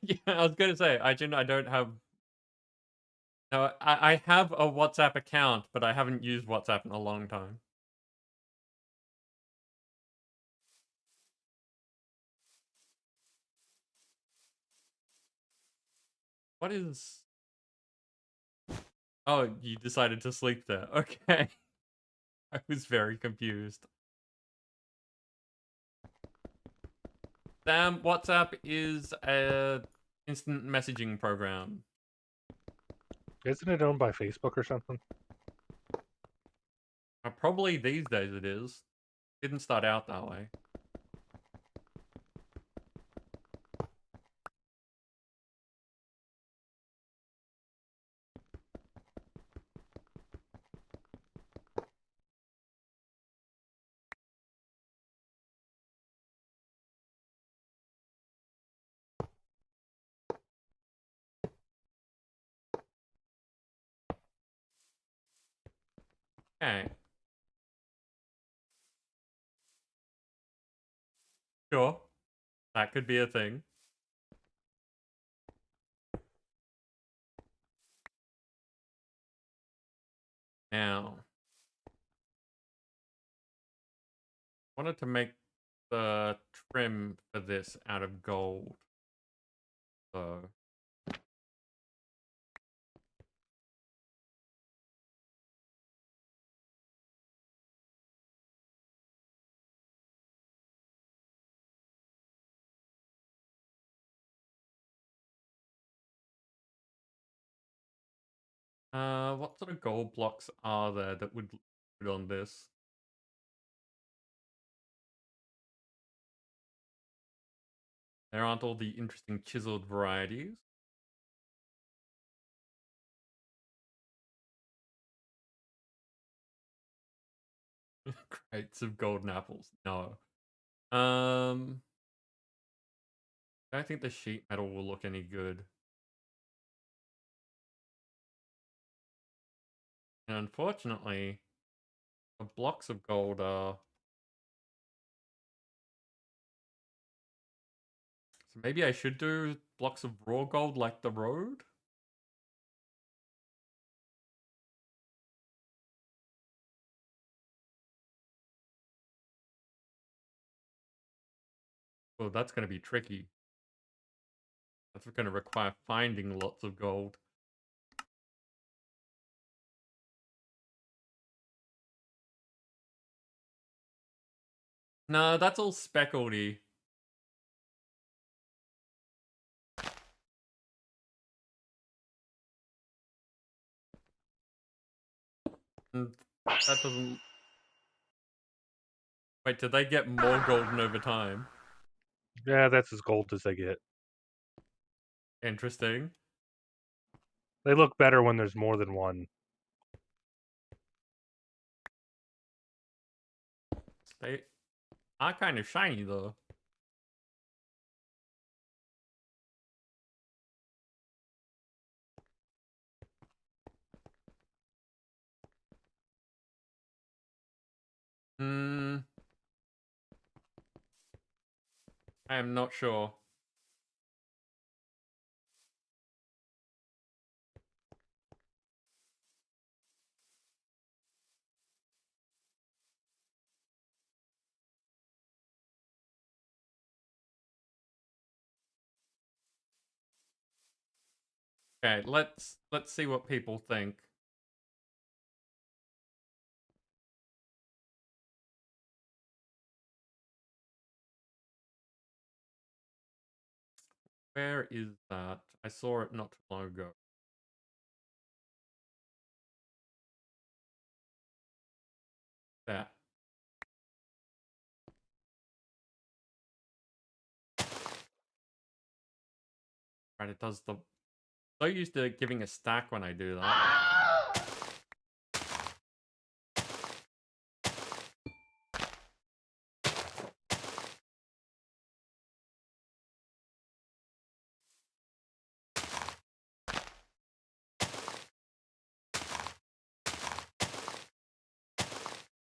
Yeah, I was gonna say, I don't have. No, I have a WhatsApp account, but I haven't used WhatsApp in a long time. What is... Oh, you decided to sleep there. Okay. I was very confused. Damn, WhatsApp is a instant messaging program. Isn't it owned by Facebook or something? Probably these days it is. Didn't start out that way. Okay. Sure. That could be a thing. Now, wanted to make the trim for this out of gold. So, what sort of gold blocks are there that would put on this? There aren't all the interesting chiseled varieties. Crates of golden apples. No. I don't think the sheet metal will look any good. And unfortunately, the blocks of gold are... So maybe I should do blocks of raw gold like the road? Well, that's going to be tricky. That's going to require finding lots of gold. No, that's all speckledy. And that doesn't... Wait, did they get more golden over time? Yeah, that's as gold as they get. Interesting. They look better when there's more than one. They are kind of shiny, though. Hmm. I am not sure. Okay, let's see what people think. Where is that? I saw it not too long ago. There. Right, it does the... So used to giving a stack when I do that.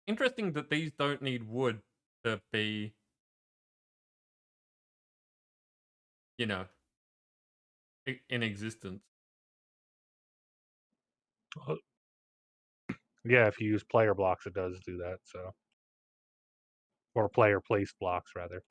Interesting that these don't need wood to be, you know, in existence. Yeah, if you use player blocks, it does do that. So, or player placed blocks rather.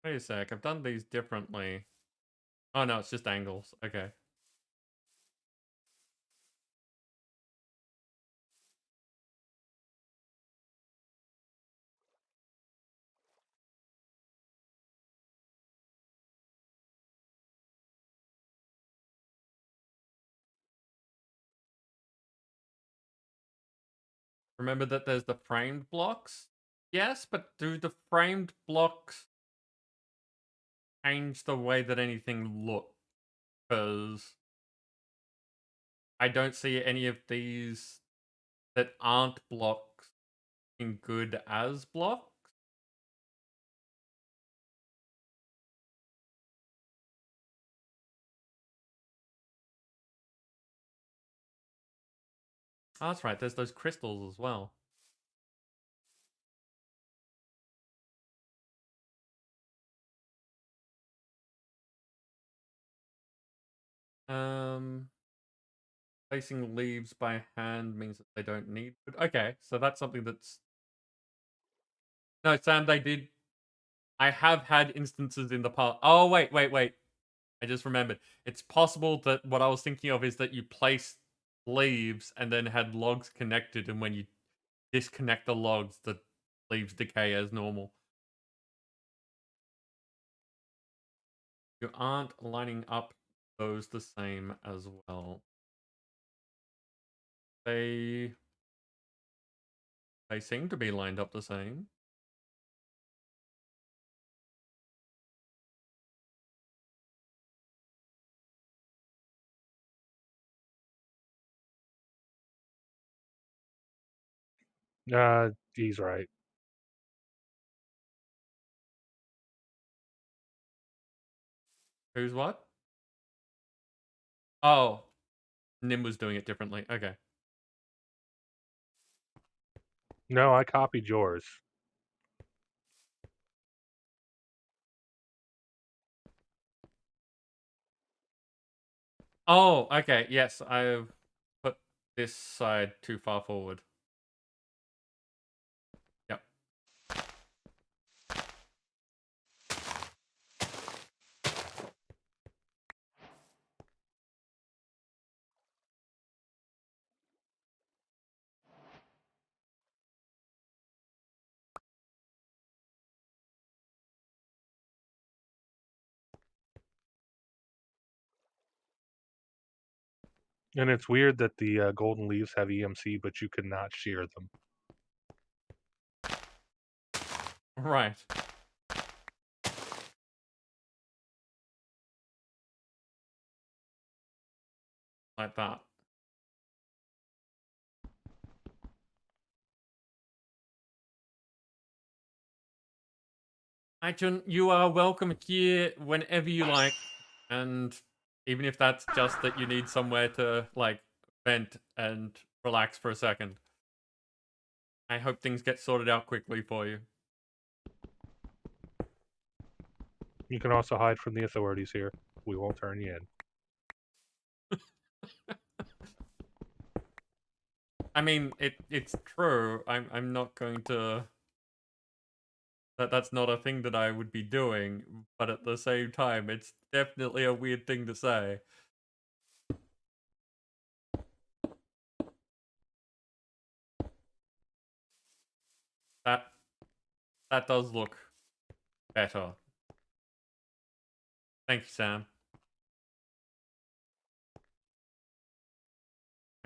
Wait a sec, I've done these differently. Oh no, it's just angles. Okay. Remember that there's the framed blocks? Yes, but do the framed blocks change the way that anything looks? Because I don't see any of these that aren't blocks in good as blocks. Oh, that's right, there's those crystals as well. Placing leaves by hand means that they don't need food. Okay, so that's something that's... No, Sam, they did... I have had instances in the past... Oh, wait. I just remembered. It's possible that what I was thinking of is that you place leaves and then had logs connected, and when you disconnect the logs, the leaves decay as normal. You aren't lining up those the same as well. They seem to be lined up the same. He's right. Who's what? Oh, Nim was doing it differently. Okay. No, I copied yours. Oh, okay. Yes, I've put this side too far forward. Yep. And it's weird that the golden leaves have EMC, but you cannot shear them. Right. Like that. Action, you are welcome here whenever you like. And even if that's just that you need somewhere to, like, vent and relax for a second. I hope things get sorted out quickly for you. You can also hide from the authorities here. We won't turn you in. I mean, it's true. I'm not going to... That's not a thing that I would be doing, but at the same time, it's definitely a weird thing to say. That does look better. Thank you, Sam.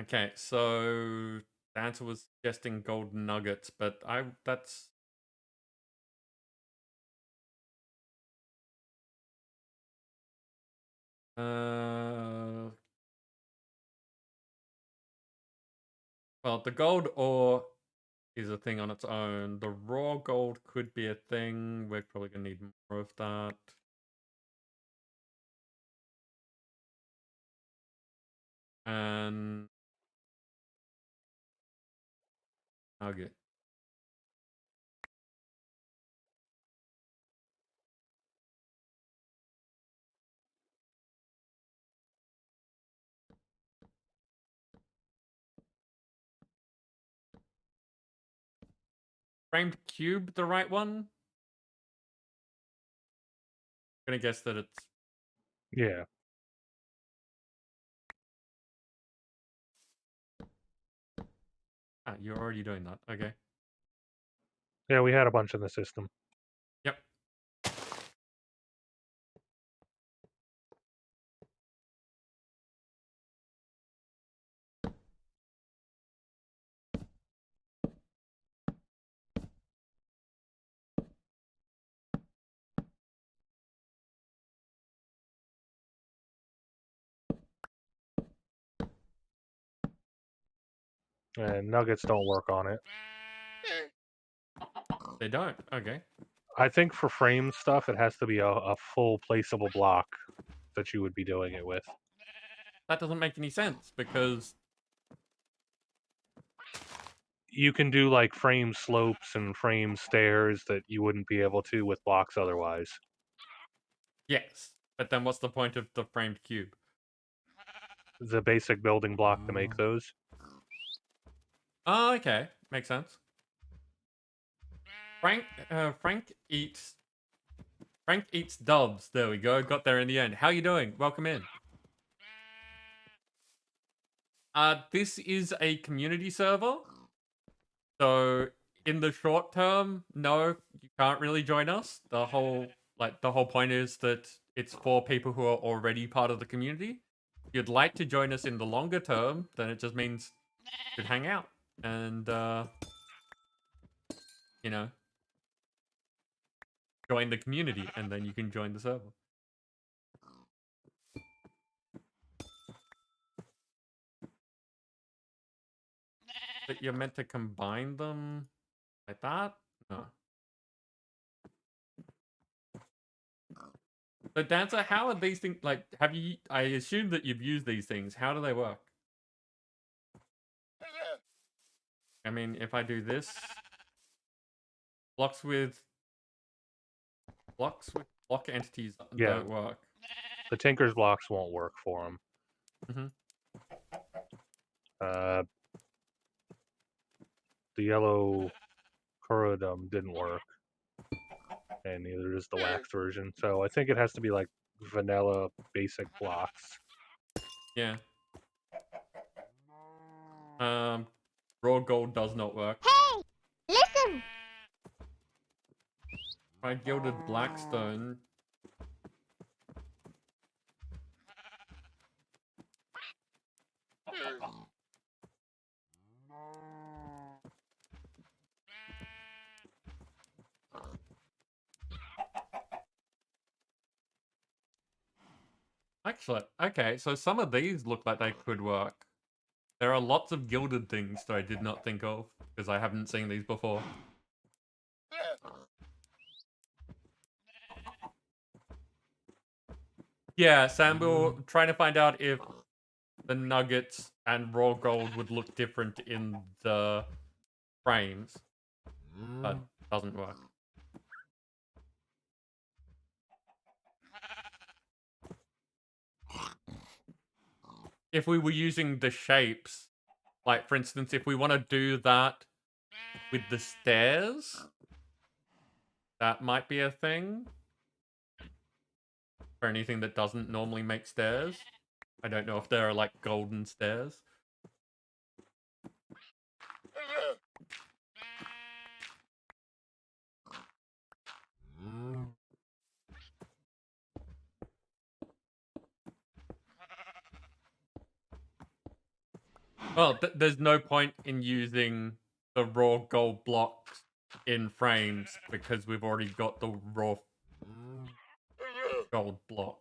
Okay, so the answer was suggesting golden nuggets, but that's... Well, the gold ore is a thing on its own. The raw gold could be a thing. We're probably gonna need more of that. And nugget. Framed cube the right one? Gonna guess that it's... Yeah. Ah, you're already doing that. Okay. Yeah, we had a bunch in the system. Yep. And nuggets don't work on it. They don't. Okay. I think for frame stuff, it has to be a full placeable block that you would be doing it with. That doesn't make any sense because... You can do like frame slopes and frame stairs that you wouldn't be able to with blocks otherwise. Yes. But then what's the point of the framed cube? The basic building block to make those. Oh, okay. Makes sense. Frank eats dubs. There we go. Got there in the end. How you doing? Welcome in. This is a community server. So in the short term, no, you can't really join us. The whole point is that it's for people who are already part of the community. If you'd like to join us in the longer term, then it just means you could hang out and you know, join the community, and then you can join the server. But you're meant to combine them like that? No. So Dancer, how are these things, like, have you, I assume that you've used these things. How do they work? I mean, if I do this, blocks with block entities don't work. The Tinker's blocks won't work for them. Mm-hmm. The yellow corundum didn't work, and neither does the wax version. So I think it has to be like vanilla basic blocks. Yeah. Raw gold does not work. Hey, listen. Try gilded blackstone. Actually, okay, so some of these look like they could work. There are lots of gilded things that I did not think of, because I haven't seen these before. Yeah, Sam, we're trying to find out if the nuggets and raw gold would look different in the frames. But doesn't work. If we were using the shapes, like for instance, if we want to do that with the stairs, that might be a thing. For anything that doesn't normally make stairs. I don't know if there are like golden stairs. Well, there's no point in using the raw gold blocks in frames because we've already got the raw gold blocks.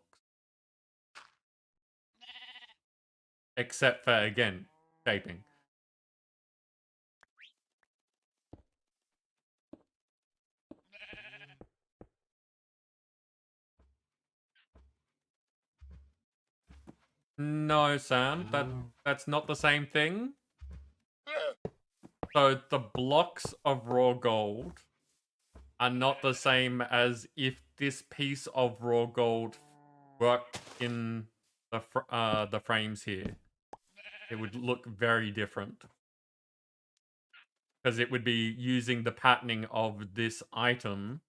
Except for, again, shaping. No, Sam, that's not the same thing. So the blocks of raw gold are not the same as if this piece of raw gold worked in the frames here. It would look very different. Because it would be using the patterning of this item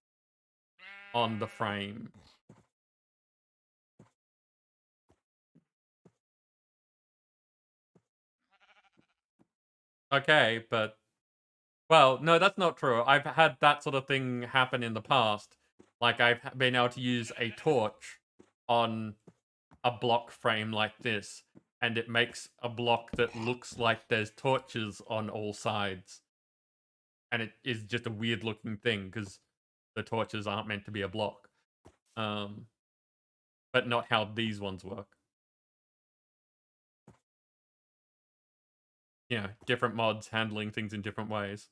on the frame. Okay, but... Well, no, that's not true. I've had that sort of thing happen in the past. Like, I've been able to use a torch on a block frame like this, and it makes a block that looks like there's torches on all sides. And it is just a weird looking thing, because the torches aren't meant to be a block. But not how these ones work. Yeah, different mods handling things in different ways.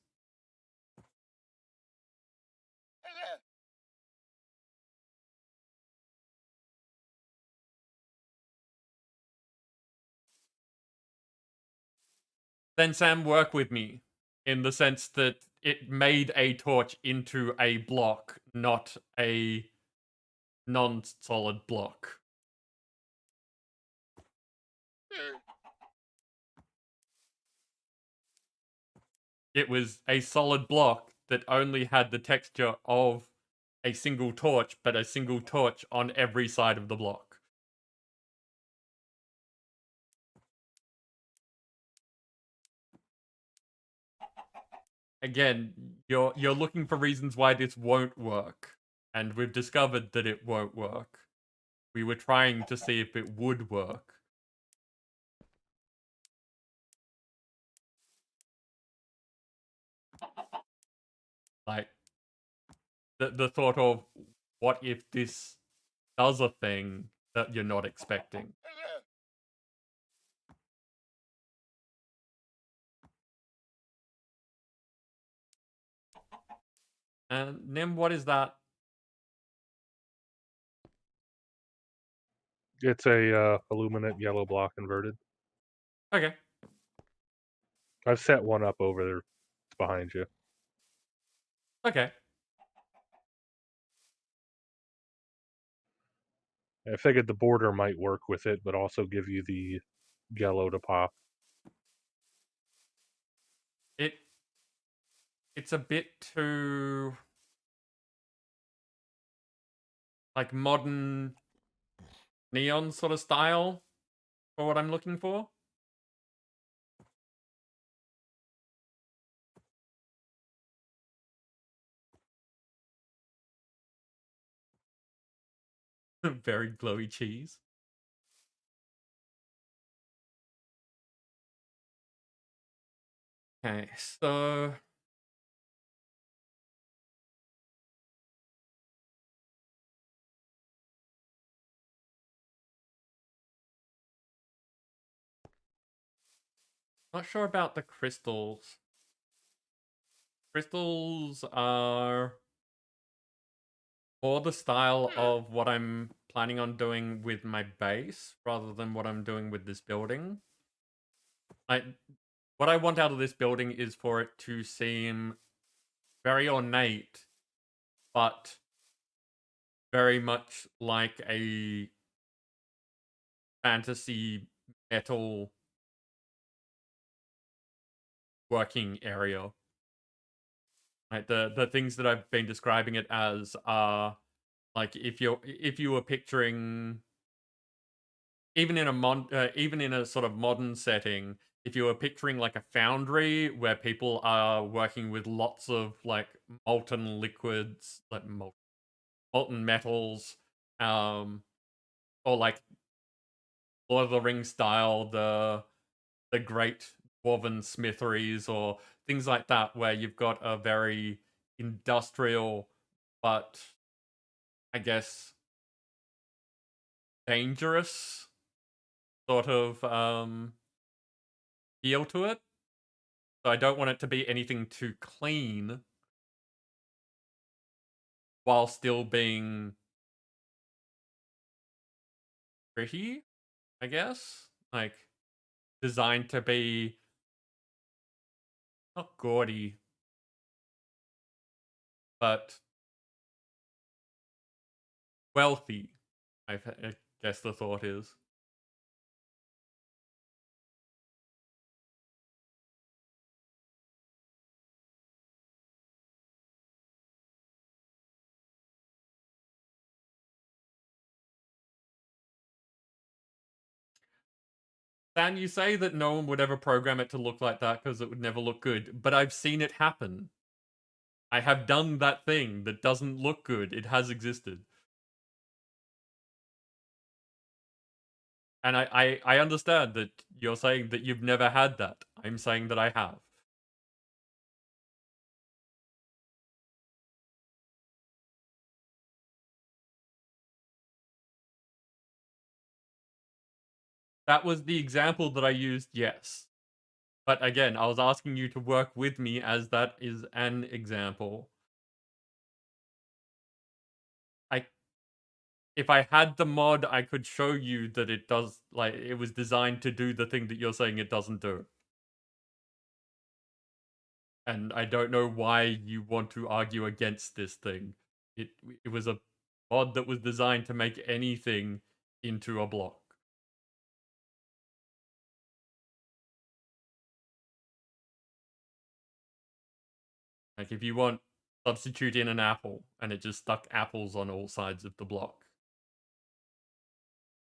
Then Sam, work with me in the sense that it made a torch into a block, not a non-solid block. It was a solid block that only had the texture of a single torch, but a single torch on every side of the block. Again, you're looking for reasons why this won't work, and we've discovered that it won't work. We were trying to see if it would work. Like, the thought of, what if this does a thing that you're not expecting? And Nim, what is that? It's a illuminate yellow block inverted. Okay. I've set one up over there. It's behind you. Okay. I figured the border might work with it, but also give you the yellow to pop. It's a bit too like modern neon sort of style for what I'm looking for. Very glowy cheese. Okay, so not sure about the crystals. Crystals are more the style of what I'm planning on doing with my base rather than what I'm doing with this building. What I want out of this building is for it to seem very ornate, but very much like a fantasy metal working area. Like the things that I've been describing it as are like if you were picturing even in a sort of modern setting, if you were picturing like a foundry where people are working with lots of like molten liquids, like molten metals, or like Lord of the Rings style, the great dwarven smitheries or things like that, where you've got a very industrial, but I guess dangerous sort of feel to it. So I don't want it to be anything too clean while still being pretty, I guess. Like designed to be not gaudy, but wealthy. I guess the thought is. Dan, you say that no one would ever program it to look like that because it would never look good, but I've seen it happen. I have done that thing that doesn't look good. It has existed. And I understand that you're saying that you've never had that. I'm saying that I have. That was the example that I used, yes. But again, I was asking you to work with me as that is an example. If I had the mod, I could show you that it does, like, it was designed to do the thing that you're saying it doesn't do. And I don't know why you want to argue against this thing. It was a mod that was designed to make anything into a block. Like if you want, substitute in an apple, and it just stuck apples on all sides of the block.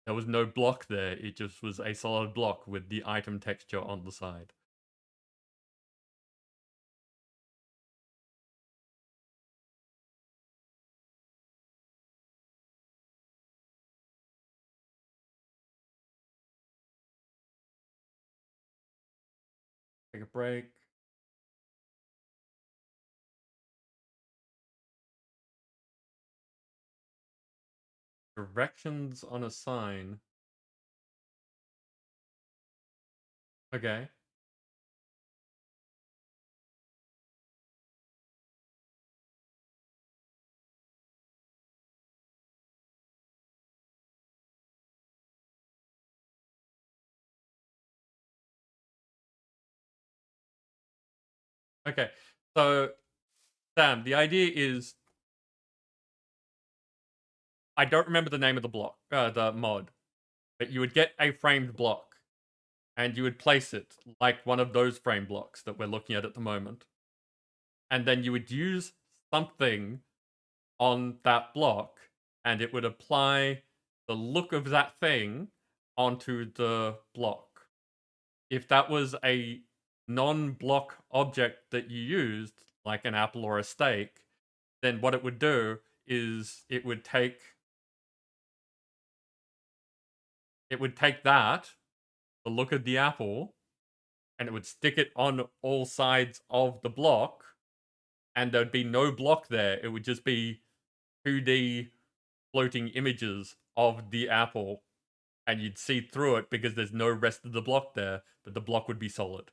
There was no block there, it just was a solid block with the item texture on the side. Take a break. Directions on a sign. Okay. Okay. So, Sam, the idea is I don't remember the name of the block, the mod, but you would get a framed block, and you would place it like one of those frame blocks that we're looking at the moment, and then you would use something on that block, and it would apply the look of that thing onto the block. If that was a non-block object that you used, like an apple or a steak, then what it would do is it would take that, the look of the apple, and it would stick it on all sides of the block, and there'd be no block there. It would just be 2D floating images of the apple, and you'd see through it because there's no rest of the block there, but the block would be solid.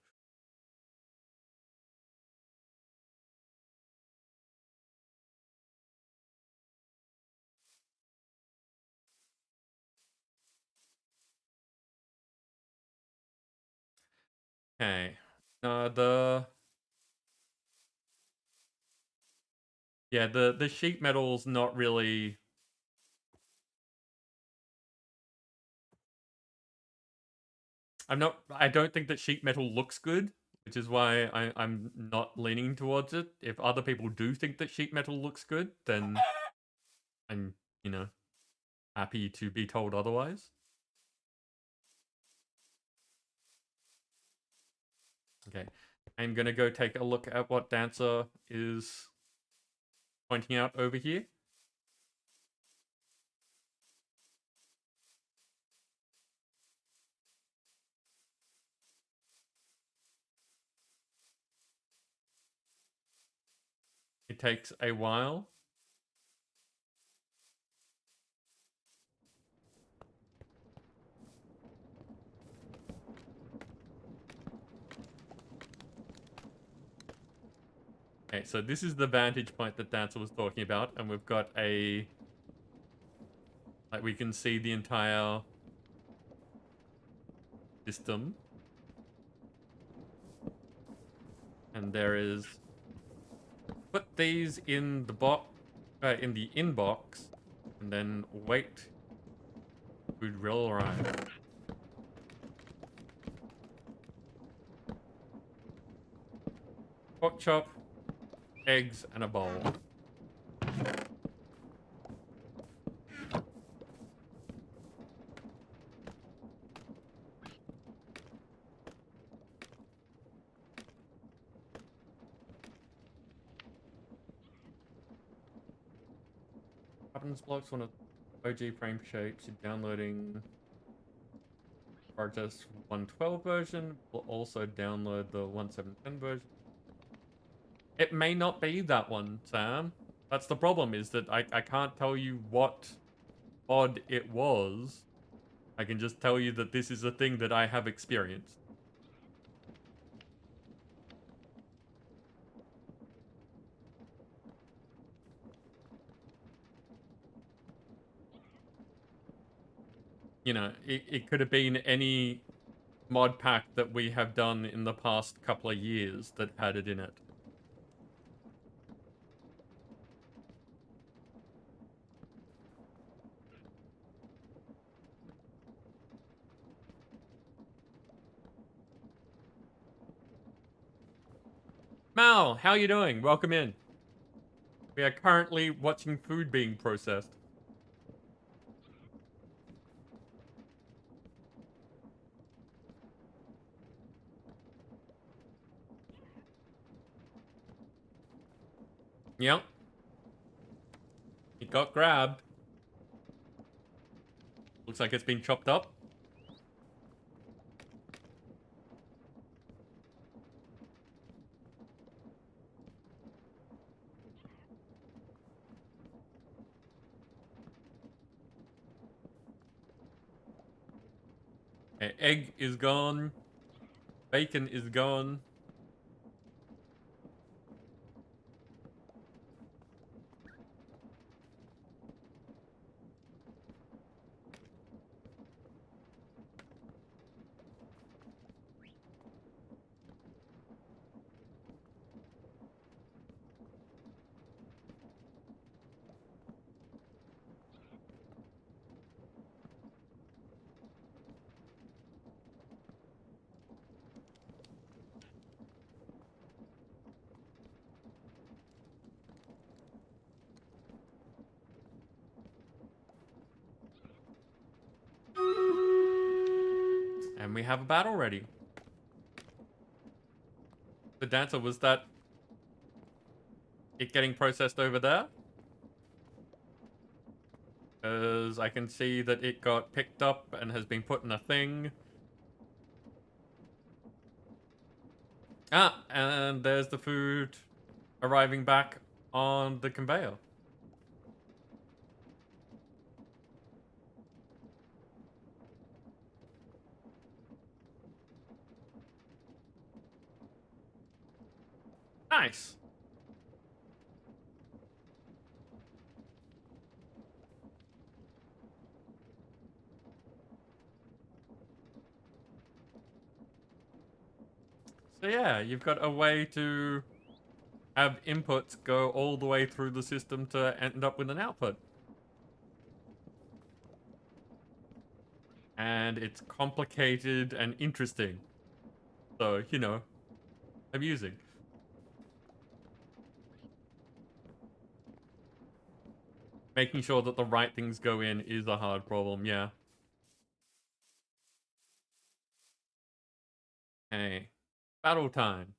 Okay. The sheet metal's not really. I don't think that sheet metal looks good, which is why I'm not leaning towards it. If other people do think that sheet metal looks good, then I'm, happy to be told otherwise. Okay. I'm gonna go take a look at what Dancer is pointing out over here. It takes a while. Okay, so this is the vantage point that Dancer was talking about, and we've got a... Like, we can see the entire system. And there is... Put these in the inbox, and then wait. Food will arrive. Pork chop, eggs, and a bowl. Buttons blocks, one of OG frame shapes. You're downloading RTS 112 version. We'll also download the 1710 version. It may not be that one, Sam. That's the problem, is that I can't tell you what mod it was. I can just tell you that this is a thing that I have experienced. It could have been any mod pack that we have done in the past couple of years that had it in it. Mal, how you doing? Welcome in. We are currently watching food being processed. Yep. It got grabbed. Looks like it's been chopped up. Okay, egg is gone. Bacon is gone. And we have a battle ready. The dancer, was that it getting processed over there? Because I can see that it got picked up and has been put in a thing. Ah, and there's the food arriving back on the conveyor. Nice. So yeah, you've got a way to have inputs go all the way through the system to end up with an output. And it's complicated and interesting. So, you know, amusing. Making sure that the right things go in is a hard problem, yeah. Hey, battle time.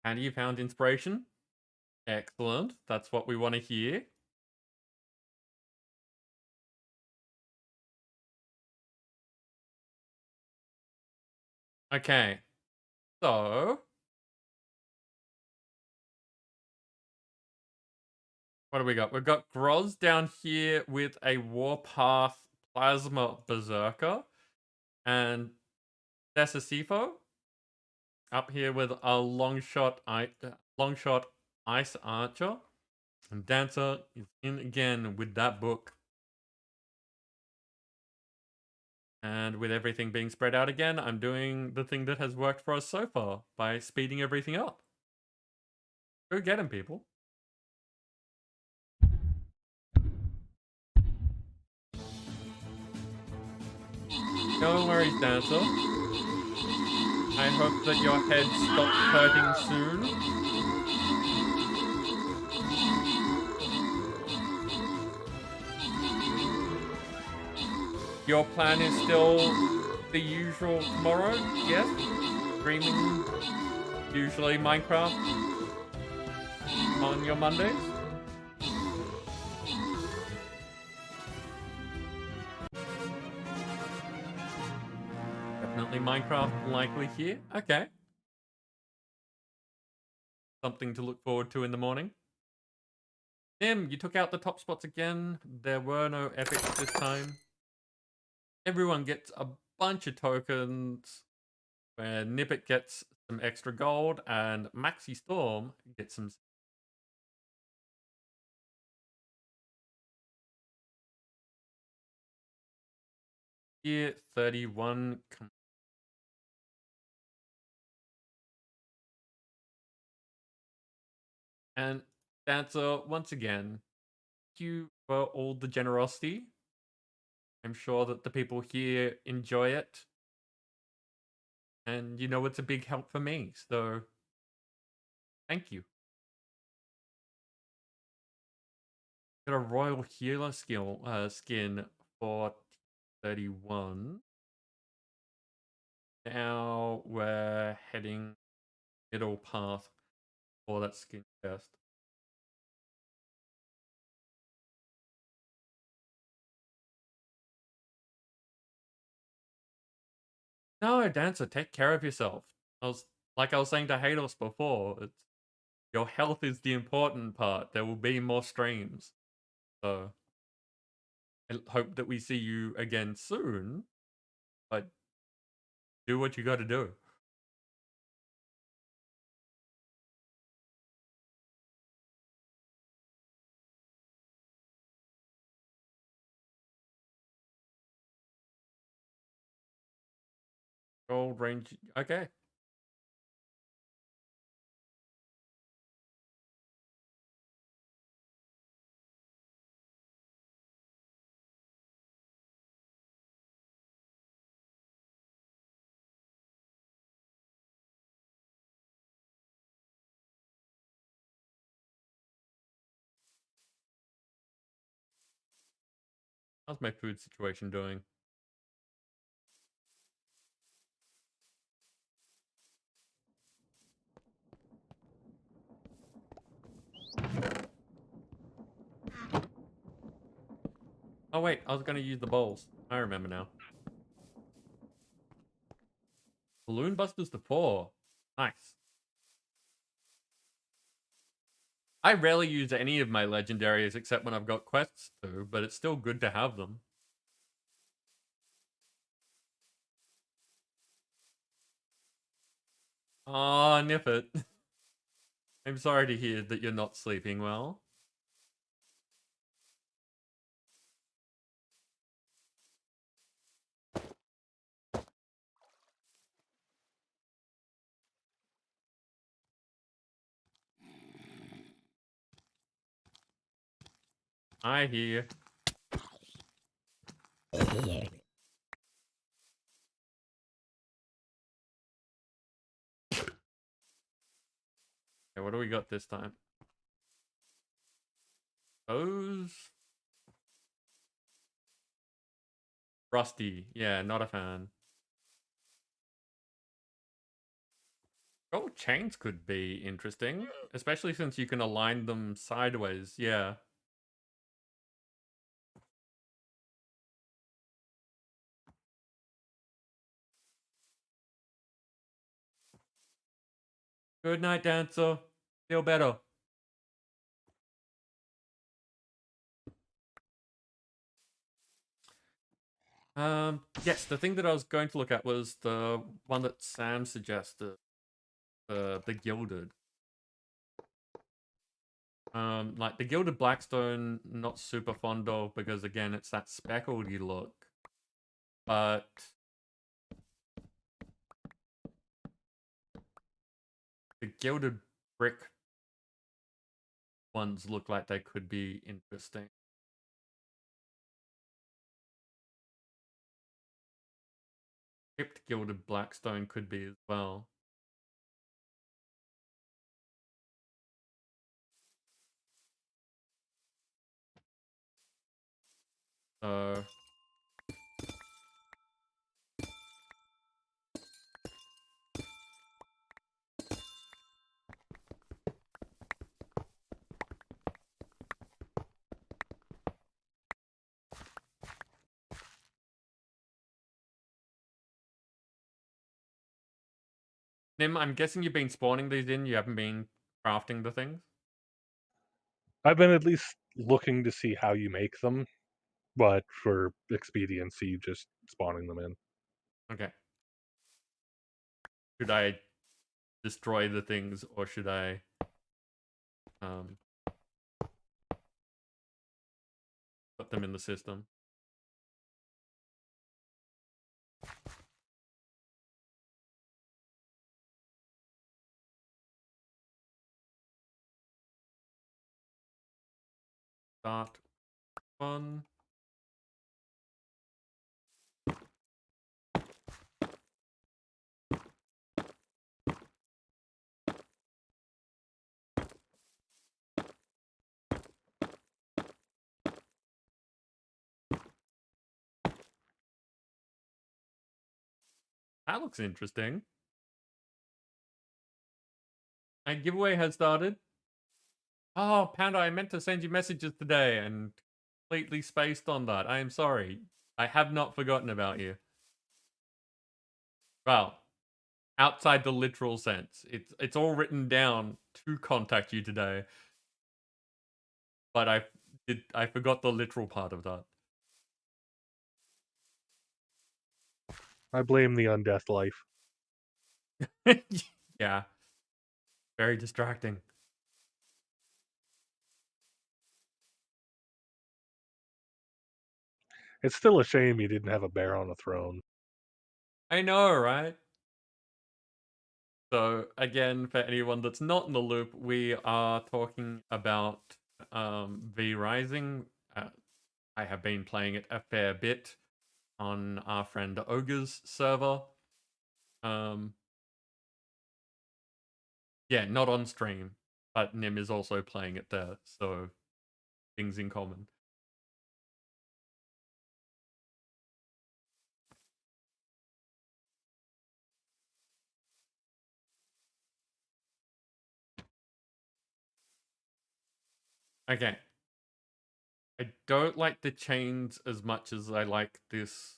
And you found inspiration? Excellent. That's what we want to hear. Okay. So, what do we got? We've got Groz down here with a Warpath Plasma Berserker. And Desicifo up here with a Longshot Ice Archer. And Dancer is in again with that book. And with everything being spread out again, I'm doing the thing that has worked for us so far by speeding everything up. Go get him, people. No worries, Dancer. I hope that your head stops hurting soon. Your plan is still the usual tomorrow, yes? Streaming, usually Minecraft on your Mondays? Definitely Minecraft likely here. Okay. Something to look forward to in the morning. Tim, you took out the top spots again. There were no epics this time. Everyone gets a bunch of tokens. Where Nippet gets some extra gold and Maxi Storm gets some. Year 31. And Dancer, once again, thank you for all the generosity. I'm sure that the people here enjoy it. And you know it's a big help for me, so thank you. Got a Royal Healer skin for 31. Now we're heading middle path for that skin chest. No, Dancer, take care of yourself. I was saying to Hados before, it's your health is the important part. There will be more streams. So I hope that we see you again soon. But do what you gotta do. Gold range, okay. How's my food situation doing? Oh wait, I was gonna use the bowls. I remember now. Balloon Busters to 4. Nice. I rarely use any of my legendaries except when I've got quests to, but it's still good to have them. Aw, nip it. I'm sorry to hear that you're not sleeping well. I hear. Okay, what do we got this time? Those. Rusty. Yeah, not a fan. Oh, chains could be interesting, especially since you can align them sideways. Yeah. Good night, dancer. Feel better. Yes, the thing that I was going to look at was the one that Sam suggested, the gilded. Like the gilded blackstone, not super fond of because again, it's that speckledy look. But the gilded brick ones look like they could be interesting. Chipped gilded blackstone could be as well. So Nim, I'm guessing you've been spawning these in, you haven't been crafting the things? I've been at least looking to see how you make them, but for expediency, just spawning them in. Okay. Should I destroy the things or should I put them in the system? Start one. That looks interesting. A giveaway has started. Oh, Panda, I meant to send you messages today and completely spaced on that. I am sorry. I have not forgotten about you. Well, outside the literal sense. It's all written down to contact you today. But I forgot the literal part of that. I blame the undeath life. Yeah. Very distracting. It's still a shame you didn't have a bear on a throne. I know, right? So, again, for anyone that's not in the loop, we are talking about V Rising. I have been playing it a fair bit on our friend Ogre's server. Yeah, not on stream, but Nim is also playing it there, so things in common. Okay. I don't like the chains as much as I like this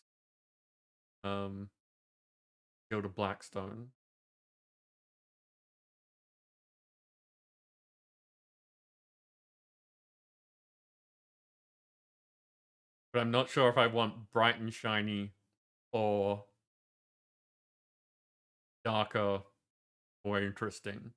gilded blackstone. But I'm not sure if I want bright and shiny or darker, more interesting.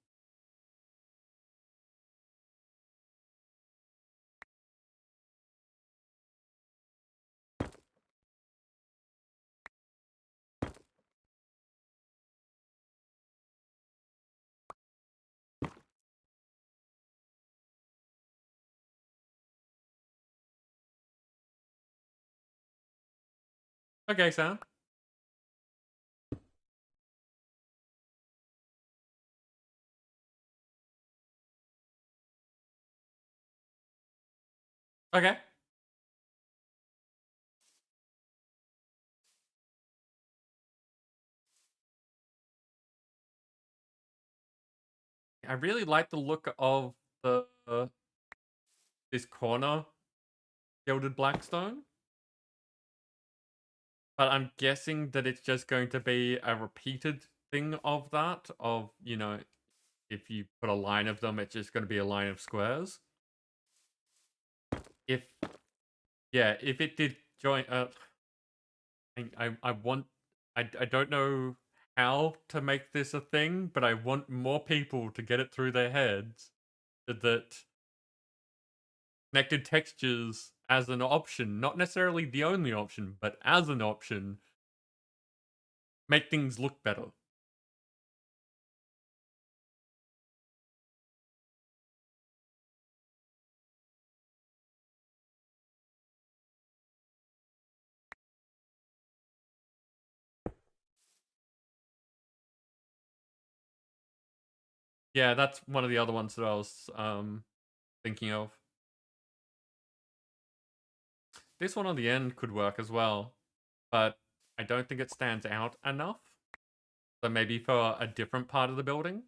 Okay, Sam. Okay. I really like the look of the this corner gilded blackstone. But I'm guessing that it's just going to be a repeated thing of that, of, you know, if you put a line of them, it's just going to be a line of squares. If, yeah, if it did join, I want, I don't know how to make this a thing, but I want more people to get it through their heads that connected textures as an option, not necessarily the only option, but as an option, make things look better. Yeah, that's one of the other ones that I was thinking of. This one on the end could work as well, but I don't think it stands out enough. So maybe for a different part of the building.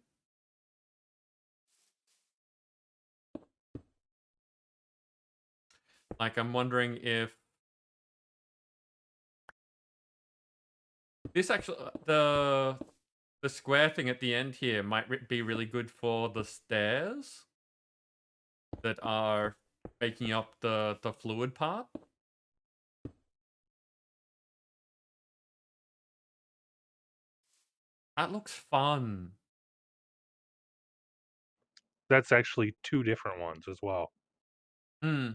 Like, I'm wondering if this actually, the square thing at the end here might be really good for the stairs that are making up the fluid part. That looks fun. That's actually two different ones as well. Hmm.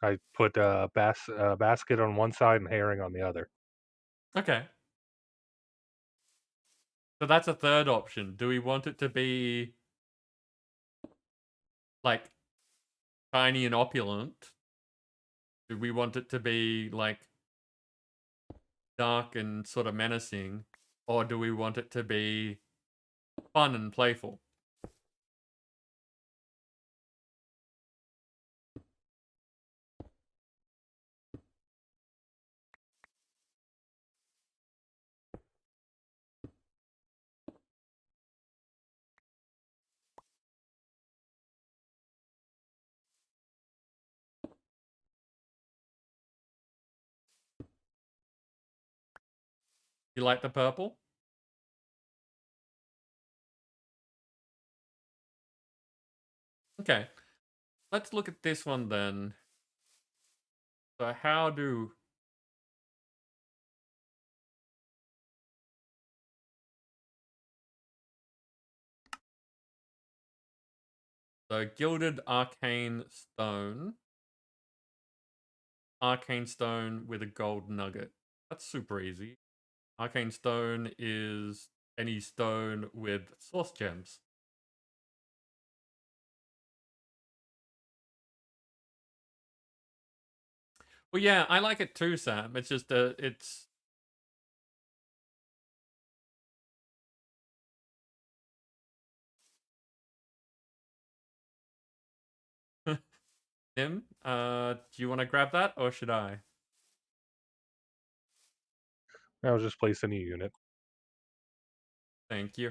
I put a basket on one side and herring on the other. Okay. So that's a third option. Do we want it to be like tiny and opulent? Do we want it to be like dark and sort of menacing? Or do we want it to be fun and playful? You like the purple? Okay. Let's look at this one then. So how do... So gilded arcane stone. Arcane stone with a gold nugget. That's super easy. Arcane stone is any stone with source gems. Well, yeah, I like it too, Sam. It's just it's... Tim, do you want to grab that or should I? I was just placing a unit. Thank you.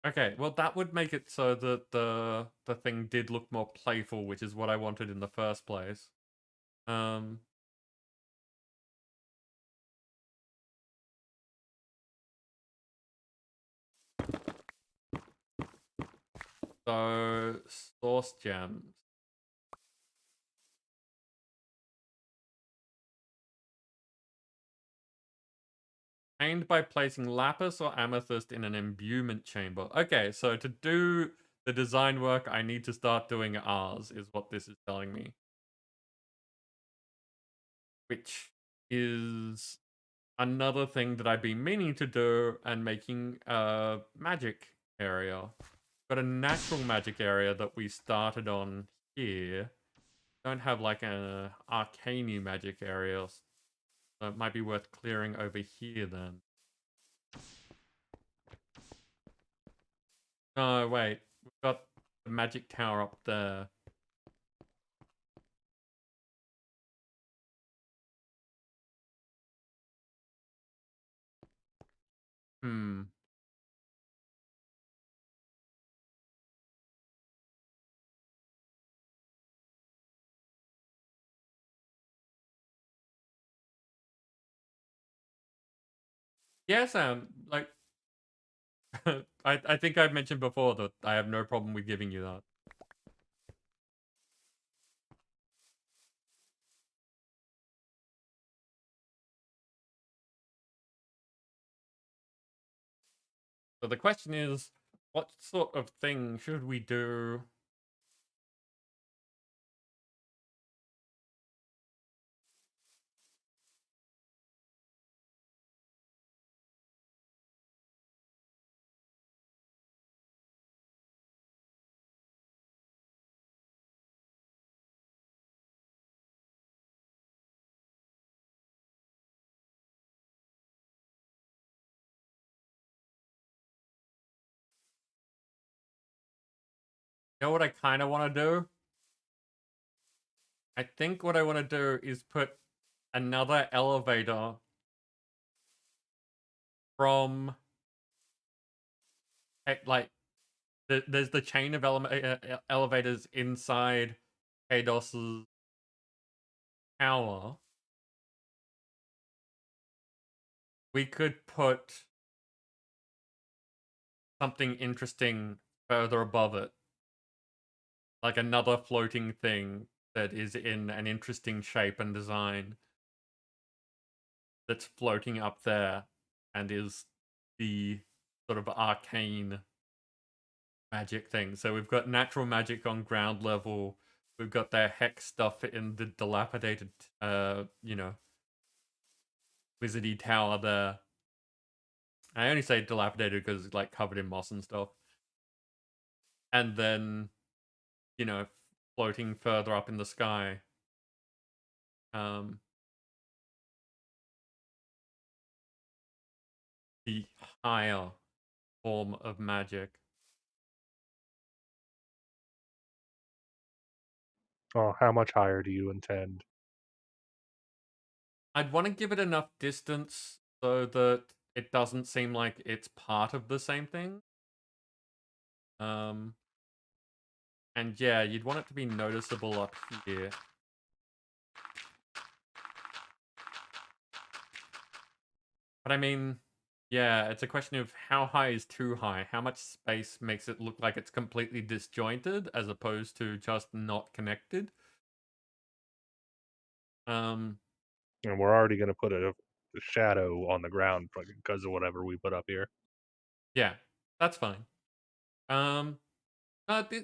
Okay, well that would make it so that the thing did look more playful, which is what I wanted in the first place. So source gems. Obtained by placing lapis or amethyst in an imbuement chamber. Okay, so to do the design work, I need to start doing ours, is what this is telling me. Which is another thing that I've been meaning to do and making a magic area. Got a natural magic area that we started on here. Don't have like an arcane magic area, so it might be worth clearing over here then. No, wait. We've got the magic tower up there. Hmm. Yes, like I think I've mentioned before that I have no problem with giving you that. So the question is, what sort of thing should we do? You know what I kind of want to do? I think what I want to do is put another elevator from like there's the chain of elevators inside Kados's tower. We could put something interesting further above it. Like another floating thing that is in an interesting shape and design that's floating up there and is the sort of arcane magic thing. So we've got natural magic on ground level. We've got their hex stuff in the dilapidated, you know, wizardy tower there. I only say dilapidated because it's like covered in moss and stuff. And then, you know, floating further up in the sky. The higher form of magic. Oh, how much higher do you intend? I'd want to give it enough distance so that it doesn't seem like it's part of the same thing. And yeah, you'd want it to be noticeable up here. But I mean, yeah, it's a question of how high is too high. How much space makes it look like it's completely disjointed as opposed to just not connected. And we're already going to put a shadow on the ground because of whatever we put up here. Yeah, that's fine.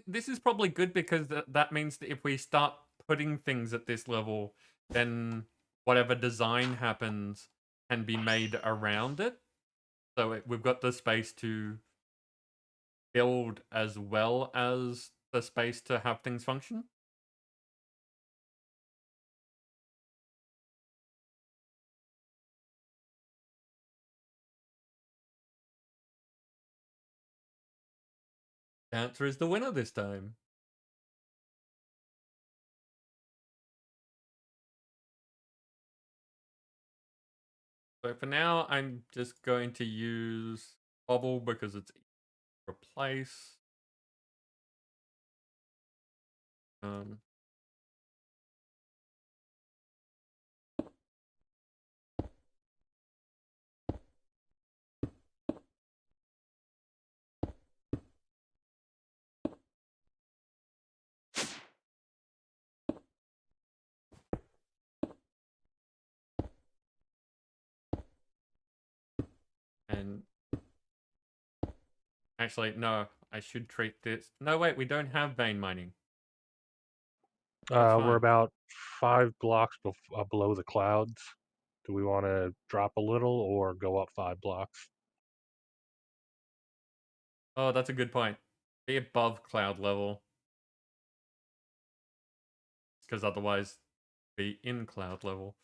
This is probably good because that means that if we start putting things at this level, then whatever design happens can be made around it. So we've got the space to build as well as the space to have things function. Dancer is the winner this time. So for now, I'm just going to use Bubble because it's replace. Um, and actually, no, I should treat this. No, wait, we don't have vein mining. That's We're fine. about 5 blocks below the clouds. Do we want to drop a little or go up 5 blocks? Oh, that's a good point. Be above cloud level. Because otherwise, be in cloud level.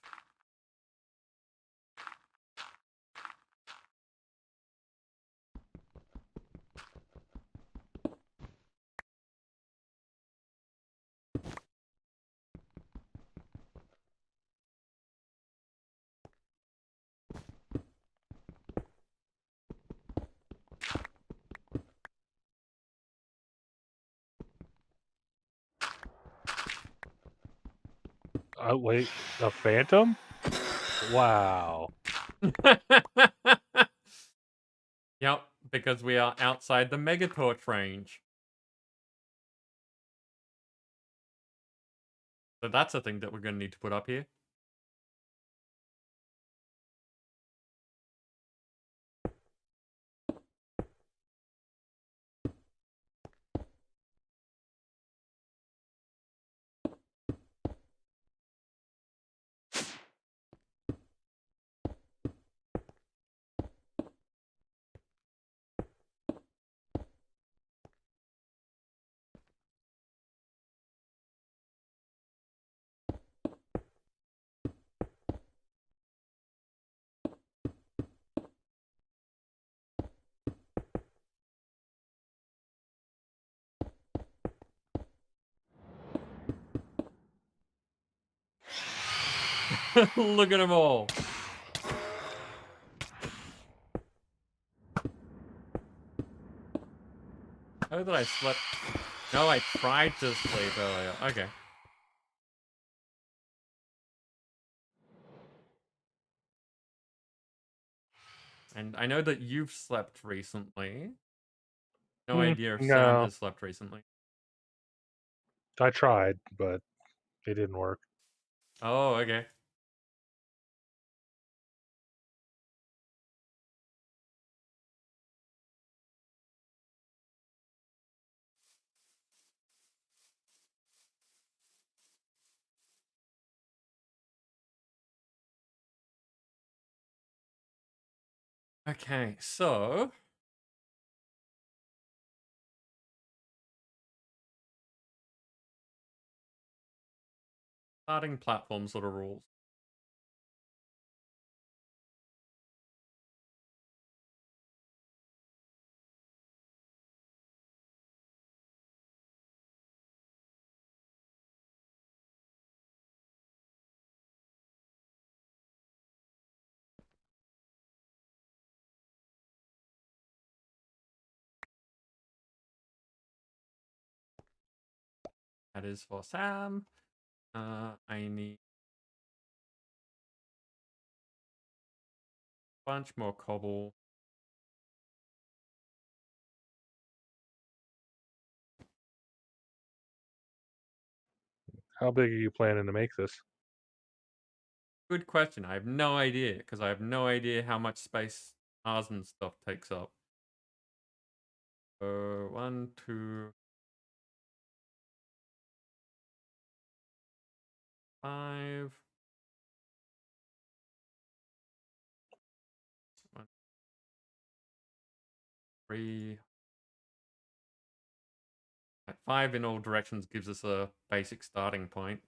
Oh, wait, a phantom? Wow. Yep, because we are outside the Megatorch range. So that's a thing that we're going to need to put up here. Look at them all. How did I slept? No, I tried to sleep earlier. Okay. And I know that you've slept recently. No idea if Sam No, has slept recently. I tried, but it didn't work. Oh, okay. Okay, so starting platform sort of rules. That is for Sam. I need a bunch more cobble. How big are you planning to make this? Good question. I have no idea, because I have no idea how much space ours and stuff takes up. 1, 2, 5. 1, 3. 5 in all directions gives us a basic starting point.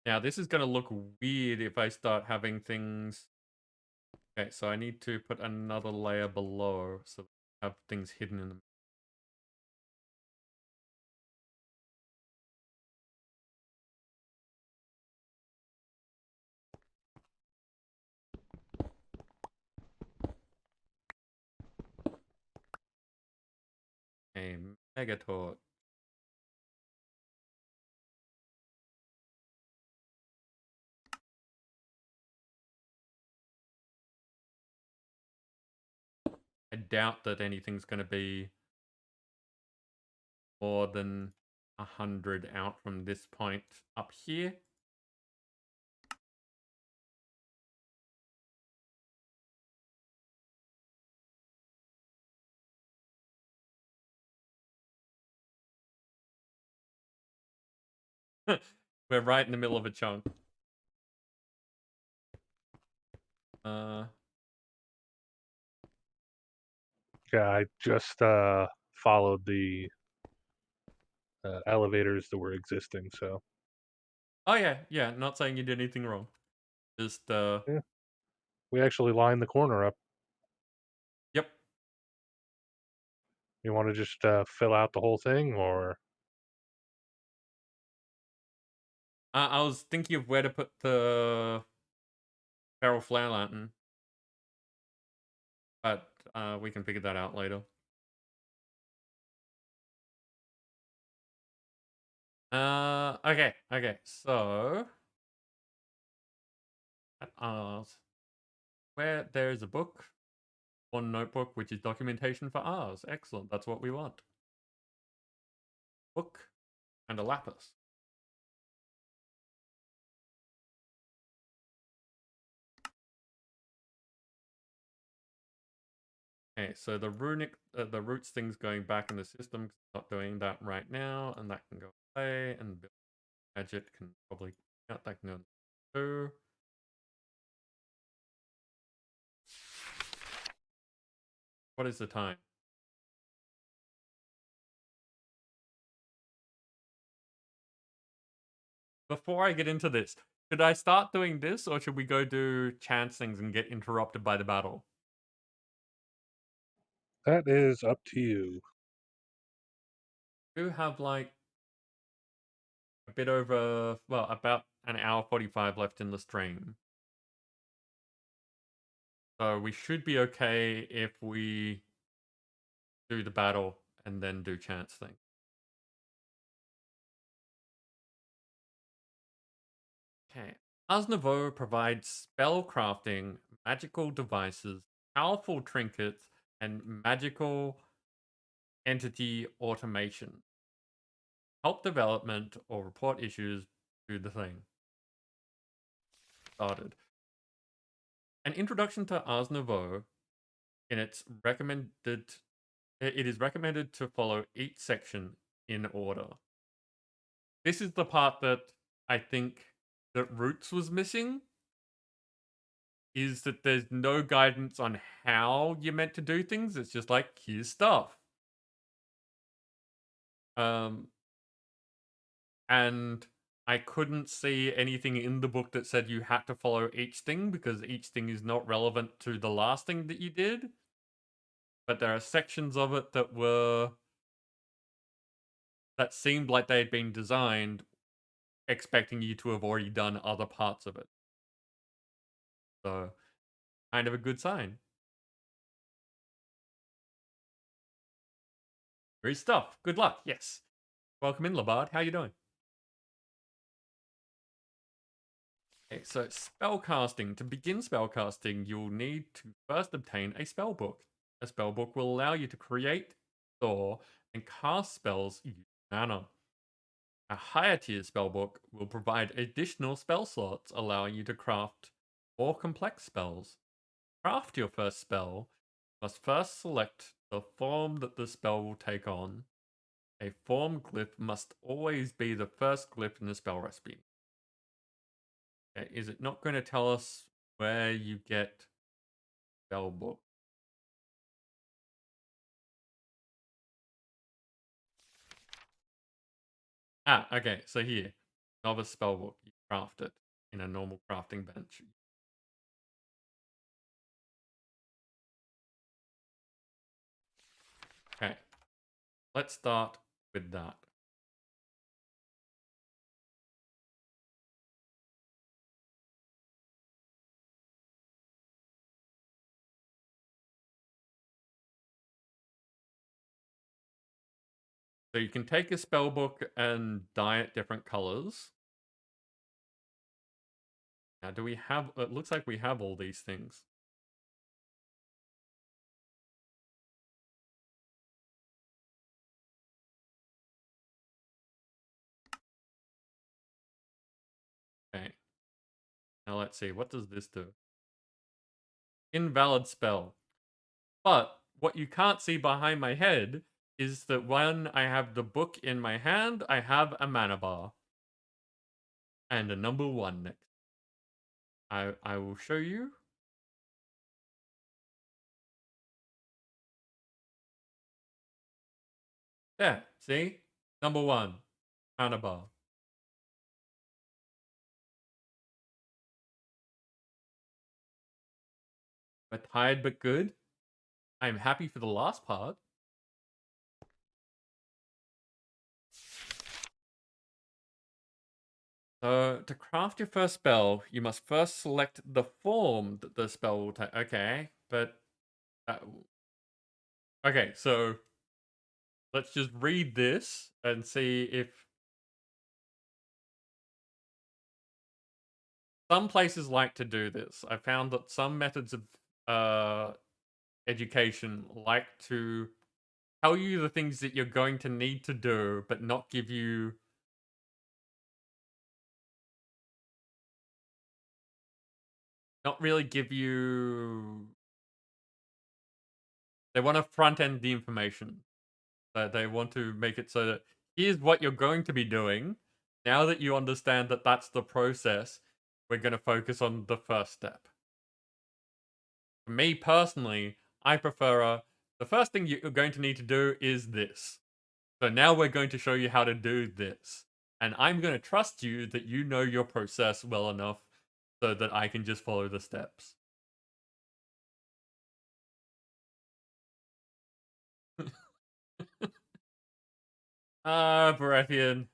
Now, this is going to look weird if I start having things... Okay, so I need to put another layer below so I have things hidden in them. A mega torch. I doubt that anything's going to be more than 100 out from this point up here. We're right in the middle of a chunk. Yeah, I just followed the elevators that were existing, so Oh yeah, not saying you did anything wrong. Just yeah, we actually lined the corner up. yep. You want to just fill out the whole thing, or I was thinking of where to put the feral flare lantern, but we can figure that out later. Okay. So, where there is a book, one notebook, which is documentation for ours. Excellent. That's what we want. Book and a lapis. Okay, so the runic, the roots thing's going back in the system. Not doing that right now, and that can go away. And gadget can probably that can go too. What is the time? Before I get into this, should I start doing this, or should we go do chance things and get interrupted by the battle? that is up to you. We do have like a bit over, well, about an hour 45 left in the stream. So we should be okay if we do the battle and then do chance thing. Okay. Ars Nouveau provides spell crafting, magical devices, powerful trinkets, and magical entity automation. Help development or report issues, do the thing. Started. An introduction to Ars Nouveau in its recommended it is recommended to follow each section in order. This is the part that I think that Roots was missing, is that there's no guidance on how you're meant to do things. It's just like, here's stuff. And I couldn't see anything in the book that said you had to follow each thing, because each thing is not relevant to the last thing that you did. But there are sections of it that seemed like they had been designed expecting you to have already done other parts of it. So, kind of a good sign. Great stuff. Good luck. Yes. Welcome in, Labard. How you doing? Okay, so spellcasting. To begin spellcasting, you'll need to first obtain a spellbook. A spellbook will allow you to create, store, and cast spells using mana. A higher tier spellbook will provide additional spell slots, allowing you to craft more complex spells. Craft your first spell, you must first select the form that the spell will take on. A form glyph must always be the first glyph in the spell recipe. Okay, is it not going to tell us where you get spellbook? Okay, so here, novice spellbook. You craft it in a normal crafting bench. Okay, let's start with that. So you can take a spell book and dye it different colors. Now, do we have... It looks like we have all these things. Okay. Now let's see. What does this do? Invalid spell. But what you can't see behind my head is that when I have the book in my hand, I have a mana bar. And a number 1 next. I will show you. There, see? Number 1, mana bar. But tired but good. I am happy for the last part. So, to craft your first spell, you must first select the form that the spell will take. Okay, but... okay, so... let's just read this and see if... some places like to do this. I found that some methods of education like to tell you the things that you're going to need to do, but not give you... not really give you... they want to front end the information. They want to make it so that here's what you're going to be doing. Now that you understand that that's the process, we're going to focus on the first step. For me personally, I prefer the first thing you're going to need to do is this. So now we're going to show you how to do this. And I'm going to trust you that you know your process well enough so that I can just follow the steps. Berethian.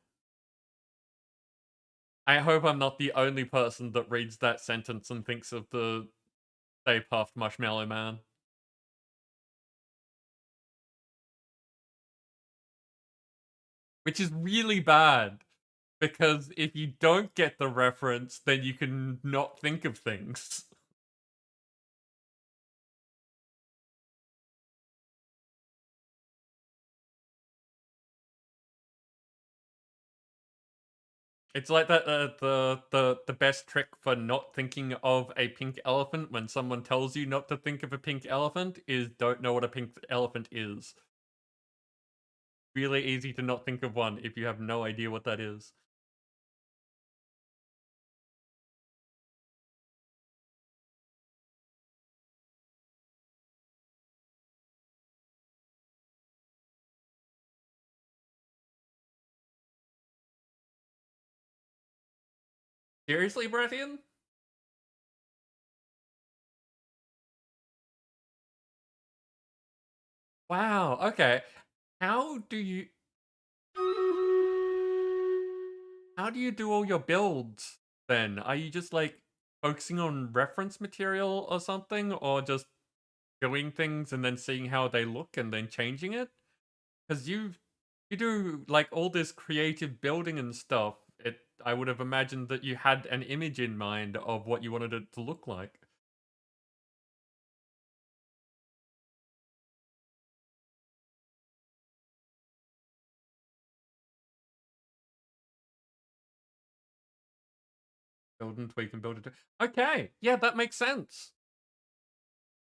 I hope I'm not the only person that reads that sentence and thinks of the Stay Puft Marshmallow Man. Which is really bad. Because if you don't get the reference, then you can not think of things. It's like that the best trick for not thinking of a pink elephant when someone tells you not to think of a pink elephant is don't know what a pink elephant is. Really easy to not think of one if you have no idea what that is. Seriously, Brethian? Wow, okay. How do you do all your builds then? Are you just like focusing on reference material or something, or just doing things and then seeing how they look and then changing it? Because you do like all this creative building and stuff. I would have imagined that you had an image in mind of what you wanted it to look like. Build and tweak and build it. Okay, yeah, that makes sense.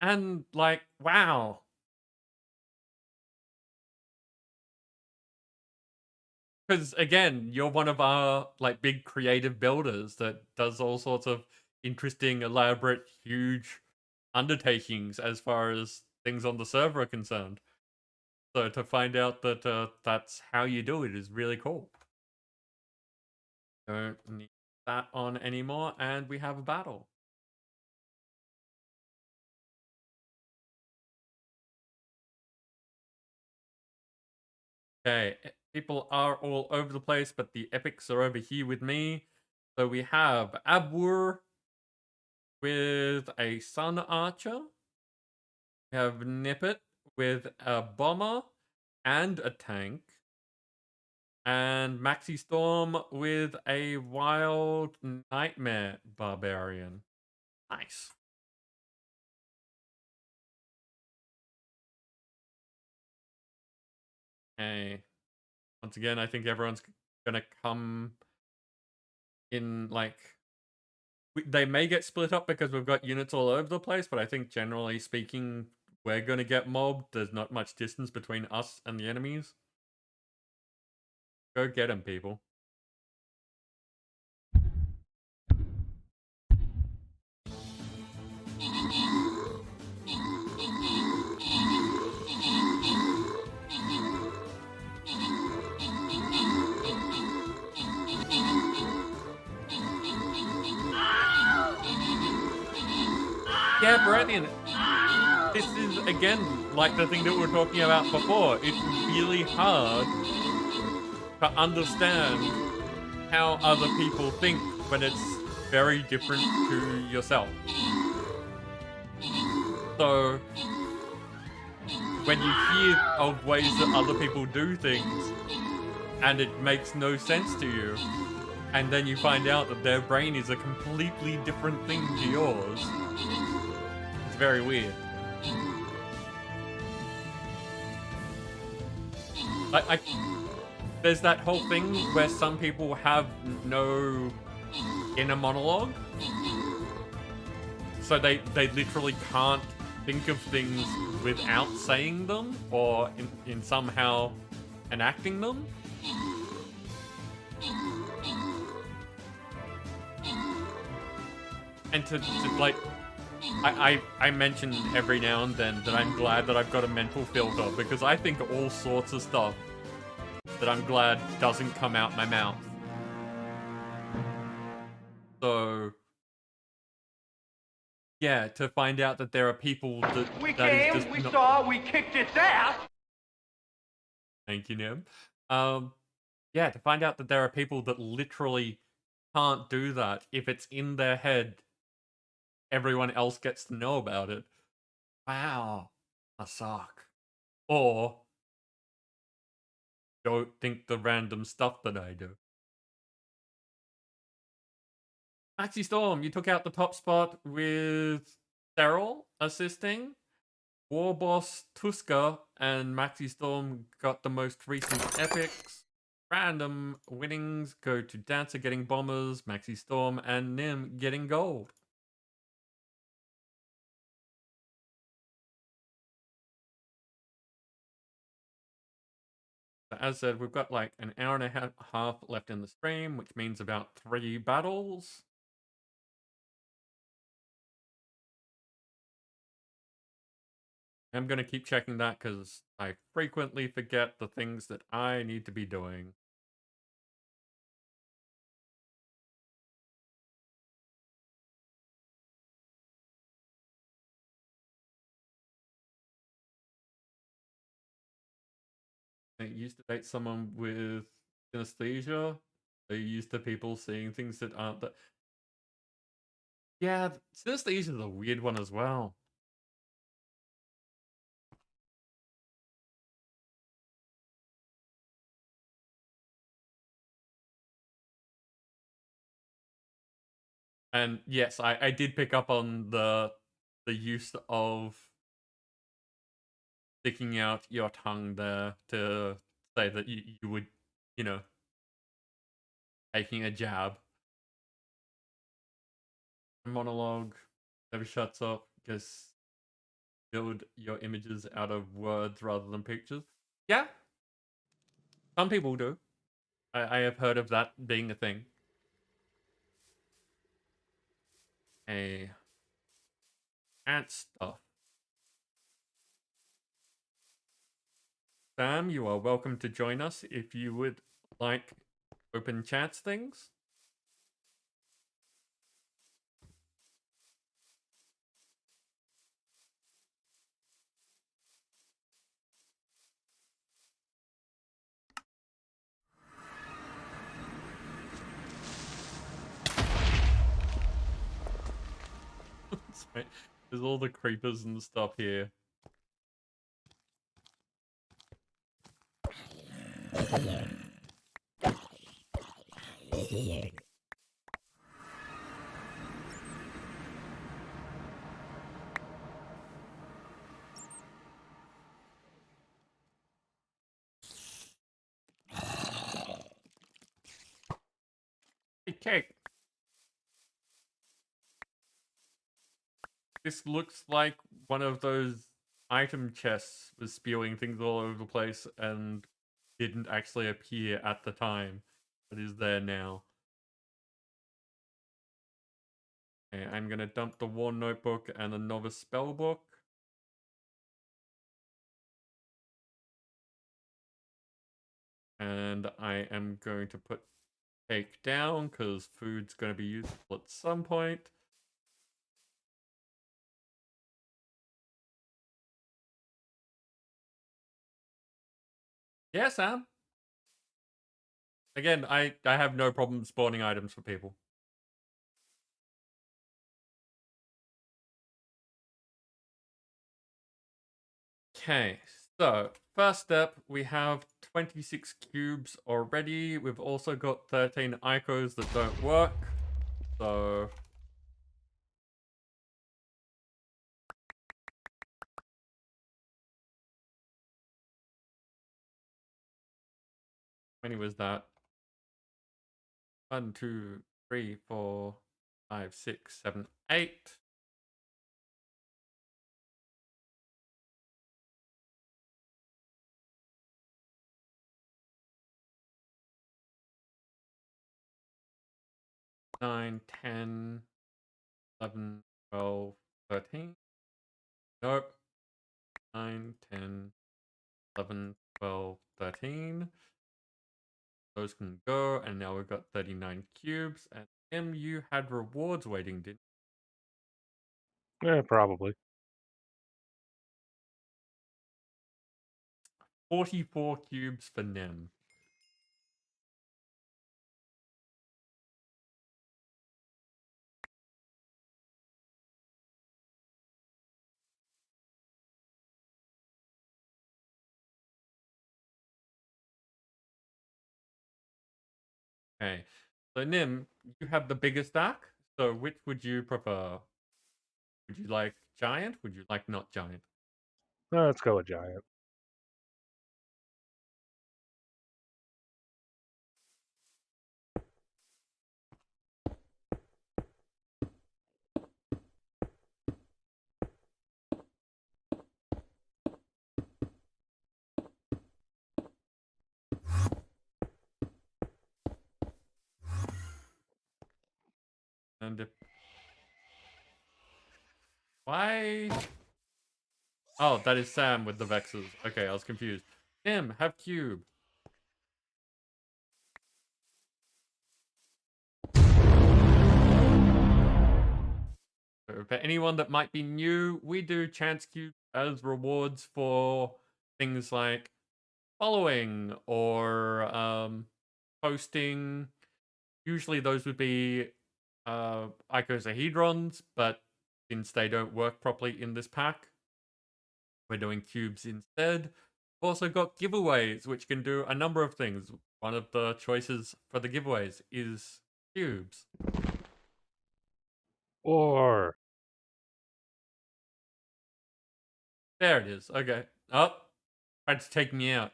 And like, wow. Because again, you're one of our like big creative builders that does all sorts of interesting, elaborate, huge undertakings as far as things on the server are concerned. So to find out that that's how you do it is really cool. Don't need that on anymore, and we have a battle. Okay, people are all over the place, but the epics are over here with me. So we have Abwur with a Sun Archer. We have Nippet with a Bomber and a Tank. And Maxi Storm with a Wild Nightmare Barbarian. Nice. Okay. Once again, I think everyone's gonna come in, like... They may get split up because we've got units all over the place, but I think generally speaking, we're gonna get mobbed. There's not much distance between us and the enemies. Go get them, people. Yeah, Bradley, this is, again, like the thing that we were talking about before. It's really hard to understand how other people think when it's very different to yourself. So, when you hear of ways that other people do things, and it makes no sense to you, and then you find out that their brain is a completely different thing to yours, it's very weird. There's that whole thing where some people have no inner monologue, so they literally can't think of things without saying them or in somehow enacting them. And to like, I mention every now and then that I'm glad that I've got a mental filter, because I think all sorts of stuff that I'm glad doesn't come out my mouth. So, yeah, to find out that there are people that... We that came, we saw, we kicked its ass! Thank you, Nim. Yeah, to find out that there are people that literally can't do that. If it's in their head, everyone else gets to know about it. Wow, I suck. Or don't think the random stuff that I do. Maxi Storm, you took out the top spot with Cheryl assisting. War Boss Tuska and Maxi Storm got the most recent epics. Random winnings go to Dancer getting bombers, Maxi Storm, and Nim getting gold. As said, we've got like an hour and a half left in the stream, which means about 3 battles. I'm going to keep checking that because I frequently forget the things that I need to be doing. I used to date someone with synesthesia. They're used to people seeing things that aren't that. Yeah, synesthesia is a weird one as well. And yes, I did pick up on the use of sticking out your tongue there to say that you would, you know, taking a jab. Monologue never shuts up, because build your images out of words rather than pictures. Yeah, some people do. I have heard of that being a thing. Ant stuff. Sam, you are welcome to join us if you would like open chats things. There's all the creepers and stuff here. Hey, cake. This looks like one of those item chests was spewing things all over the place and didn't actually appear at the time, but is there now. Okay, I'm gonna dump the War Notebook and the Novice Spellbook. And I am going to put cake down because food's going to be useful at some point. Yeah, Sam. Again, I have no problem spawning items for people. Okay, so first step, we have 26 cubes already. We've also got 13 icos that don't work. So how many was that? 1, 2, 3, 4, 5, 6, 7, 8. Nine, 10, 11, 12, 13. Nope. 9, 10, 11, 12, 13. Those can go, and now we've got 39 cubes. And Tim, you had rewards waiting, didn't you? Yeah, probably. 44 cubes for Nim. Okay, so Nim, you have the biggest stack. So which would you prefer? Would you like giant? Would you like not giant? Let's go with giant. And if... Why? Oh, that is Sam with the Vexes. Okay, I was confused. Nim, have cube. For anyone that might be new, we do chance cubes as rewards for things like following or posting. Usually those would be icosahedrons, but since they don't work properly in this pack, we're doing cubes instead. Also got giveaways, which can do a number of things. One of the choices for the giveaways is cubes. Or There it is. Okay. Oh, tried to take me out.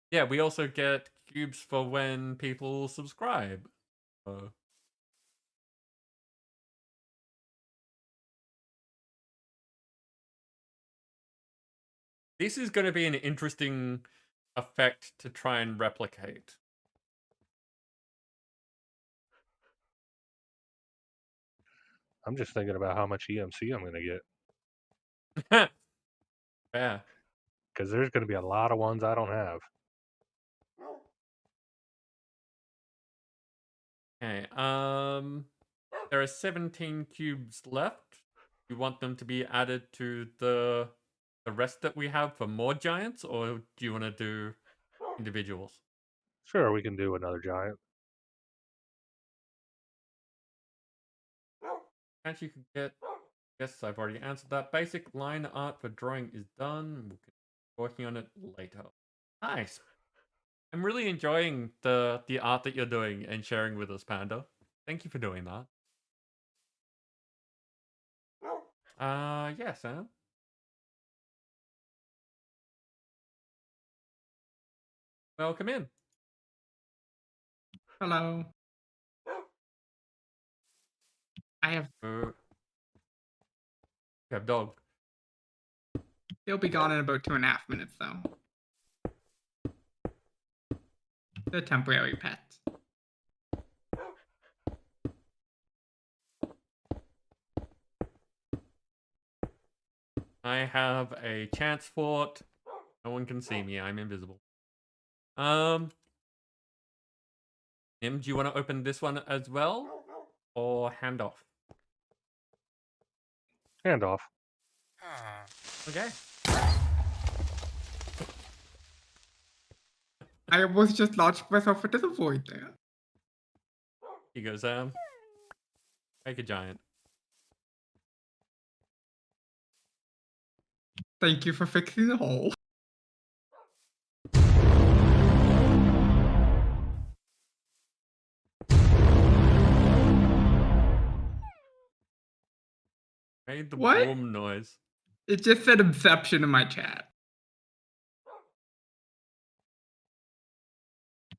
Yeah, we also get cubes for when people subscribe. This is going to be an interesting effect to try and replicate. I'm just thinking about how much EMC I'm going to Yeah. get. Because there's going to be a lot of ones I don't have. Okay. There are 17 cubes left. You want them to be added to the rest that we have for more giants, or do you want to do individuals? Sure, we can do another giant. And you can get... Yes, I've already answered that. Basic line art for drawing is done. Working on it later. Nice. I'm really enjoying the art that you're doing and sharing with us, Panda. Thank you for doing that. Yeah, Sam. Welcome in. Hello. I have. You have dog. He'll be gone in about 2.5 minutes, though. They're temporary pets. I have a chance fort. No one can see me. I'm invisible. Nim, do you want to open this one as well? Or hand off? Hand off. Okay. I almost just launched myself into the void there. Here you go, Sam. Make a giant. Thank you for fixing the hole. Made the What? boom noise. It just said Inception in my chat.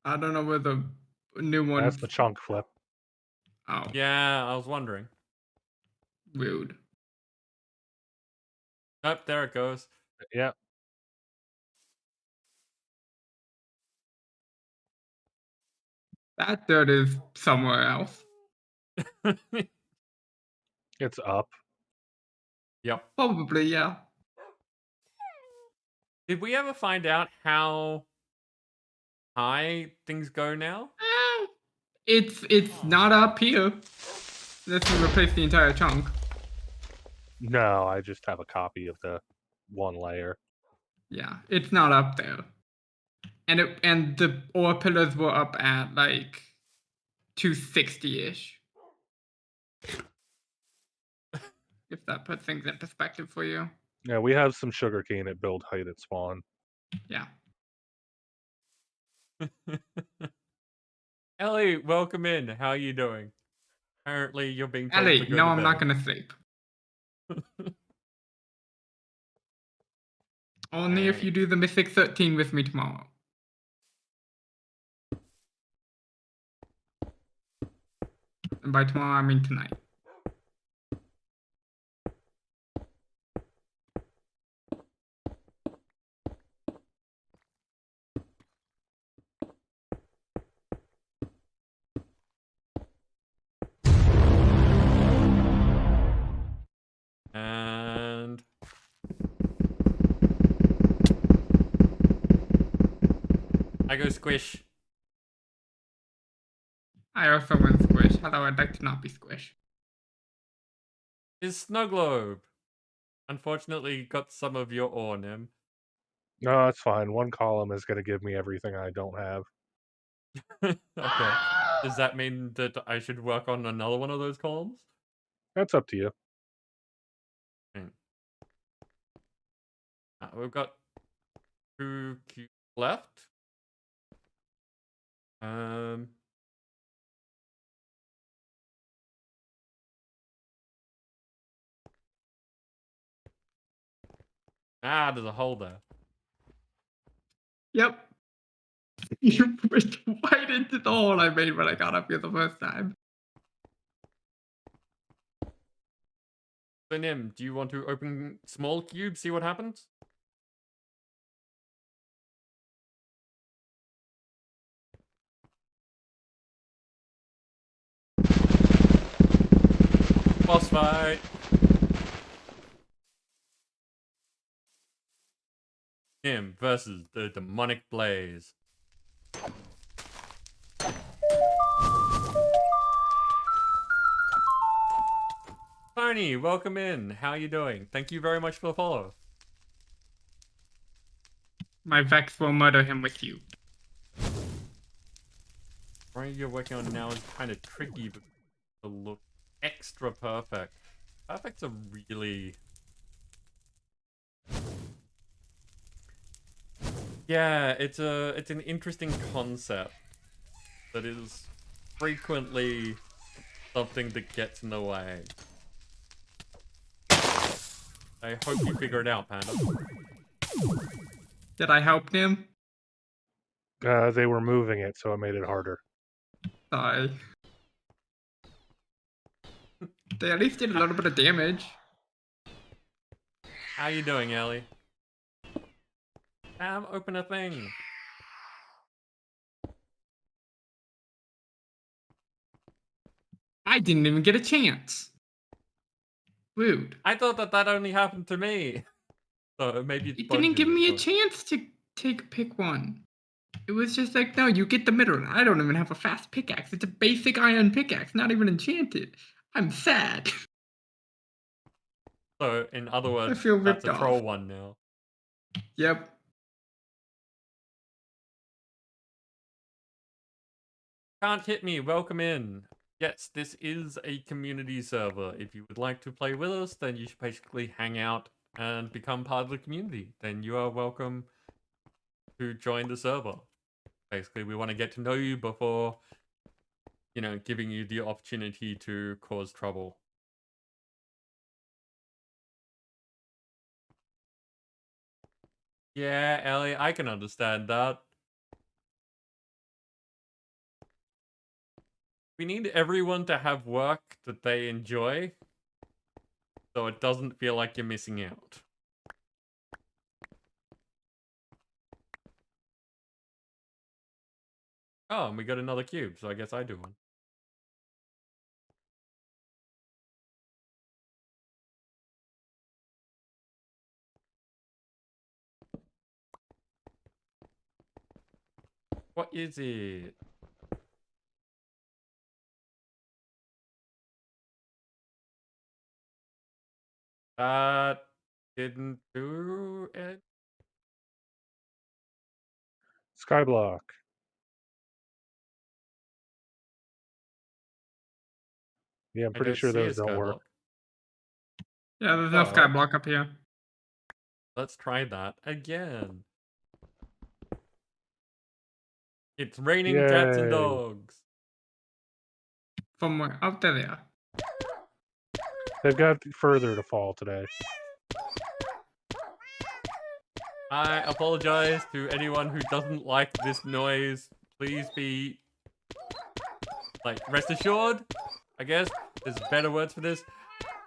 I don't know where the new one. That's the chunk flip. Oh, Yeah, I was wondering. rude. Oh, there it goes. Yeah. That dirt is somewhere else. It's up. Yep. Probably, yeah. Did we ever find out how high things go now? It's not up here. Let's replace the entire chunk. No, I just have a copy of the one layer. Yeah, it's not up there. And the ore pillars were up at like 260-ish. If that puts things in perspective for you. Yeah, we have some sugarcane at build height at spawn. Yeah. Ellie, welcome in. How are you doing? Apparently, you're being told to Ellie, go no, to I'm not bed. gonna sleep. Only if you do the Mythic 13 with me tomorrow. And by tomorrow, I mean tonight. And I go squish. I also win Squish, although I'd like to not be Squish. Is Snow Globe. Unfortunately, got some of your ore, Nim. No, that's fine. One column is going to give me everything I don't have. Okay. Does that mean that I should work on another one of those columns? That's up to you. We've got 2 cubes left. There's a hole there. Yep. You pushed right into the hole I made when I got up here the first time. So Nim, do you want to open small cubes, see what happens? Boss fight! Nim versus the demonic blaze. Tony, welcome in. How are you doing? Thank you very much for the follow. My Vex will murder him with you. What you're working on now is kind of tricky, but to look extra perfect. Perfect's a really... Yeah, it's an interesting concept that is frequently something that gets in the way. I hope you figure it out, Panda. Did I help him? They were moving it, so it made it harder. Sorry. They at least did a little bit of damage. How you doing, Ellie? Sam, open a thing. I didn't even get a chance. Rude. I thought that only happened to me. So maybe it's It didn't give bugging me a or- chance to pick one. It was just like, no, you get the middle. I don't even have a fast pickaxe. It's a basic iron pickaxe, not even enchanted. I'm sad. So, in other words, feel that's a ripped troll off. one now. Yep. Can't hit me, welcome in. Yes, this is a community server. If you would like to play with us, then you should basically hang out and become part of the community. Then you are welcome to join the server. Basically, we want to get to know you before, you know, giving you the opportunity to cause trouble. Yeah, Ellie, I can understand that. We need everyone to have work that they enjoy, so it doesn't feel like you're missing out. Oh, and we got another cube, so I guess I do one. What is it? That didn't do it? Skyblock. Yeah, I'm I pretty don't sure see a those don't work. skyblock. Yeah, there's no Oh. skyblock up here. Let's try that again. It's raining cats and Yay. dogs. From where? Up there they are. They've got further to fall today. I apologize to anyone who doesn't like this noise. Please be, like, rest assured, I guess. There's better words for this.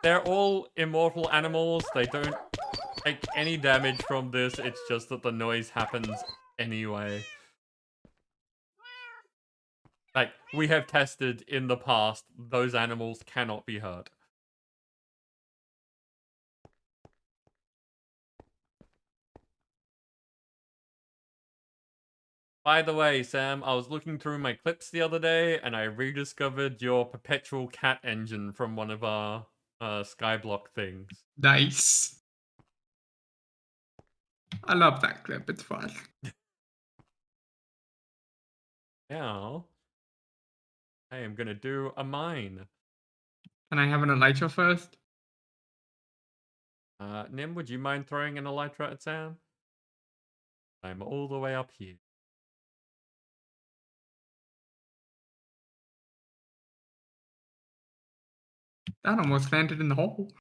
They're all immortal animals. They don't take any damage from this. It's just that the noise happens anyway. Like, we have tested in the past, those animals cannot be hurt. By the way, Sam, I was looking through my clips the other day, and I rediscovered your perpetual cat engine from one of our Skyblock things. Nice. I love that clip. It's fun. Now, I am gonna do a mine. Can I have an elytra first? Nim, would you mind throwing an elytra at Sam? I'm all the way up here. That almost landed in the hole.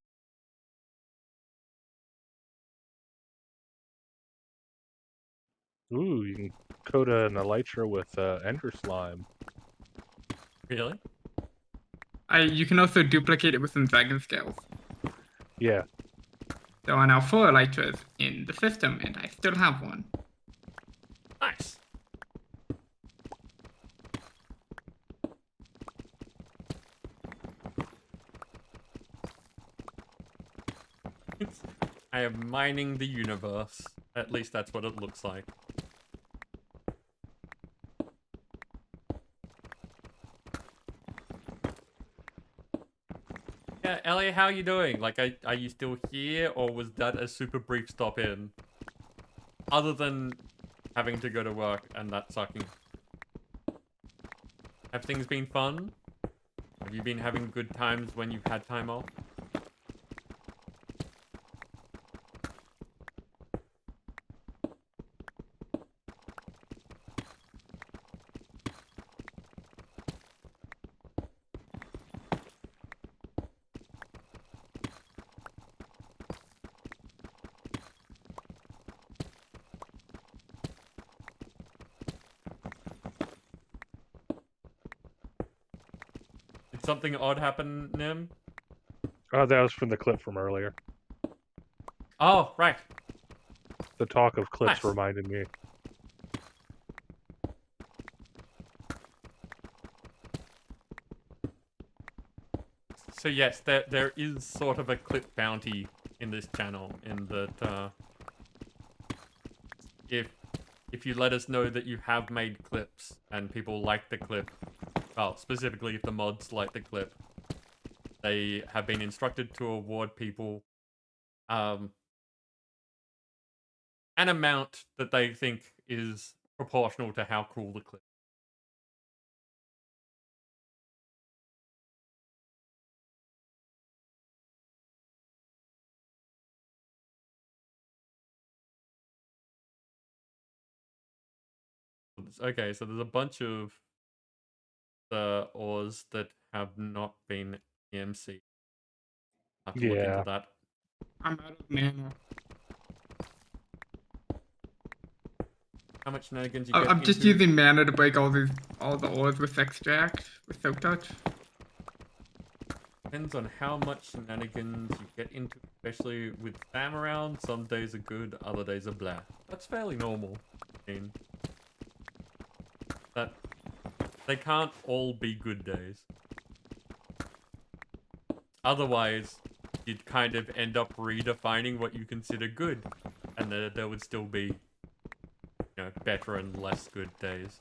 Ooh, you can coat an elytra with ender slime. Really? You can also duplicate it with some dragon scales. Yeah. There are now 4 elytras in the system, and I still have one. Nice. I am mining the universe. At least that's what it looks like. Yeah, Ellie, how are you doing? Like, are you still here, or was that a super brief stop in? Other than having to go to work and that sucking. Have things been fun? Have you been having good times when you've had time off? something odd happen, Nim? Oh, that was from the clip from earlier. Oh, right. The talk of clips Nice. reminded me. So yes, there is sort of a clip bounty in this channel, in that if you let us know that you have made clips and people like the clip, well, specifically if the mods like the clip, they have been instructed to award people an amount that they think is proportional to how cool the clip. Okay, so there's a bunch of the ores that have not been EMC. I have to look into that. I'm out of mana. How much shenanigans you get I'm just into? using mana to break all the ores with extract, with soak touch. Depends on how much shenanigans you get into, especially with Sam around. Some days are good, other days are blah. That's fairly normal. I mean, that they can't all be good days. Otherwise, you'd kind of end up redefining what you consider good, and there would still be, you know, better and less good days.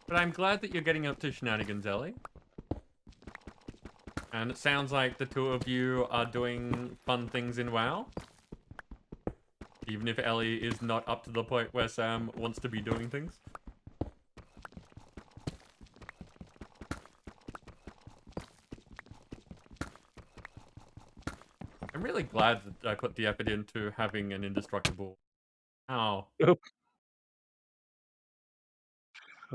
But I'm glad that you're getting up to shenanigans, Ellie. And it sounds like the two of you are doing fun things in WoW. Even if Ellie is not up to the point where Sam wants to be doing things. I'm really glad that I put the effort into having an indestructible. Ow.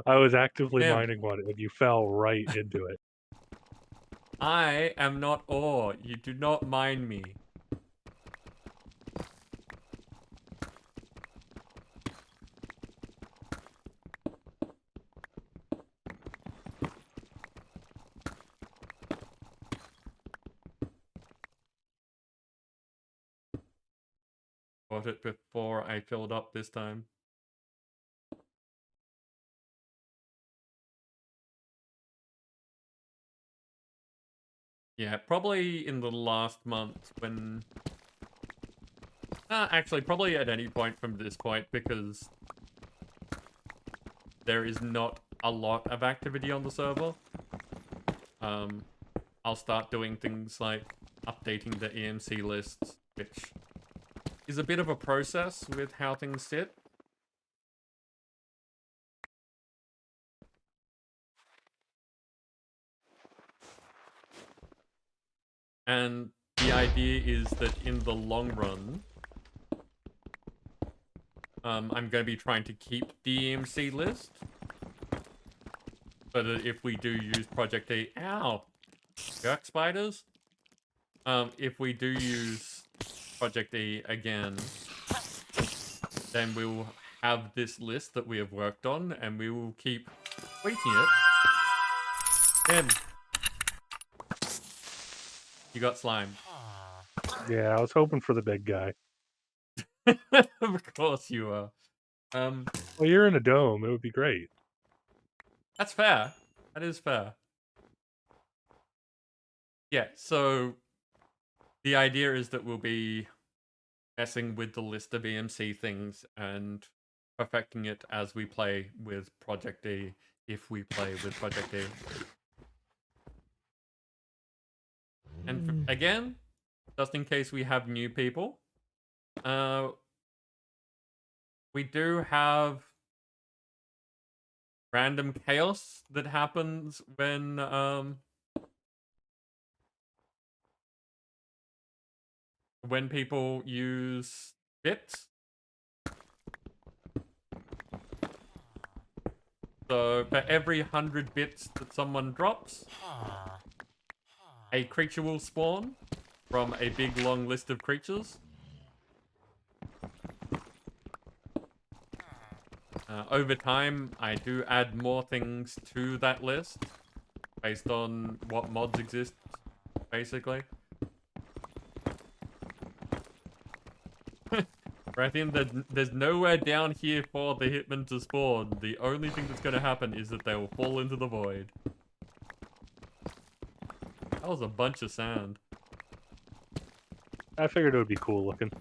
I was actively Damn. mining one, and you fell right into it. I am not ore. You do not mind me. Got it before I filled up this time. Yeah, probably in the last month when... actually, probably at any point from this point, because there is not a lot of activity on the server. I'll start doing things like updating the EMC lists, which is a bit of a process with how things sit. And the idea is that in the long run, I'm going to be trying to keep the EMC list. So that if we do use Project E... Ow! Jerk spiders? If we do use Project E again, then we'll have this list that we have worked on, and we will keep tweaking it. Em, you got slime. Yeah, I was hoping for the big guy. Of course you are. Well, you're in a dome. It would be great. That's fair. That is fair. Yeah, so the idea is that we'll be messing with the list of EMC things and perfecting it as we play with Project E, if we play with Project E. And again, just in case we have new people, we do have random chaos that happens when people use bits. So for every 100 bits that someone drops, a creature will spawn from a big long list of creatures. Over time, I do add more things to that list based on what mods exist, basically. Rathian, there's nowhere down here for the hitmen to spawn. The only thing that's going to happen is that they will fall into the void. That was a bunch of sand. I figured it would be cool looking.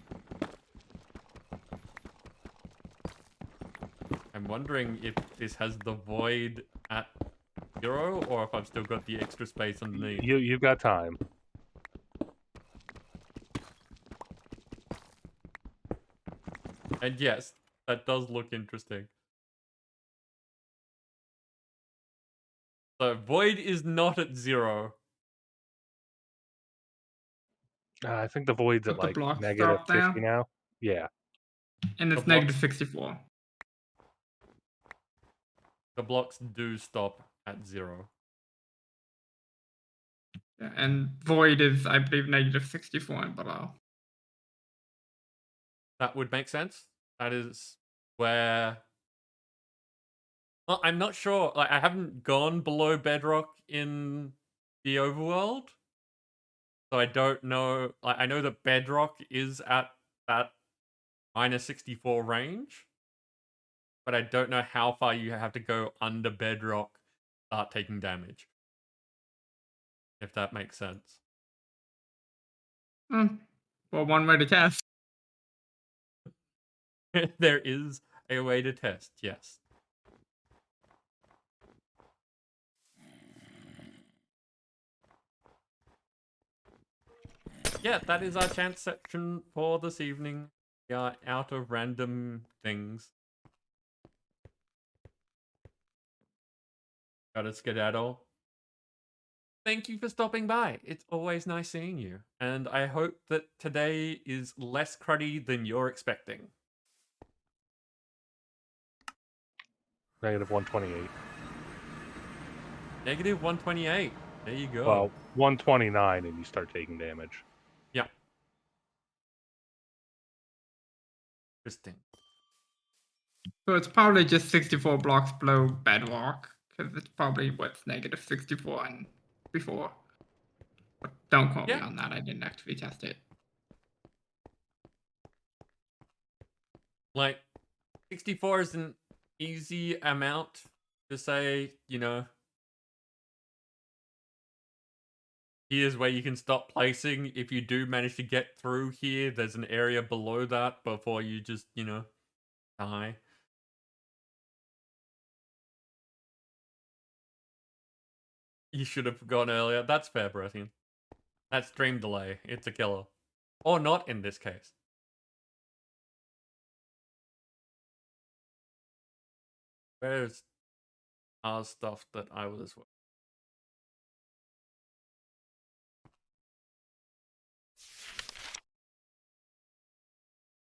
I'm wondering if this has the void at 0 or if I've still got the extra space underneath. You've got time. And yes, that does look interesting. So void is not at 0. I think the void's at But the like blocks negative drop 50 now. now. Yeah. And it's The negative blocks- 64. The blocks do stop at 0. Yeah, and void is, I believe, negative 64 and below. That would make sense. That is where... Well, I'm not sure. Like, I haven't gone below bedrock in the overworld. So I don't know. Like, I know that bedrock is at that minus 64 range. But I don't know how far you have to go under bedrock to start taking damage. If that makes sense. Well, one way to test. There is a way to test, yes. Yeah, that is our chance section for this evening. We are out of random things. Gotta skedaddle. Thank you for stopping by. It's always nice seeing you. And I hope that today is less cruddy than you're expecting. Negative 128. Negative 128. There you go. Well, 129 and you start taking damage. Yeah. Interesting. So it's probably just 64 blocks below bedrock, because it's probably what's negative 64 and before. But don't quote me on that, I didn't actually test it. Like, 64 is an easy amount to say, you know, here's where you can stop placing. If you do manage to get through here, there's an area below that before you just, you know, die. You should have gone earlier. That's fair, Brethian. That's stream delay. It's a killer. Or not in this case. Where's our stuff that I was...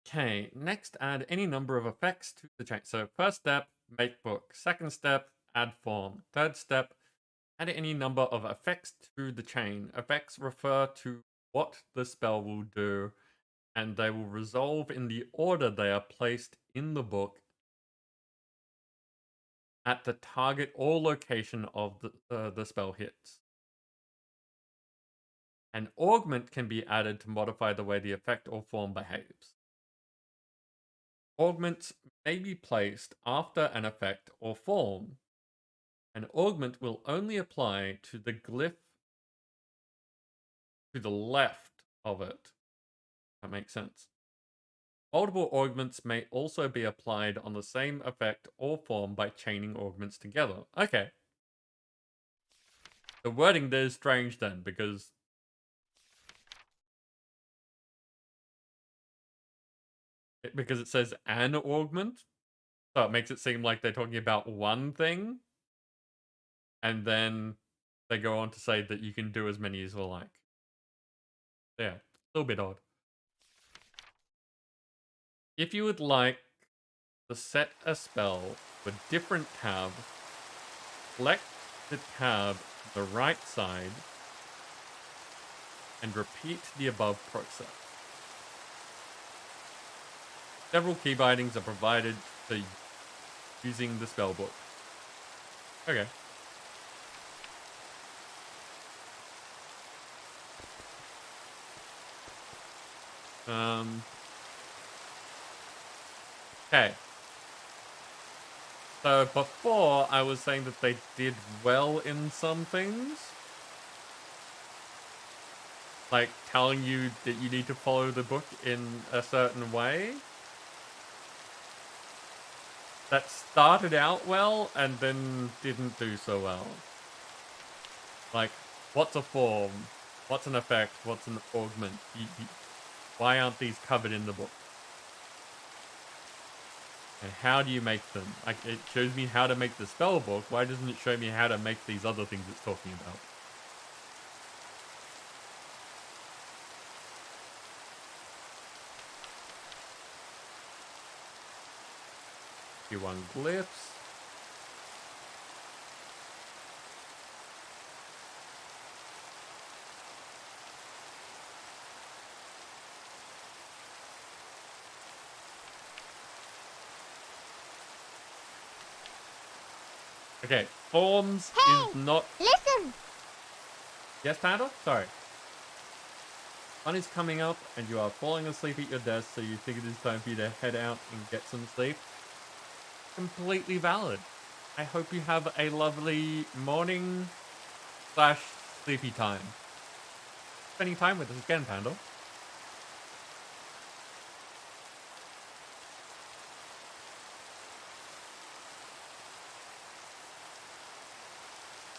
Okay, next add any number of effects to the chain. So first step, make book. Second step, add form. Third step, add any number of effects to the chain. Effects refer to what the spell will do, and they will resolve in the order they are placed in the book at the target or location of the spell hits. An augment can be added to modify the way the effect or form behaves. Augments may be placed after an effect or form. An augment will only apply to the glyph to the left of it. That makes sense. Multiple augments may also be applied on the same effect or form by chaining augments together. Okay. The wording there is strange then, because it says an augment, so it makes it seem like they're talking about one thing, and then they go on to say that you can do as many as you like. Yeah, a little bit odd. If you would like to set a spell with different tab select the tab to the right side and repeat the above process. Several key bindings are provided for using the spellbook. Okay. Okay. So before I was saying that they did well in some things. Like telling you that you need to follow the book in a certain way. That started out well and then didn't do so well. Like, what's a form? What's an effect? What's an augment? Why aren't these covered in the book? And how do you make them? Like, it shows me how to make the spell book. Why doesn't it show me how to make these other things it's talking about? Q1 glyphs. Okay, forms is not... Listen! Yes, Panda? Sorry. Sun is coming up and you are falling asleep at your desk, so you think it is time for you to head out and get some sleep. Completely valid. I hope you have a lovely morning / sleepy time. Spending time with us again, Panda.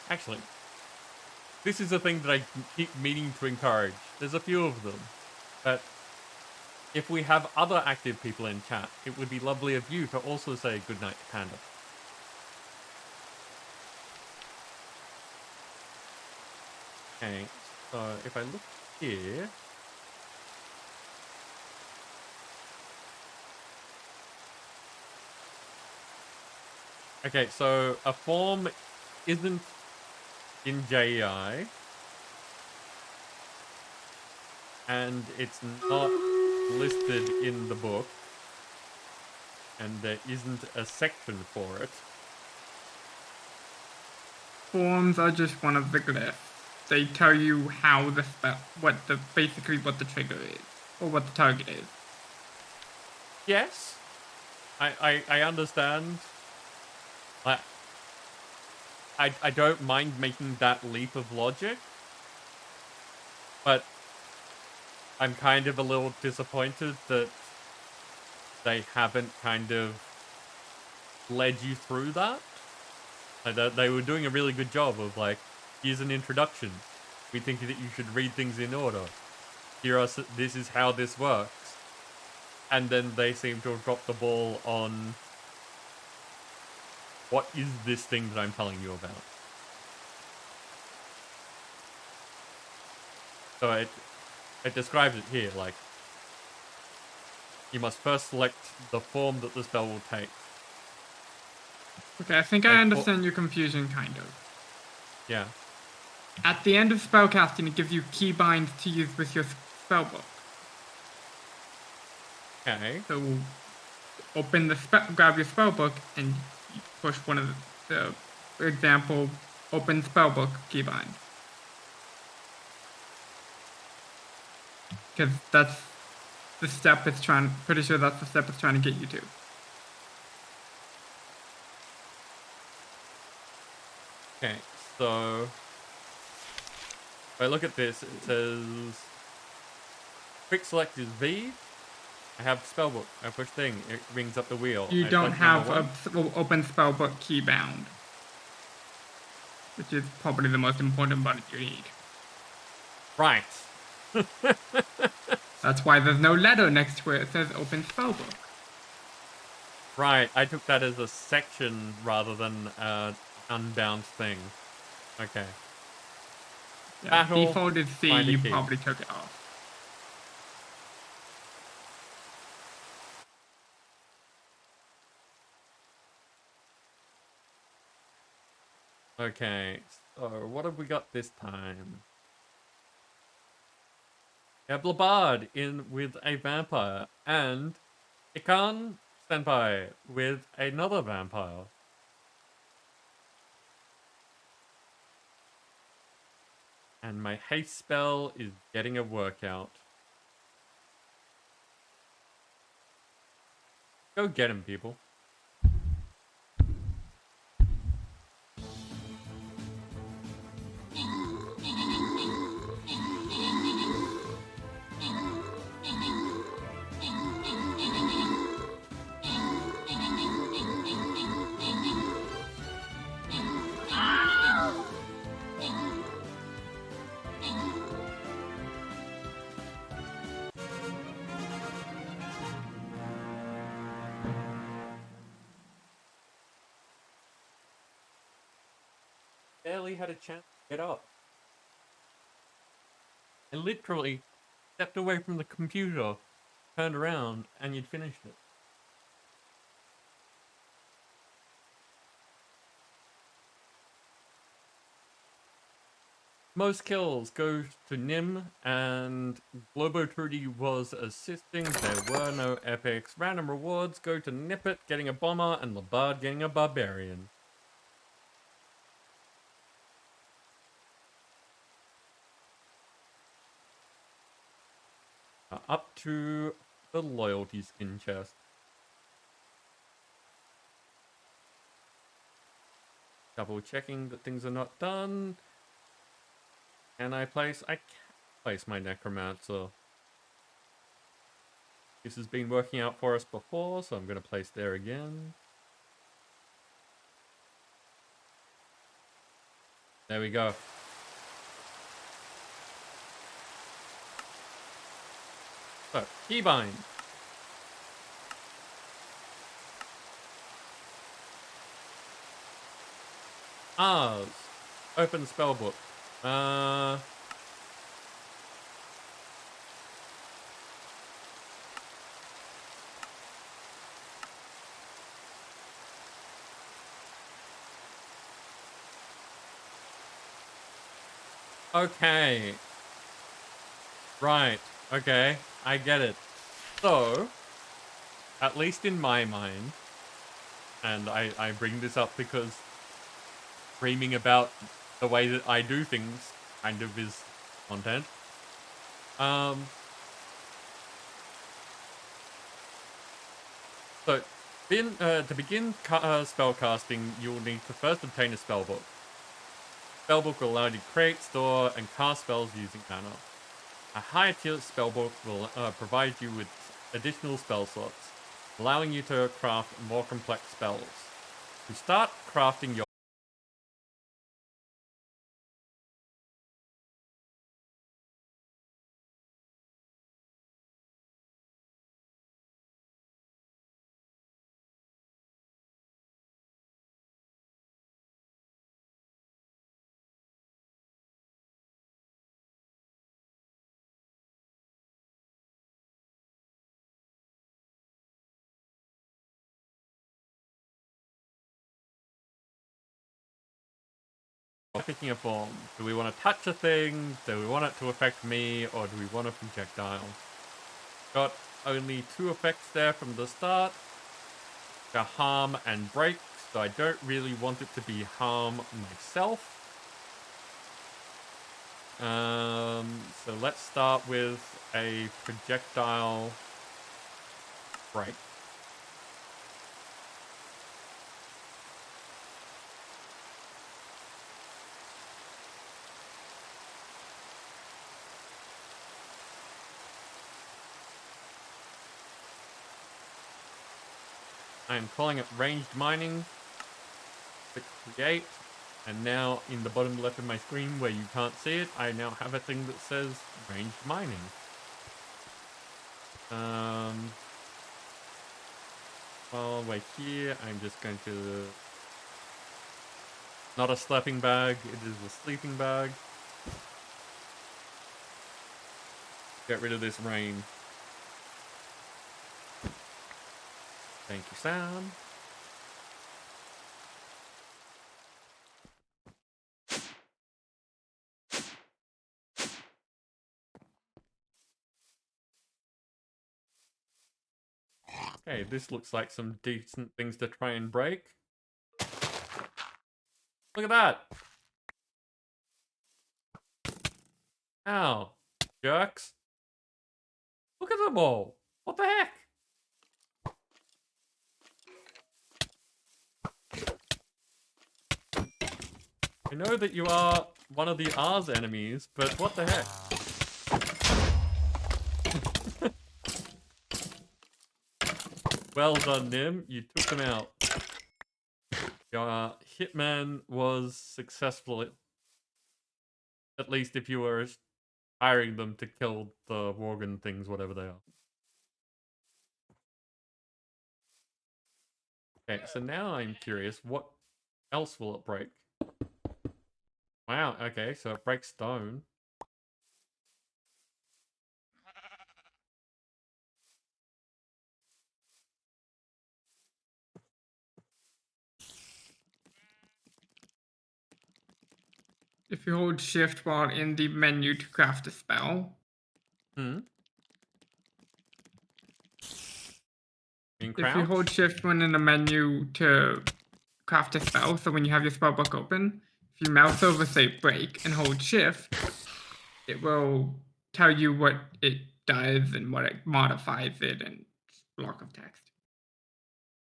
Actually, this is a thing that I keep meaning to encourage. There's a few of them, but if we have other active people in chat, it would be lovely of you to also say goodnight to Panda. Okay, so if I look here... Okay, so a form isn't in JEI, and it's not listed in the book, and there isn't a section for it. Forms are just one of the glyphs. They tell you how the spell, basically what the trigger is, or what the target is. Yes, I understand. I don't mind making that leap of logic, but I'm kind of a little disappointed that they haven't kind of led you through that. They were doing a really good job of like, here's an introduction. We think that you should read things in order. This is how this works. And then they seem to have dropped the ball on what is this thing that I'm telling you about. So it describes it here, like, you must first select the form that the spell will take. Okay, I think I understand your confusion, kind of. Yeah. At the end of spellcasting, it gives you keybinds to use with your spellbook. Okay. So, open the grab your spellbook, and you push one of the for example, open spellbook keybind. Because that's the step it's trying. Pretty sure that's the step it's trying to get you to. Okay, so if I look at this, it says quick select is V. I have spellbook. I push thing. It brings up the wheel. You I don't select have number a open spellbook keybound, which is probably the most important button you need. Right. That's why there's no letter next to it. It says open spellbook. Right. I took that as a section rather than unbound thing. Okay. Yeah, Battle, default is C. find a You key. probably took it off. Okay, so what have we got this time? Blabard in with a vampire, and Ikan Senpai with another vampire. And my haste spell is getting a workout. Go get him, people. Barely had a chance to get up. I literally stepped away from the computer, turned around, and you'd finished it. Most kills go to Nim, and Globo Trudy was assisting. There were no epics. Random rewards go to Nippet getting a bomber, and Labard getting a barbarian. Up to the loyalty skin chest. Double checking that things are not done. Can I place? I can't place my Necromancer. This has been working out for us before, so I'm going to place there again. There we go. So, keybind. Ours. Open spellbook. Okay. Right. Okay. I get it. So, at least in my mind, and I bring this up because dreaming about the way that I do things kind of is content. So, to begin spell casting, you will need to first obtain a spellbook. Spellbook will allow you to create, store, and cast spells using mana. A higher tier spellbook will provide you with additional spell slots, allowing you to craft more complex spells. To start crafting your picking a form. Do we want to touch a thing? Do we want it to affect me? Or do we want a projectile? Got only 2 effects there from the start. Got harm and break, so I don't really want it to be harm myself. So let's start with a projectile break. I am calling it ranged mining to create, and now in the bottom left of my screen where you can't see it, I now have a thing that says ranged mining. While we're here, I'm just going to... Not a sleeping bag, it is a sleeping bag. Get rid of this rain. Thank you, Sam. Okay, this looks like some decent things to try and break. Look at that! Ow, jerks. Look at them all. What the heck? I know that you are one of the R's enemies, but what the heck? Well done, Nim. You took them out. Your hitman was successful, at least if you were hiring them to kill the Worgen things, whatever they are. Okay, so now I'm curious, what else will it break? Wow, okay, so it breaks stone. If you hold shift while in the menu to craft a spell. If you hold shift when in the menu to craft a spell, so when you have your spellbook open, if you mouse over say break and hold shift, it will tell you what it does and what it modifies it in block of text.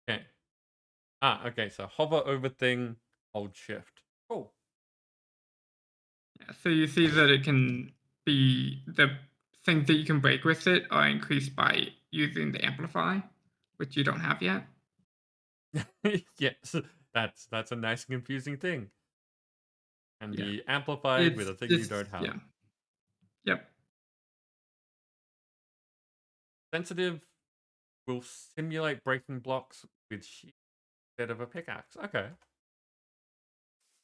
Okay. Okay, so hover over thing, hold shift. Cool. Yeah, so you see that it can be, the things that you can break with it are increased by using the amplify, which you don't have yet. Yes, that's a nice confusing thing. And Yeah. be amplified with a thing you don't have. Yeah. Yep. Sensitive will simulate breaking blocks with sheet instead of a pickaxe. Okay.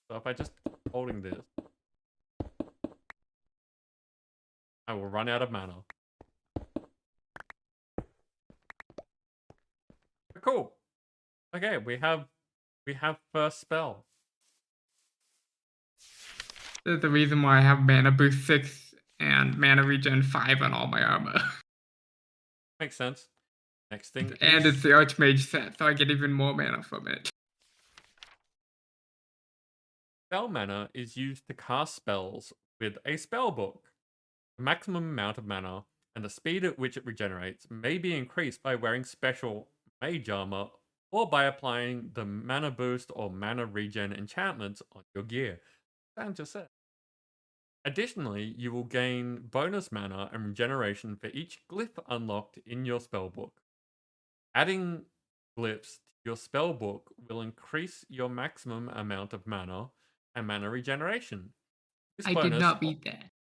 So if I just holding this, I will run out of mana. Cool. Okay, we have first spell. There's the reason why I have mana boost 6 and mana regen 5 on all my armor. Makes sense. Next thing and is... it's the Archmage set, so I get even more mana from it. Spell mana is used to cast spells with a spell book. The maximum amount of mana and the speed at which it regenerates may be increased by wearing special mage armor or by applying the mana boost or mana regen enchantments on your gear. Sound just said. Additionally, you will gain bonus mana and regeneration for each glyph unlocked in your spellbook. Adding glyphs to your spellbook will increase your maximum amount of mana and mana regeneration. I did not beat that.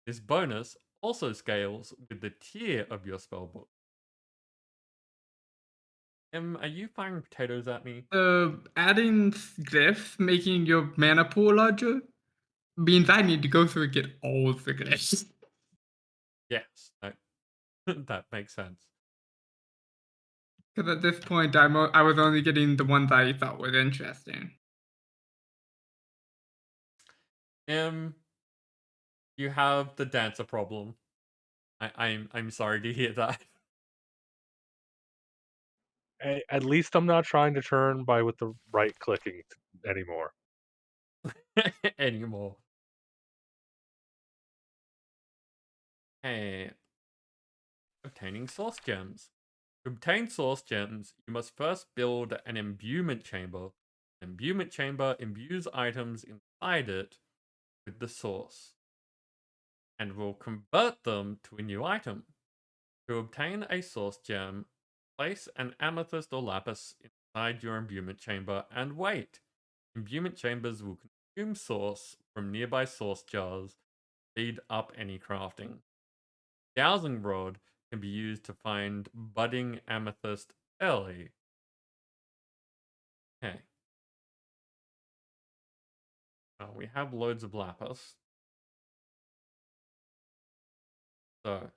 This bonus also scales with the tier of your spellbook. Are you firing potatoes at me? Adding glyphs, making your mana pool larger, means I need to go through and get all the glyphs. Yes, that makes sense. Because at this point, I was only getting the ones I thought were interesting. You have the dancer problem. I'm sorry to hear that. At least I'm not trying to turn by with the right clicking anymore. Anymore. Hey. Obtaining source gems. To obtain source gems, you must first build an imbuement chamber. An imbuement chamber imbues items inside it with the source and will convert them to a new item. To obtain a source gem, place an amethyst or lapis inside your imbuement chamber and wait. Imbuement chambers will consume source from nearby source jars, speed up any crafting. Dowsing rod can be used to find budding amethyst early. Okay. We have loads of lapis. So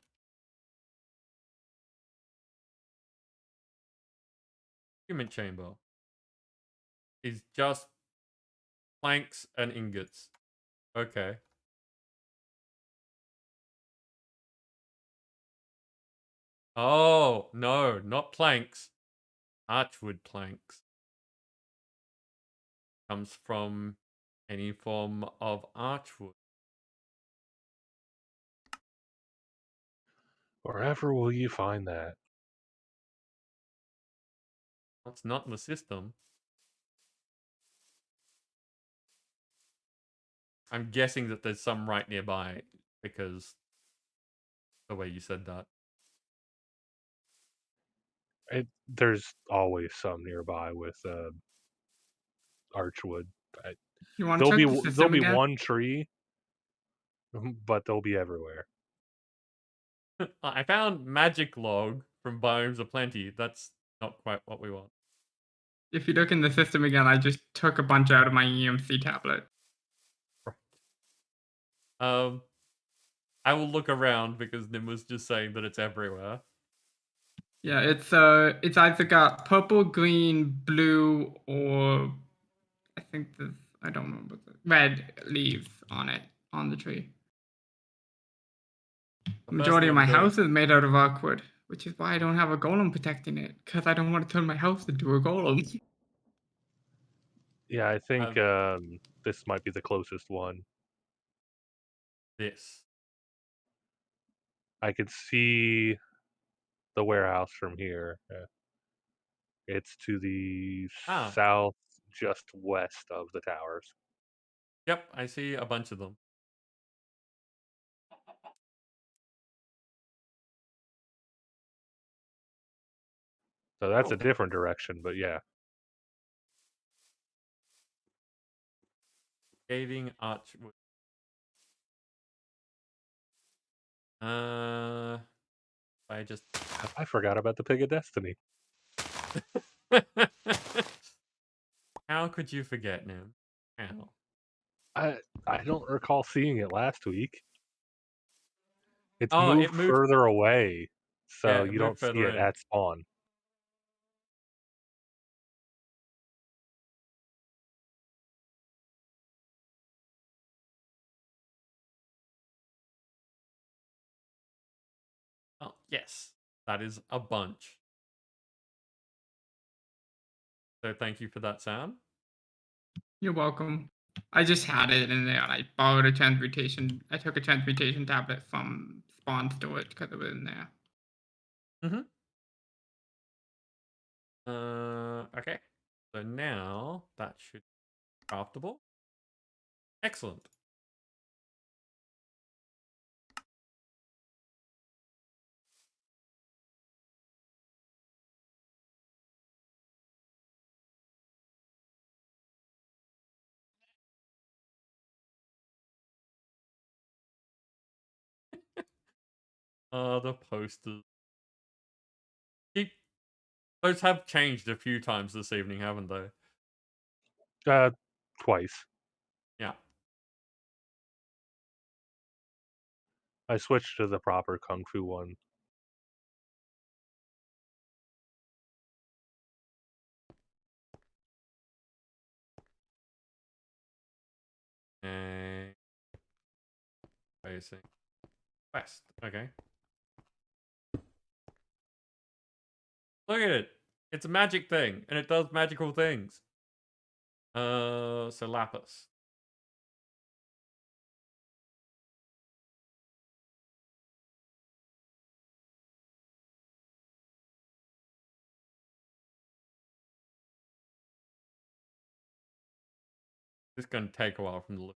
human chamber is just planks and ingots. Okay. Oh, no, not planks. Archwood planks. Comes from any form of archwood. Wherever will you find that? It's not in the system. I'm guessing that there's some right nearby because the way you said that. There's always some nearby with archwood. You want to check the There'll system be again? one tree, but they'll be everywhere. I found magic log from Biomes of Plenty. That's not quite what we want. If you look in the system again, I just took a bunch out of my EMC tablet. Right. I will look around because Nim was just saying that it's everywhere. Yeah, it's either got purple, green, blue, or I think there's, I don't remember, the red leaves on it, on the tree. The majority of my house is made out of archwood, which is why I don't have a golem protecting it, because I don't want to turn my house into a golem. Yeah, I think this might be the closest one. This. I could see the warehouse from here. It's to the south, just west of the towers. Yep, I see a bunch of them. So that's a different direction, but yeah. Scathing archwood. I forgot about the Pig of Destiny. How could you forget, Nim? How? I don't recall seeing it last week. It's Oh, moved it moved further away, so Yeah, it you moved don't see further it in. at spawn. Oh, yes. That is a bunch. So thank you for that, Sam. You're welcome. I just had it in there, and I borrowed a transmutation. I took a transmutation tablet from spawn storage because it was in there. Okay. So now that should be craftable. Excellent. The posters. Those have changed a few times this evening, haven't they? Twice. Yeah. I switched to the proper Kung Fu one. Facing west. Okay. Look at it. It's a magic thing, and it does magical things. So lapis. This is going to take a while from the look.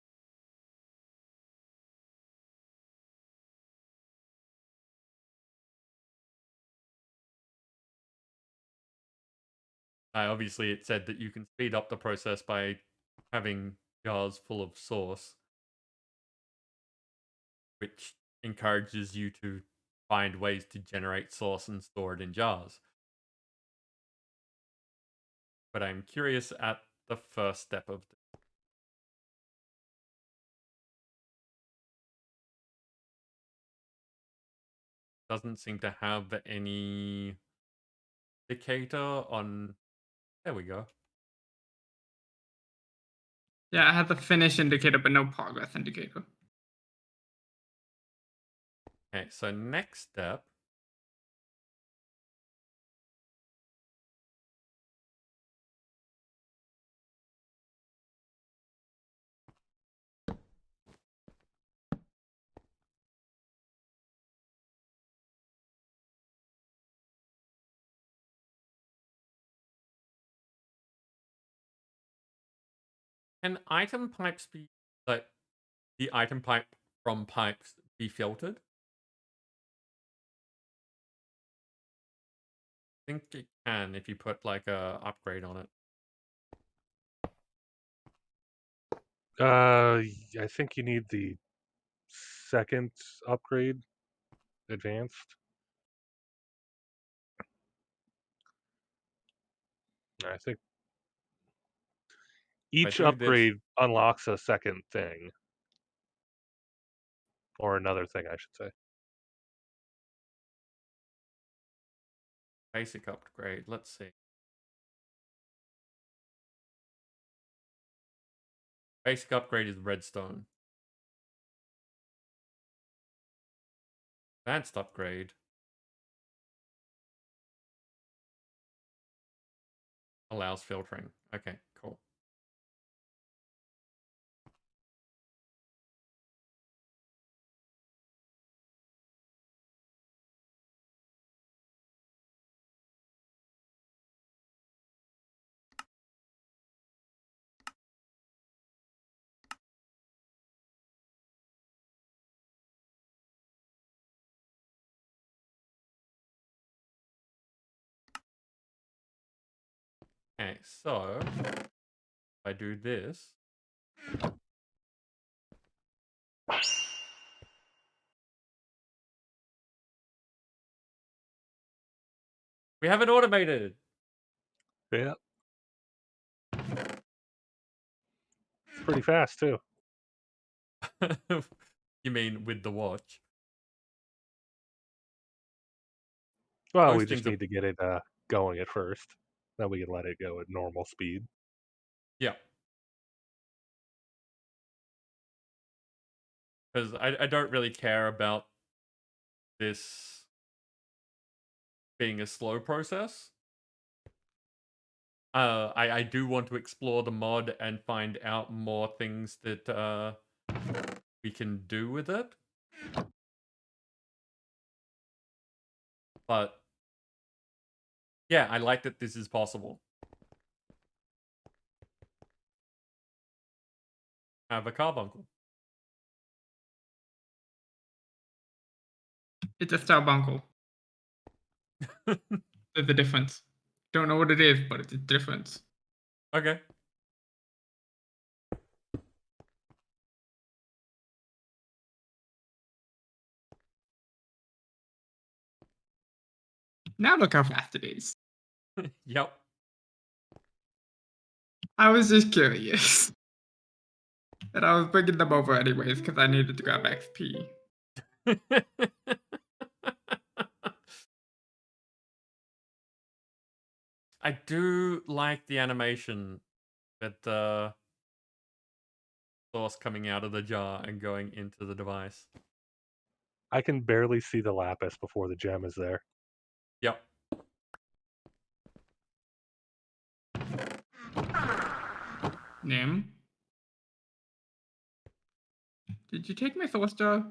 Obviously, it said that you can speed up the process by having jars full of source, which encourages you to find ways to generate source and store it in jars. But I'm curious at the first step of this. Doesn't seem to have any indicator on. There we go. Yeah, I have the finish indicator, but no progress indicator. Okay, so next step Can item pipes be like the item pipe from pipes be filtered? I think it can if you put like a upgrade on it. I think you need the second upgrade, advanced. I think If I each do this, upgrade unlocks a second thing. Or another thing, I should say. basic upgrade. Let's see. Basic upgrade is redstone. Advanced upgrade allows filtering. Okay, cool. Okay, so if I do this. We have it automated. Yeah. Pretty fast, too. You mean with the watch? Well, Most we just things are... need to get it going at first. Then we can let it go at normal speed. Yeah. Because I don't really care about this being a slow process. I do want to explore the mod and find out more things that we can do with it. But yeah, I like that this is possible. Have a carbuncle. It's a starbuncle. There's a difference. Don't know what it is, but it's a difference. Okay. Now look how fast it is. Yep. I was just curious. And I was bringing them over anyways because I needed to grab XP. I do like the animation with the sauce coming out of the jar and going into the device. I can barely see the lapis before the gem is there. Yep. Nim? Did you take my source jar?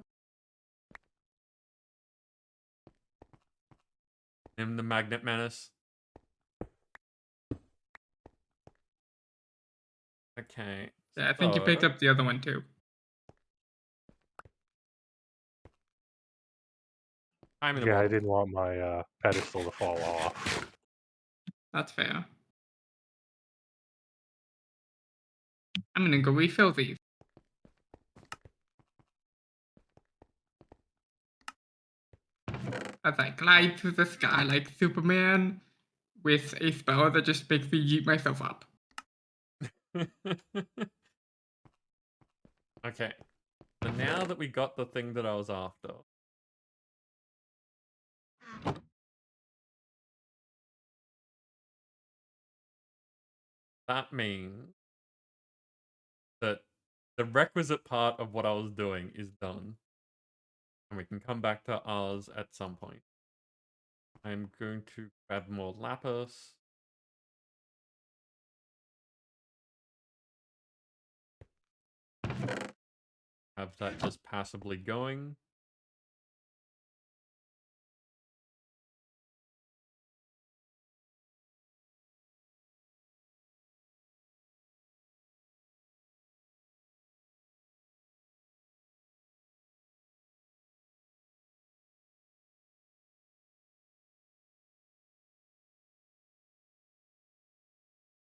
And the magnet menace. Okay. Yeah, I think you picked up the other one too. Yeah, I didn't want my pedestal to fall off. That's fair. I'm gonna go refill these. As I glide through the sky like Superman with a spell that just makes me yeet myself up. Okay. So now that we got the thing that I was after. That means that the requisite part of what I was doing is done. And we can come back to ours at some point. I'm going to grab more lapis. Have that just passively going.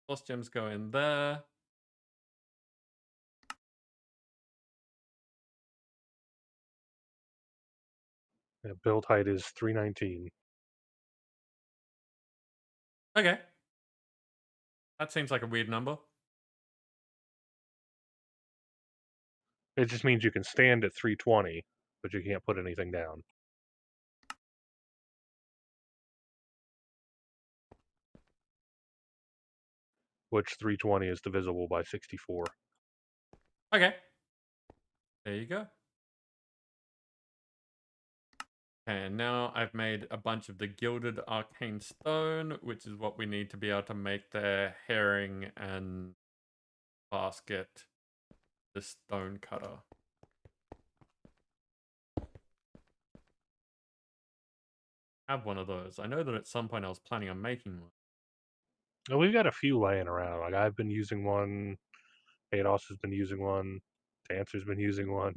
Force gems go in there. Yeah, build height is 319. Okay. That seems like a weird number. It just means you can stand at 320, but you can't put anything down. Which 320 is divisible by 64. Okay. There you go. And now I've made a bunch of the gilded arcane stone, which is what we need to be able to make the herring and basket, the stone cutter. I have one of those. I know that at some point I was planning on making one. And we've got a few laying around. Like I've been using one, Ados has been using one, Dancer's been using one.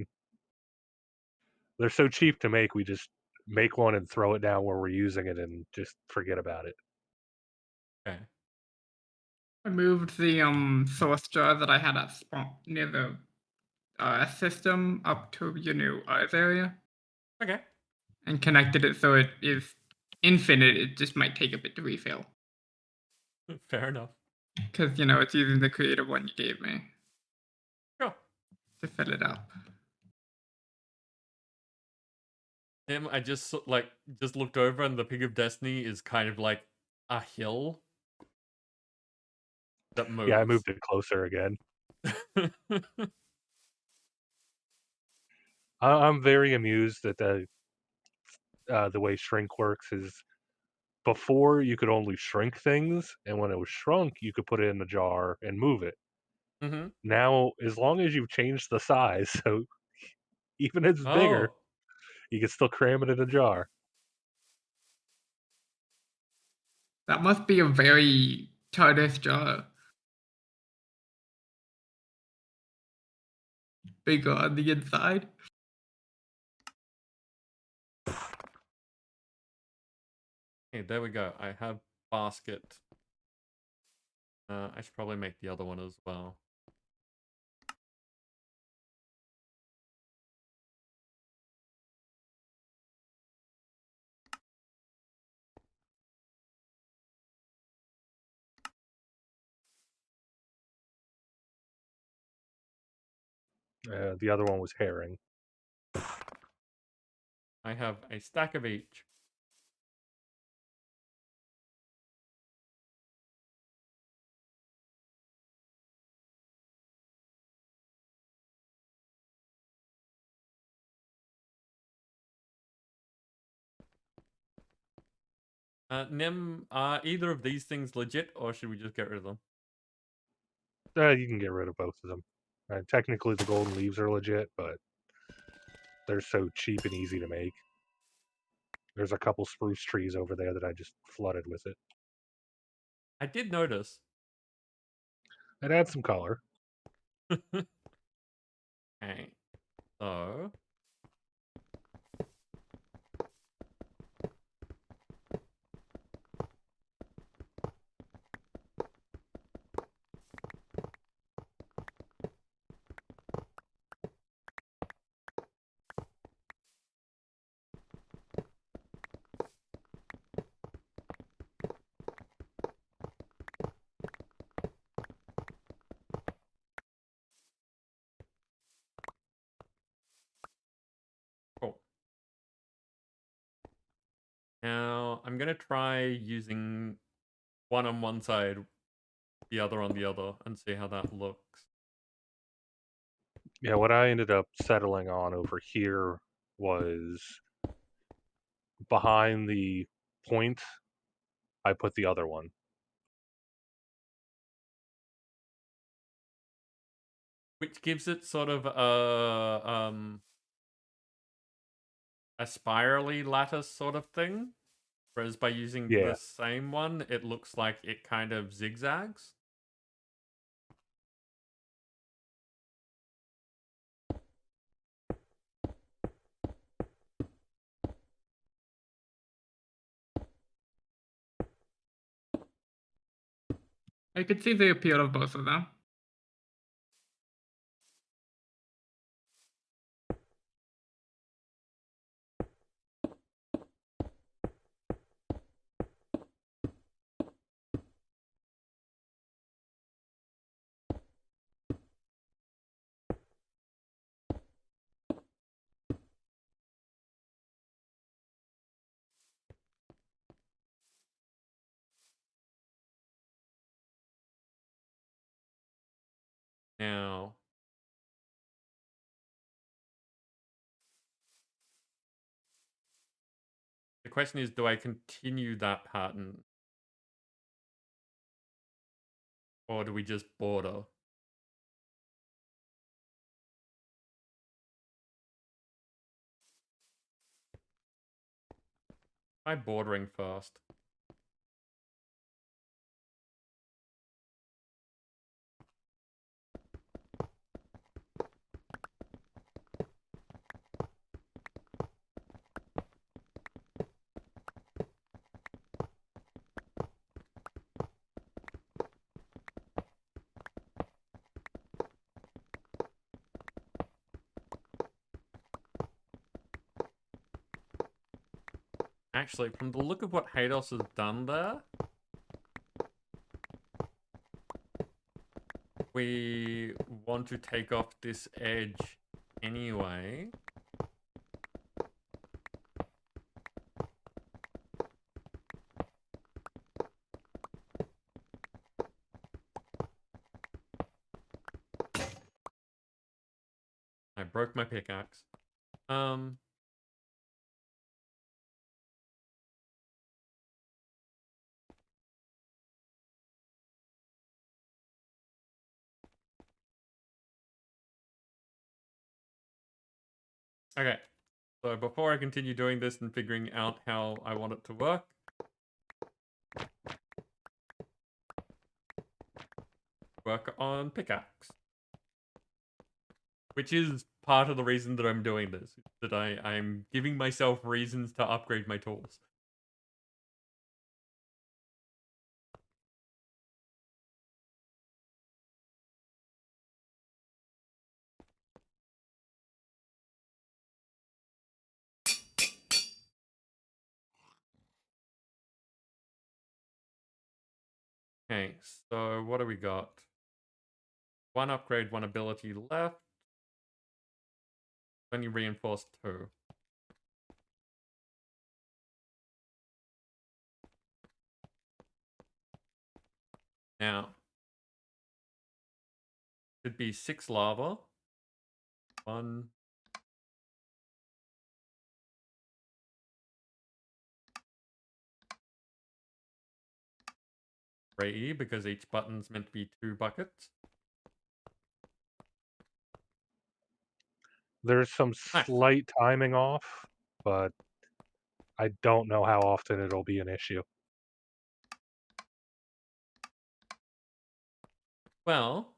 They're so cheap to make, we just make one and throw it down where we're using it and just forget about it. Okay. I moved the source jar that I had at spawn near the system up to your new eyes area. Okay. And connected it so it is infinite. It just might take a bit to refill. Fair enough. Because, you know, it's using the creative one you gave me. Sure. To fill it up. I just looked over and the Pig of Destiny is kind of like a hill that moves. Yeah, I moved it closer again. I'm very amused at the way shrink works. Is before you could only shrink things, and when it was shrunk, you could put it in a jar and move it. Mm-hmm. Now, as long as you've changed the size, so even if it's bigger, you can still cram it in a jar. That must be a very TARDIS jar. Bigger on the inside. Okay, there we go. I have basket. I should probably make the other one as well. The other one was herring. I have a stack of each. Nim, are either of these things legit, or should we just get rid of them? You can get rid of both of them. Technically, the golden leaves are legit, but they're so cheap and easy to make. There's a couple spruce trees over there that I just flooded with it. I did notice. It adds some color. Okay, so cool. Now I'm gonna try using one on one side, the other on the other, and see how that looks. Yeah, what I ended up settling on over here was behind the point, I put the other one. Which gives it sort of a spirally lattice sort of thing. Whereas by using the same one, it looks like it kind of zigzags. I could see the appeal of both of them. Now, the question is, do I continue that pattern? Or do we just border? Try bordering first. Actually, from the look of what Hados has done there, we want to take off this edge anyway. I broke my pickaxe. Okay, so before I continue doing this and figuring out how I want it to work, work on pickaxe. Which is part of the reason that I'm doing this, that I'm giving myself reasons to upgrade my tools. Okay, so what do we got? One upgrade, one ability left. Only reinforced 2. Now, should be 6 lava. 1. 3, because each button's meant to be 2 buckets. There's some Nice. slight timing off, but I don't know how often it'll be an issue. Well,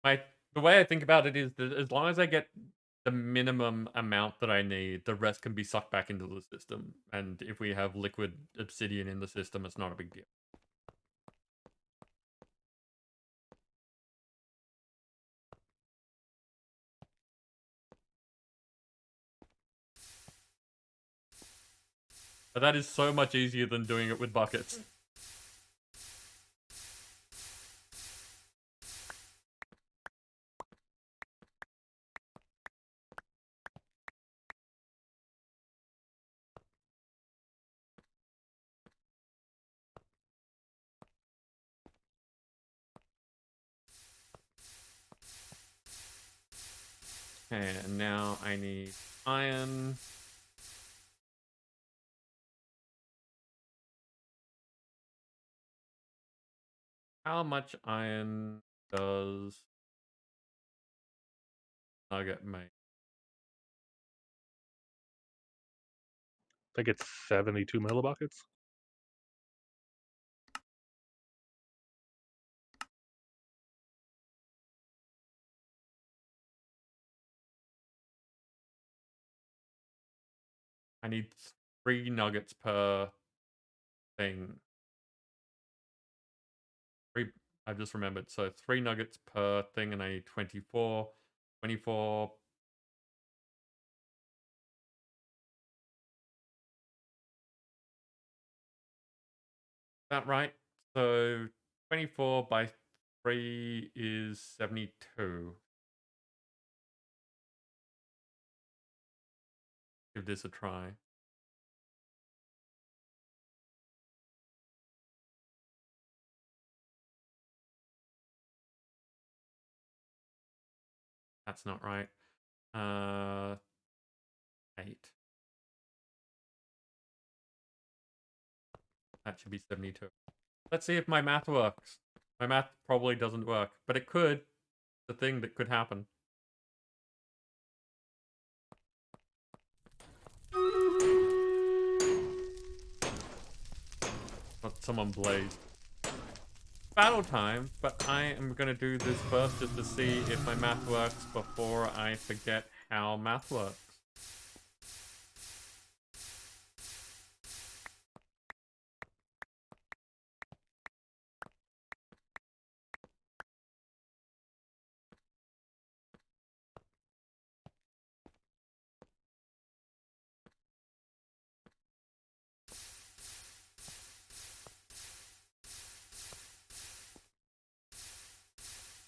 the way I think about it is that as long as I get the minimum amount that I need, the rest can be sucked back into the system. And if we have liquid obsidian in the system, it's not a big deal. But that is so much easier than doing it with buckets. Okay, and now I need iron. How much iron does Nugget make? I think it's 72 millibuckets. I need 3 nuggets per thing. I've just remembered. So 3 nuggets per thing, and I need 24. 24. Is that right? So 24 by 3 is 72. Give this a try. That's not right. 8. That should be 72. Let's see if my math works. My math probably doesn't work, but it could. The thing that could happen. But someone blazed. Battle time, but I am going to do this first just to see if my math works before I forget how math works.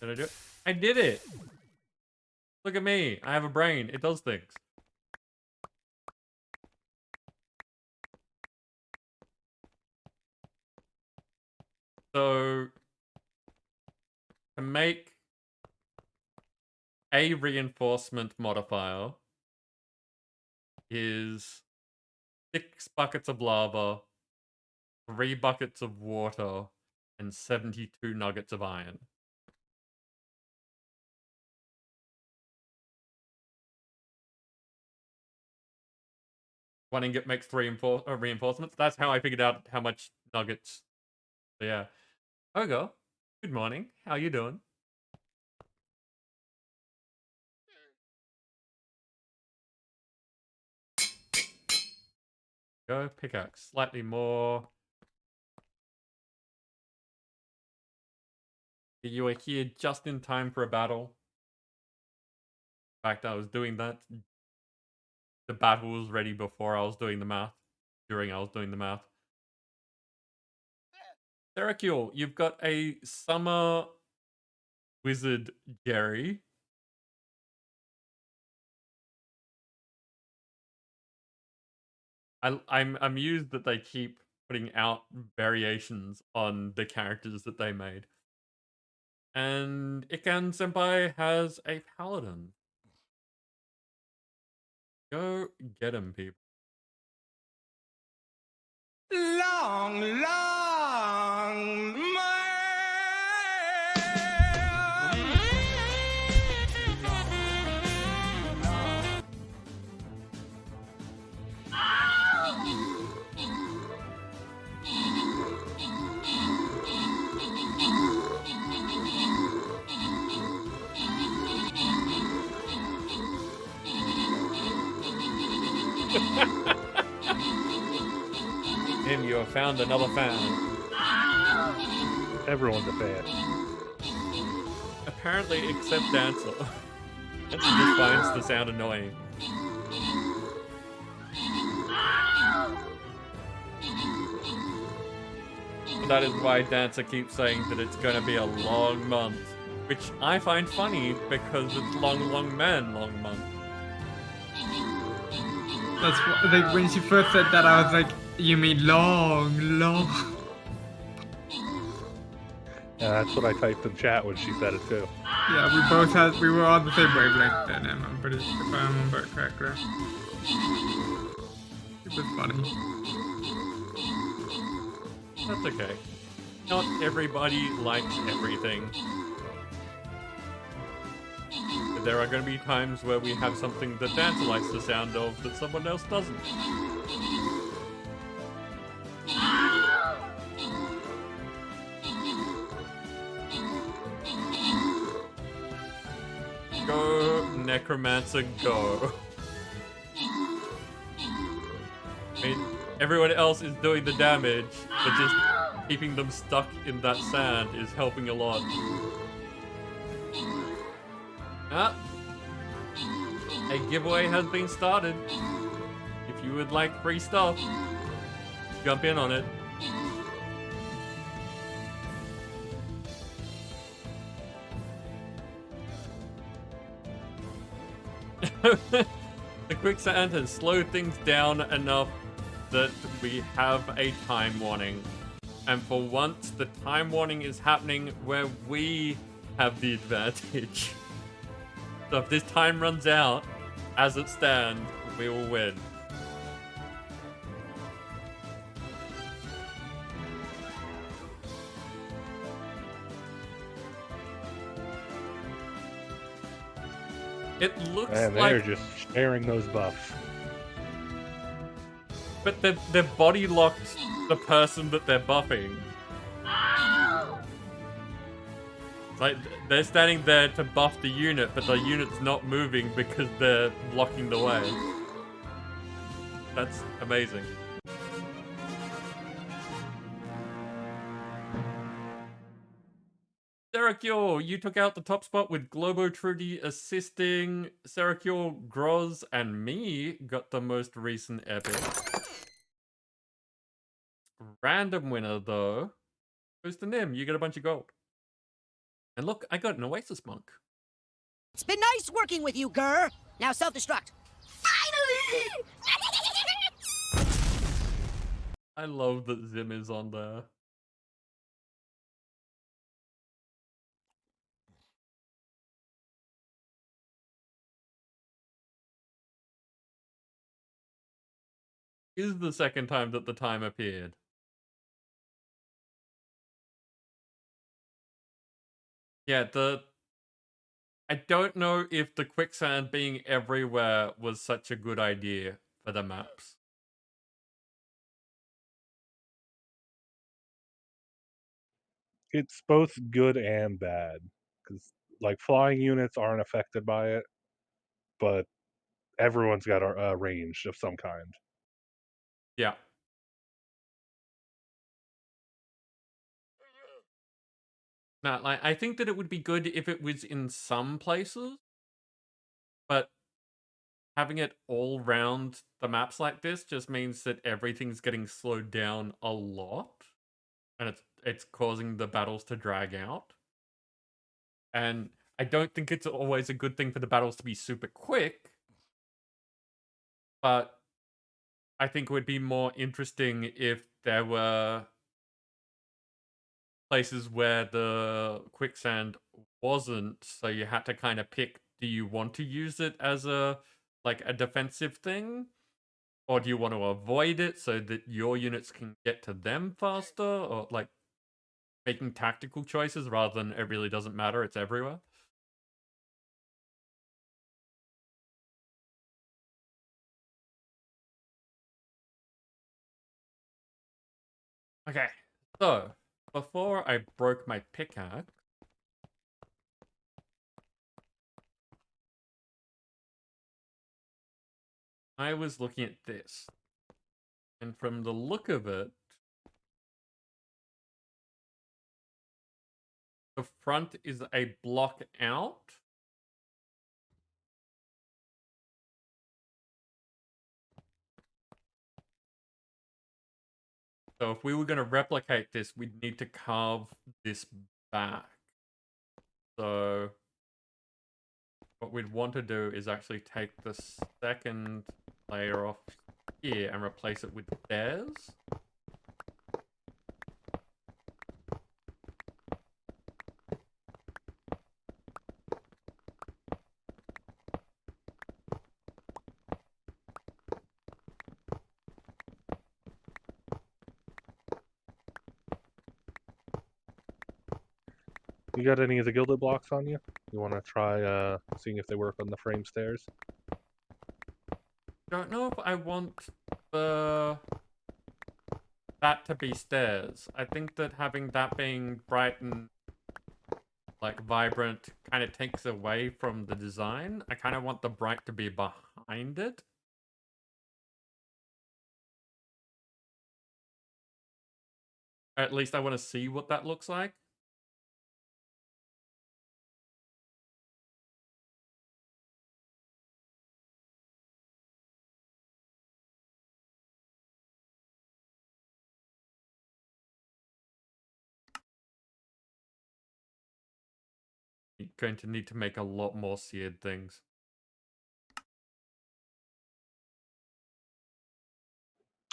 Did I do it? I did it! Look at me. I have a brain. It does things. So, to make a reinforcement modifier is 6 buckets of lava, 3 buckets of water, and 72 nuggets of iron. 1 ingot makes 3 reinforcements. That's how I figured out how much nuggets. So yeah. Ogre, good morning. How you doing? Go pickaxe. Slightly more. You are here just in time for a battle. In fact, I was doing that. The battle was ready before I was doing the math. During I was doing the math. Seracule, you've got a summer wizard Jerry. I'm amused that they keep putting out variations on the characters that they made. And Ikan Senpai has a paladin. Go get him, people. Long, long, And you have found another fan. Everyone's a fan. Apparently, except Dancer. Dancer just finds the sound annoying. That is why Dancer keeps saying that it's going to be a long month. Which I find funny because it's long man, long month. That's what, like, when she first said that, I was like, you mean long. Yeah, that's what I typed in chat when she said it too. Yeah, we were on the same wavelength then, I'm pretty, if I remember correctly. It was funny. That's okay. Not everybody likes everything. But there are going to be times where we have something that Dancer likes the sound of that someone else doesn't. Go, Necromancer, go. I mean, everyone else is doing the damage. but just keeping them stuck in that sand is helping a lot. Ah. A giveaway has been started. If you would like free stuff, jump in on it. The quicksand has slowed things down enough that we have a time warning. And for once, the time warning is happening where we have the advantage. So if this time runs out, as it stands, we will win. It looks and like... they're just sharing those buffs. But they're body locked the person that they're buffing. Like, they're standing there to buff the unit, but the unit's not moving because they're blocking the way. That's amazing. Seracure, you took out the top spot with Globo Trudy assisting. Seracure, Groz, and me got the most recent epic. Random winner, though, goes to Nim. You get a bunch of gold. And look, I got an Oasis Monk. It's been nice working with you, Grr. Now self-destruct. Finally! I love that Zim is on there. Is the second time that the time appeared. Yeah, I don't know if the quicksand being everywhere was such a good idea for the maps. It's both good and bad. Because, like, flying units aren't affected by it, but everyone's got a range of some kind. Yeah. Now, like, I think that it would be good if it was in some places, but having it all round the maps like this just means that everything's getting slowed down a lot, and it's causing the battles to drag out. And I don't think it's always a good thing for the battles to be super quick, but I think it would be more interesting if there were places where the quicksand wasn't, so you had to kind of pick, do you want to use it as a defensive thing, or do you want to avoid it so that your units can get to them faster, or like making tactical choices rather than it really doesn't matter, it's everywhere. Okay, so before I broke my pickaxe, I was looking at this, and from the look of it, the front is a block out. So if we were going to replicate this, we'd need to carve this back. So what we'd want to do is actually take the second layer off here and replace it with theirs. You got any of the gilded blocks on you? You want to try seeing if they work on the frame stairs? Don't know if I want that to be stairs. I think that having that being bright and like vibrant kind of takes away from the design. I kind of want the bright to be behind it. At least I want to see what that looks like. You're going to need to make a lot more seared things.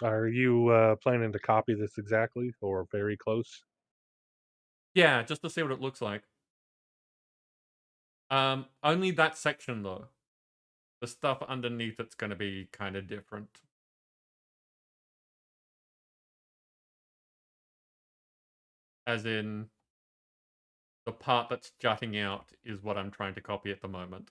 Are you planning to copy this exactly or very close? Yeah, just to see what it looks like. Only that section though. The stuff underneath it's going to be kind of different. As in, the part that's jutting out is what I'm trying to copy at the moment.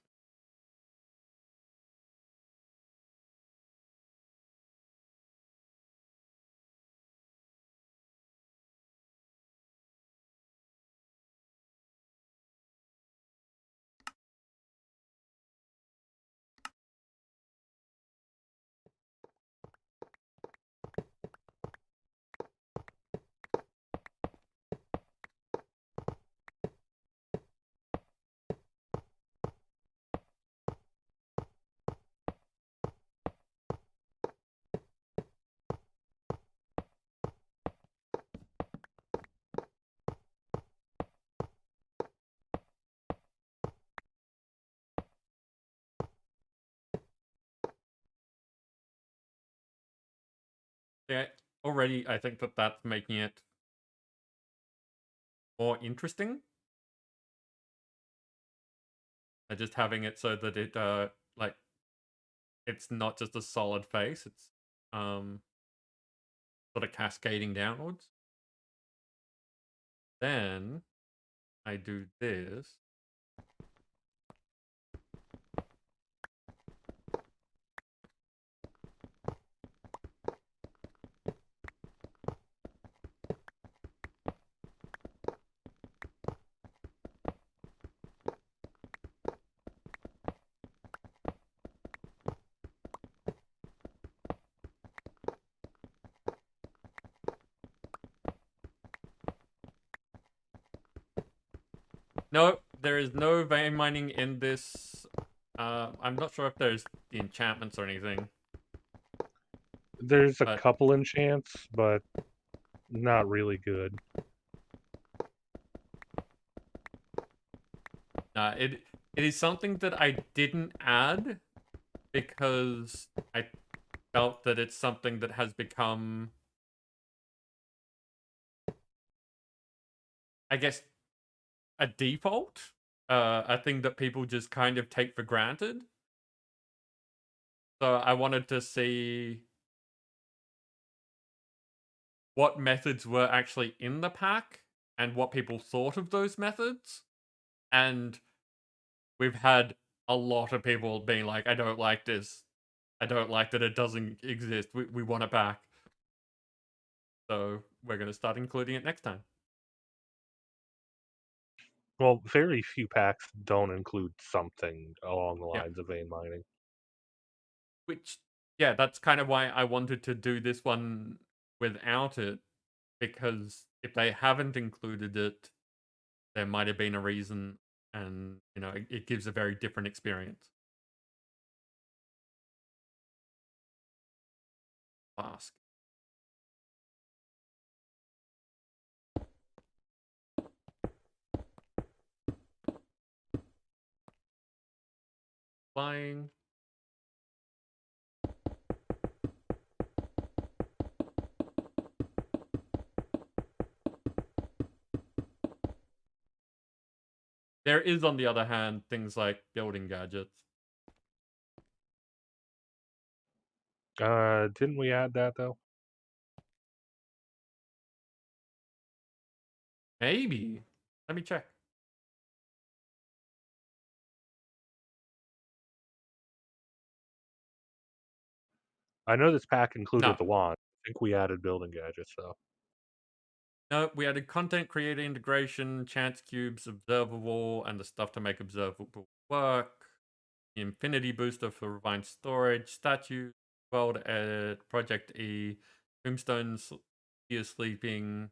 Yeah, already I think that that's making it more interesting. Just having it so that it like it's not just a solid face, it's sort of cascading downwards. Then I do this. No, there is no vein mining in this. I'm not sure if there's the enchantments or anything. There's a couple enchants, but not really good. It is something that I didn't add because I felt that it's something that has become, I guess, a default. A thing that people just kind of take for granted. So I wanted to see what methods were actually in the pack and what people thought of those methods. And we've had a lot of people being like, I don't like this. I don't like that it doesn't exist. We want it back. So we're going to start including it next time. Well, very few packs don't include something along the Yeah. lines of vein mining. Which, yeah, that's kind of why I wanted to do this one without it. Because if they haven't included it, there might have been a reason. And, you know, it gives a very different experience. Flask. Flying. There is, on the other hand, things like building gadgets. Didn't we add that though? Maybe. Let me check. I know this pack included No. the wand. I think we added building gadgets though. No, we added content creator integration, chance cubes, observable, and the stuff to make observable work. The infinity booster for refined storage, statue, world edit, project E, tombstones, here sleeping,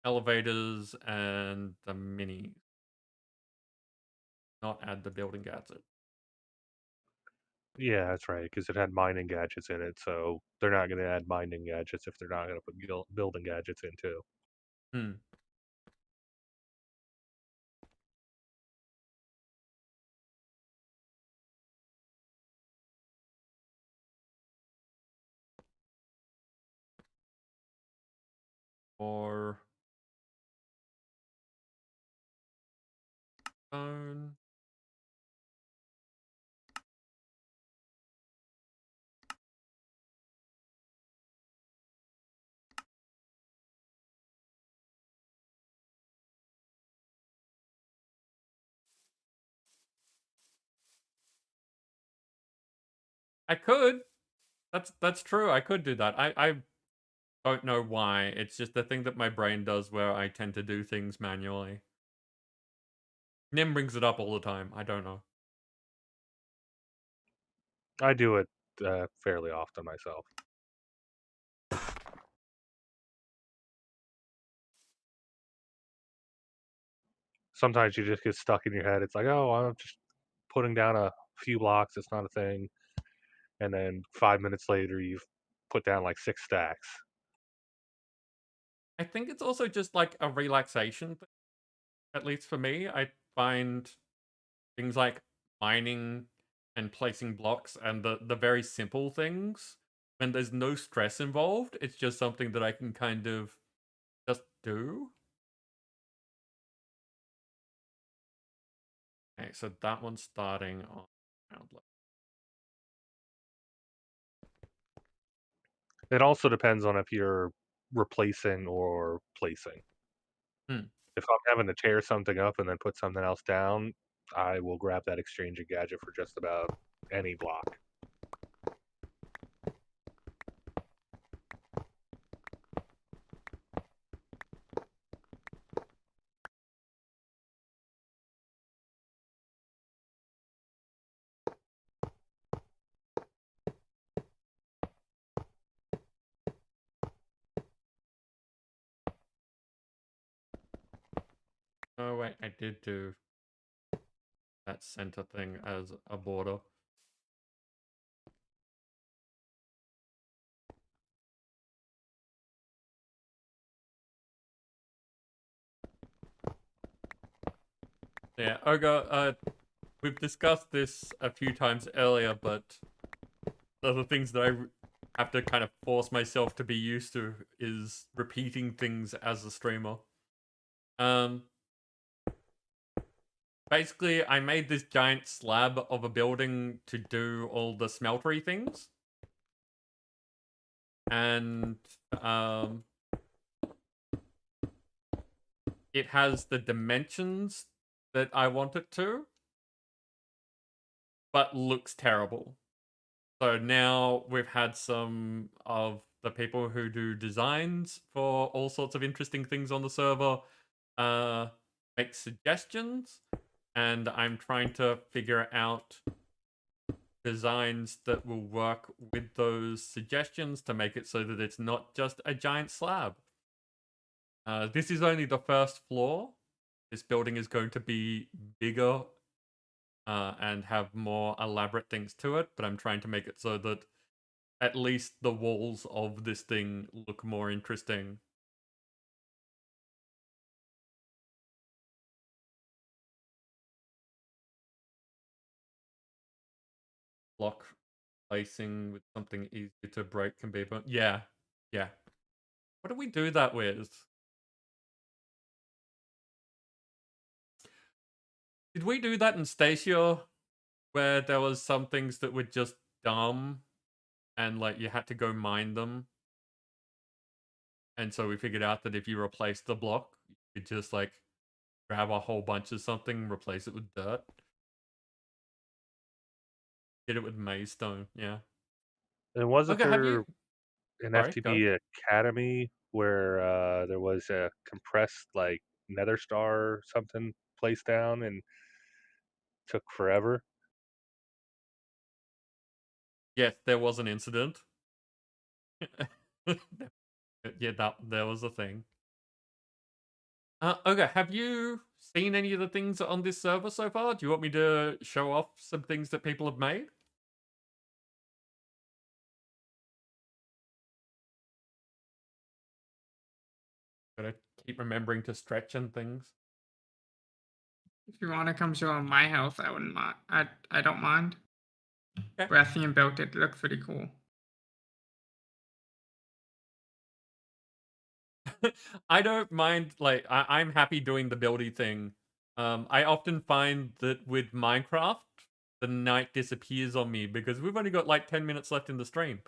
elevators and the minis. Not add the building gadget. Yeah, that's right, because it had mining gadgets in it, so they're not going to add mining gadgets if they're not going to put building gadgets in too. Hmm. Or phone. I could. That's true. I could do that. I don't know why. It's just the thing that my brain does where I tend to do things manually. Nim brings it up all the time. I don't know. I do it fairly often myself. Sometimes you just get stuck in your head. It's like, oh, I'm just putting down a few blocks. It's not a thing. And then 5 minutes later, you've put down like 6 stacks. I think it's also just like a relaxation thing, at least for me. I find things like mining and placing blocks and the very simple things, when there's no stress involved, it's just something that I can kind of just do. Okay, so that one's starting on ground level. It also depends on if you're replacing or placing. Hmm. If I'm having to tear something up and then put something else down, I will grab that exchanging gadget for just about any block. Oh wait, I did do that center thing as a border. Yeah, Ogre, we've discussed this a few times earlier, but the things that I have to kind of force myself to be used to is repeating things as a streamer. Basically, I made this giant slab of a building to do all the smeltery things. And, it has the dimensions that I want it to, but looks terrible. So now we've had some of the people who do designs for all sorts of interesting things on the server make suggestions, and I'm trying to figure out designs that will work with those suggestions to make it so that it's not just a giant slab. This is only the first floor. This building is going to be bigger and have more elaborate things to it, but I'm trying to make it so that at least the walls of this thing look more interesting. Block placing with something easy to break can be, but yeah. What do we do that with? Did we do that in Stacia, where there was some things that were just dumb, and like you had to go mine them? And so we figured out that if you replace the block, you could just like grab a whole bunch of something, replace it with dirt. Did it with maze stone, yeah. And wasn't Okay, have there you? an Sorry, go. FTB Academy where there was a compressed like Nether Star or something placed down and took forever? Yes, there was an incident. Yeah, that there was a thing. Okay, have you seen any of the things on this server so far? Do you want me to show off some things that people have made? Gotta keep remembering to stretch and things. If you want to come show my house, I wouldn't mind. I don't mind. Okay. Rathian built it. Looks pretty cool. I don't mind, like, I'm happy doing the buildy thing. I often find that with Minecraft, the night disappears on me because we've only got like 10 minutes left in the stream.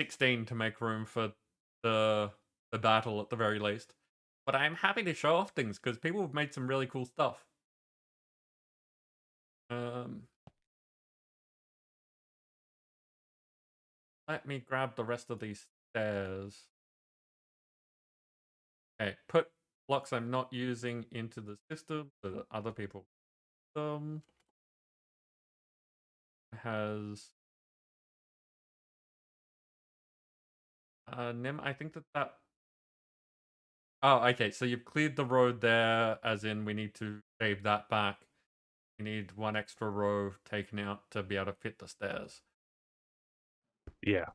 16 to make room for the battle at the very least. But I'm happy to show off things because people have made some really cool stuff. Let me grab the rest of these stairs. Okay, put blocks I'm not using into the system so that other people has Nim, I think that oh, okay, so you've cleared the road there, as in we need to shave that back. We need one extra row taken out to be able to fit the stairs. Yeah.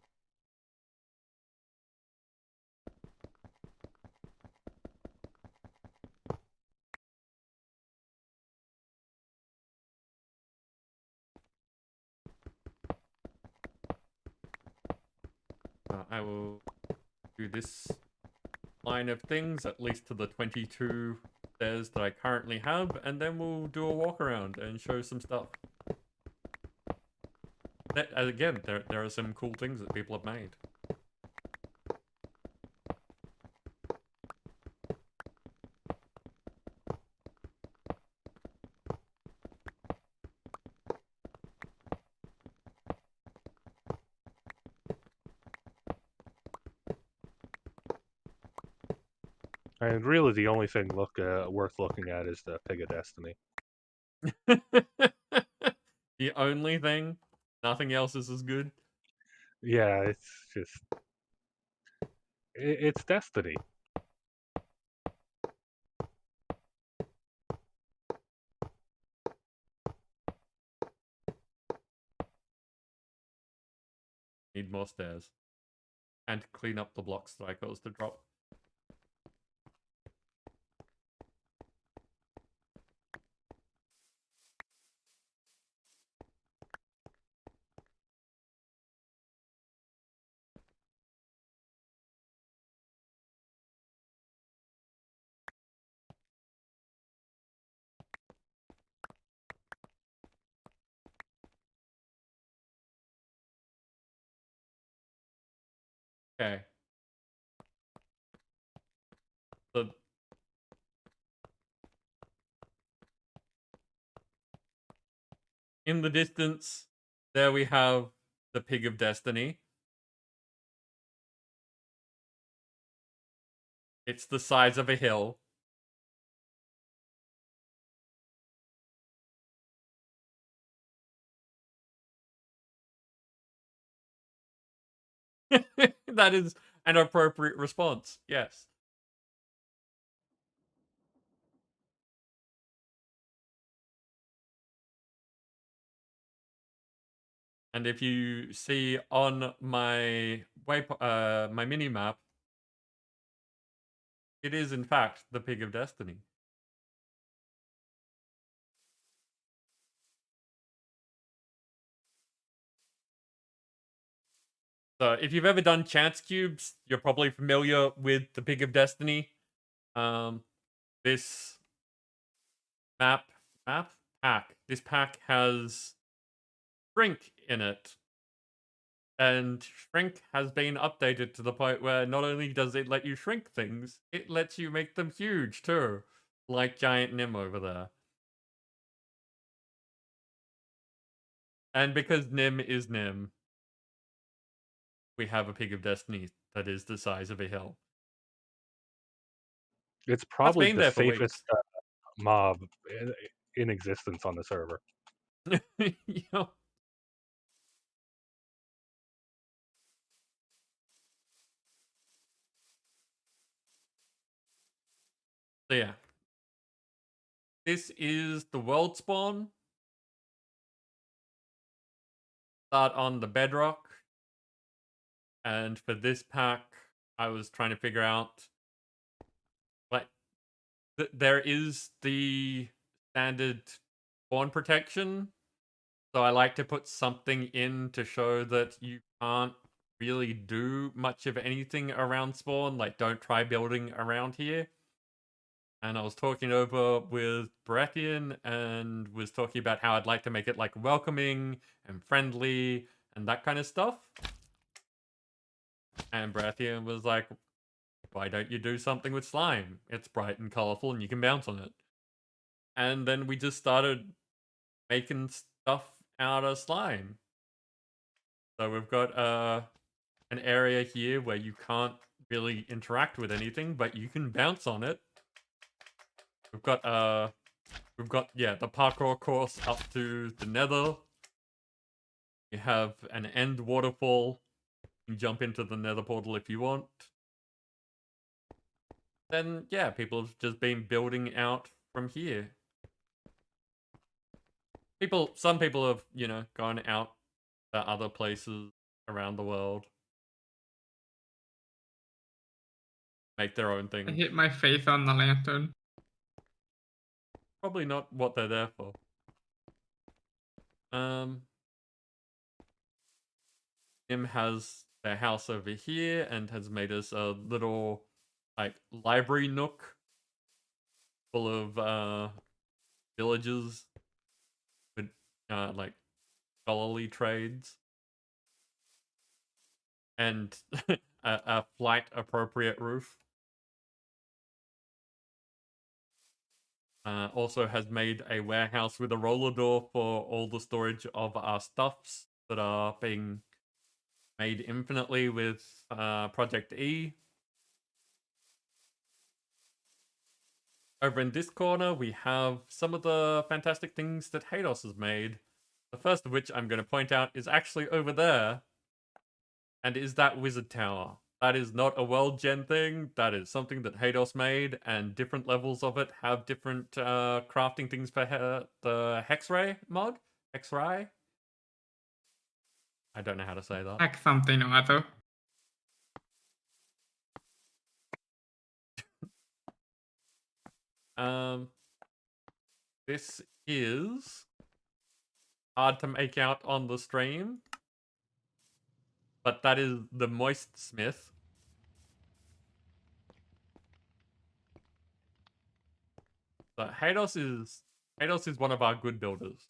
I will do this line of things, at least to the 22 stairs that I currently have, and then we'll do a walk around and show some stuff. Again, there are some cool things that people have made. And really, the only thing worth looking at is the Pig of Destiny. The only thing? Nothing else is as good? Yeah, it's just... It's Destiny. Need more stairs. And to clean up the blocks that I caused to drop. Okay. So in the distance, there we have the Pig of Destiny. It's the size of a hill. That is an appropriate response, yes. And if you see on my my mini map, it is in fact the Pig of Destiny. So if you've ever done chance cubes, you're probably familiar with the Pig of Destiny. This pack. This pack has shrink in it. And shrink has been updated to the point where not only does it let you shrink things, it lets you make them huge too. Like Giant Nim over there. And because Nim is Nim, we have a Pig of Destiny that is the size of a hill. It's probably been the there for safest mob in existence on the server. Yeah. So yeah. This is the world spawn. Start on the bedrock. And for this pack, I was trying to figure out, like, there is the standard spawn protection. So I like to put something in to show that you can't really do much of anything around spawn. Like, don't try building around here. And I was talking over with Baratheon and was talking about how I'd like to make it like welcoming and friendly and that kind of stuff. And Baratheon was like, why don't you do something with slime? It's bright and colorful and you can bounce on it. And then we just started making stuff out of slime. So we've got an area here where you can't really interact with anything, but you can bounce on it. We've got the parkour course up to the nether. You have an end waterfall. You can jump into the nether portal if you want. Then yeah, people have just been building out from here. Some people have, you know, gone out to other places around the world. Make their own thing. I hit my face on the lantern. Probably not what they're there for. Tim has their house over here and has made us a little, like, library nook full of villages with like scholarly trades and a flight appropriate roof. Also has made a warehouse with a roller door for all the storage of our stuffs that are being made infinitely with Project E. Over in this corner, we have some of the fantastic things that Hados has made. The first of which I'm going to point out is actually over there, and is that wizard tower. That is not a world gen thing, that is something that Hados made, and different levels of it have different crafting things for the Hexray mod? Hexray? I don't know how to say that. Hex something or other. This is hard to make out on the stream, but that is the Moist Smith. So Hados is one of our good builders.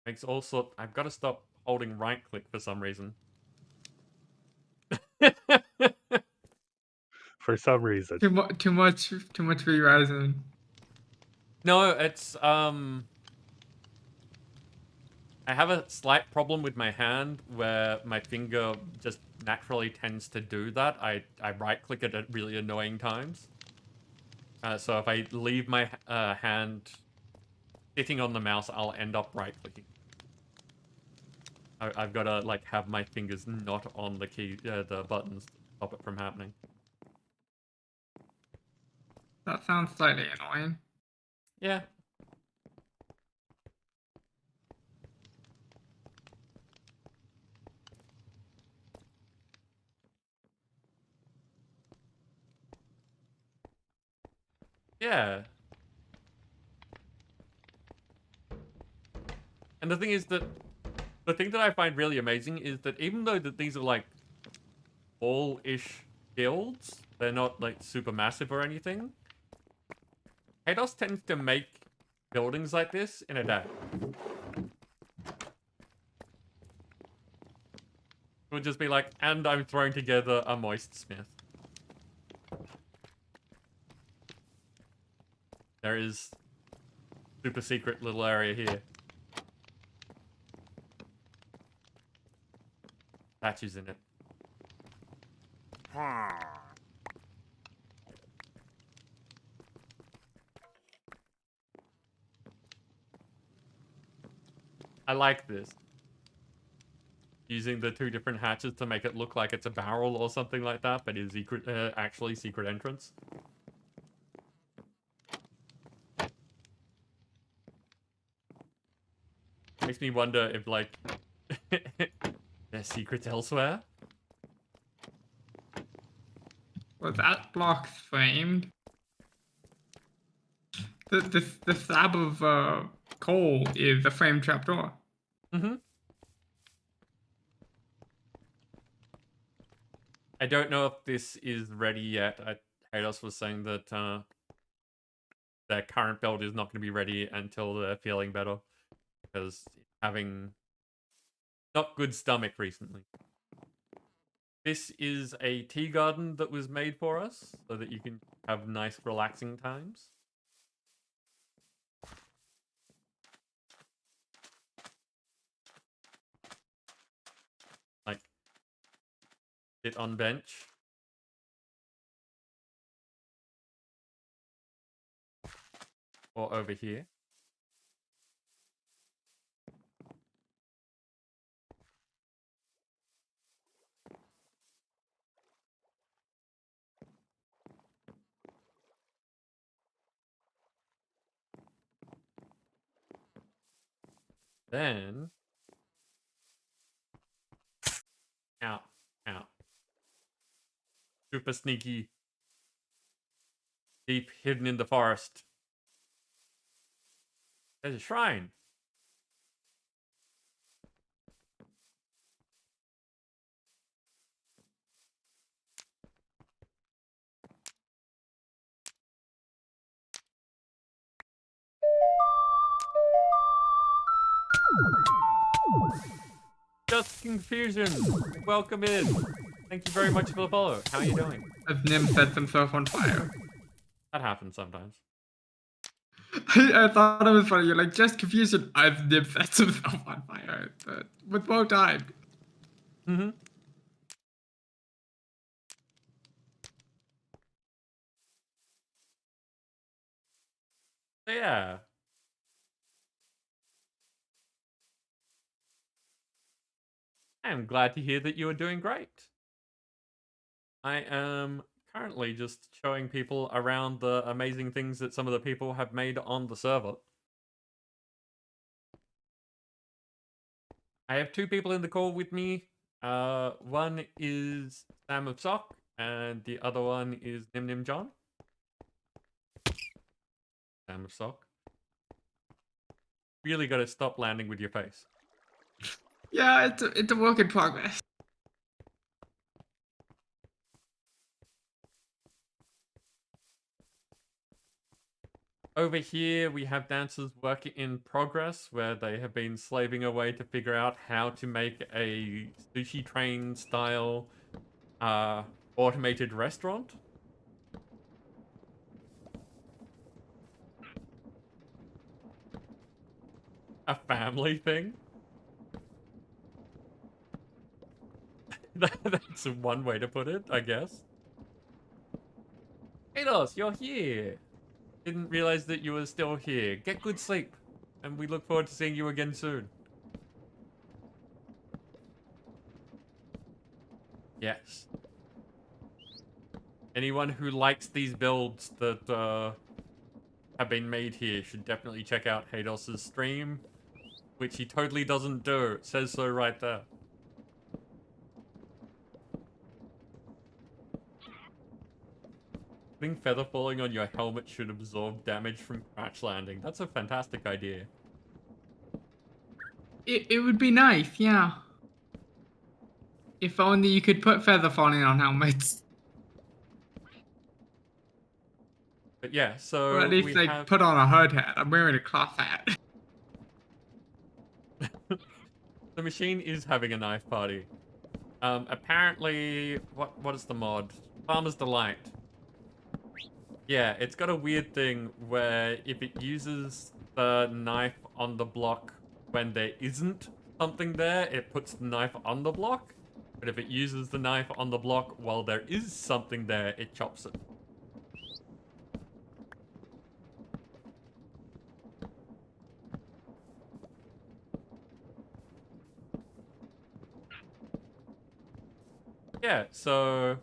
Makes all sort. I've got to stop holding right click for some reason. For some reason. Too much Verizon. No, it's I have a slight problem with my hand where my finger just naturally tends to do that. I right click it at really annoying times. So if I leave my hand sitting on the mouse, I'll end up right clicking. I've got to like have my fingers not on the key, the buttons to stop it from happening. That sounds slightly annoying. Yeah. Yeah. And the thing is that the thing that I find really amazing is that even though that these are like all-ish builds, they're not like super massive or anything. Hados tends to make buildings like this in a day. It would just be like, and I'm throwing together a Moist Smith. There is super secret little area here. Statues in it. I like this. Using the two different hatches to make it look like it's a barrel or something like that, but is actually secret entrance. Makes me wonder if, like, there's secrets elsewhere. Well, that block's framed. The slab of coal is a framed trapdoor. Mm-hmm. I don't know if this is ready yet. Hados was saying that their current build is not going to be ready until they're feeling better. Because having not good stomach recently. This is a tea garden that was made for us so that you can have nice relaxing times. Like, sit on bench. Or over here. Then, out. Super sneaky. Deep hidden in the forest. There's a shrine. Just confusion. Welcome in. Thank you very much for the follow. How are you doing? As Nim sets himself on fire. That happens sometimes. I thought it was funny. You're like, just confusion as Nim sets himself on fire. With well timed. Mm-hmm. So yeah. I am glad to hear that you are doing great. I am currently just showing people around the amazing things that some of the people have made on the server. I have two people in the call with me. One is Sam of Sock, and the other one is Nim Nim John. Sam of Sock. Really gotta stop landing with your face. Yeah, it's a work in progress. Over here, we have dancers work in progress, where they have been slaving away to figure out how to make a sushi train style automated restaurant. A family thing. That's one way to put it, I guess. Hados, you're here. Didn't realize that you were still here. Get good sleep, and we look forward to seeing you again soon. Yes. Anyone who likes these builds that have been made here should definitely check out Hados' stream, which he totally doesn't do. It says so right there. Putting feather falling on your helmet should absorb damage from crash landing. That's a fantastic idea. It would be nice, yeah. If only you could put feather falling on helmets. But yeah, so or at least like put on a hard hat. I'm wearing a cloth hat. The machine is having a knife party. Apparently, what is the mod? Farmer's Delight. Yeah, it's got a weird thing where if it uses the knife on the block when there isn't something there, it puts the knife on the block. But if it uses the knife on the block while there is something there, it chops it. Yeah, so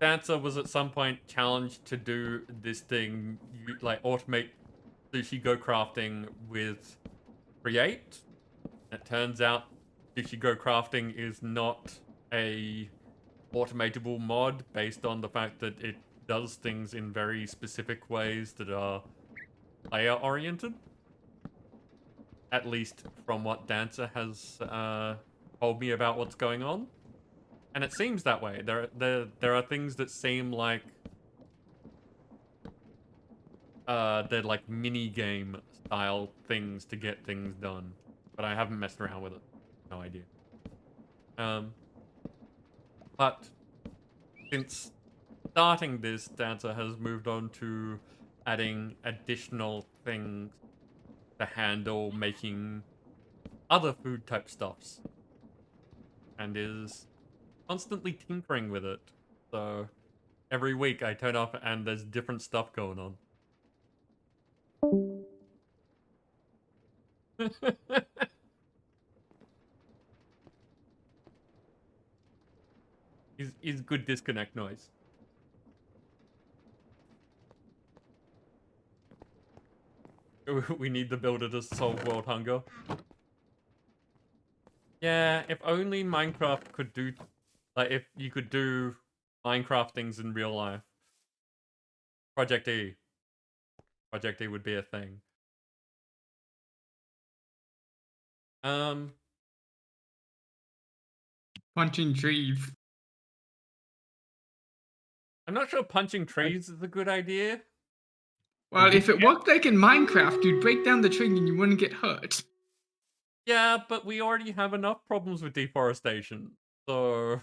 Dancer was at some point challenged to do this thing, like automate sushi go crafting with create. It turns out Go Crafting is not a automatable mod based on the fact that it does things in very specific ways that are player oriented. At least from what Dancer has told me about what's going on. And it seems that way. There are things that seem like they're like mini game style things to get things done. But I haven't messed around with it. No idea. But since starting this, Dancer has moved on to adding additional things to handle making other food type stuffs. And is constantly tinkering with it. So every week I turn up and there's different stuff going on. is good disconnect noise. We need the builder to solve world hunger. Yeah, if only Minecraft could do... Like, if you could do Minecraft things in real life. Project E. Project E would be a thing. Punching trees. I'm not sure punching trees is a good idea. Well, if it worked like in Minecraft, you'd break down the tree and you wouldn't get hurt. Yeah, but we already have enough problems with deforestation. So...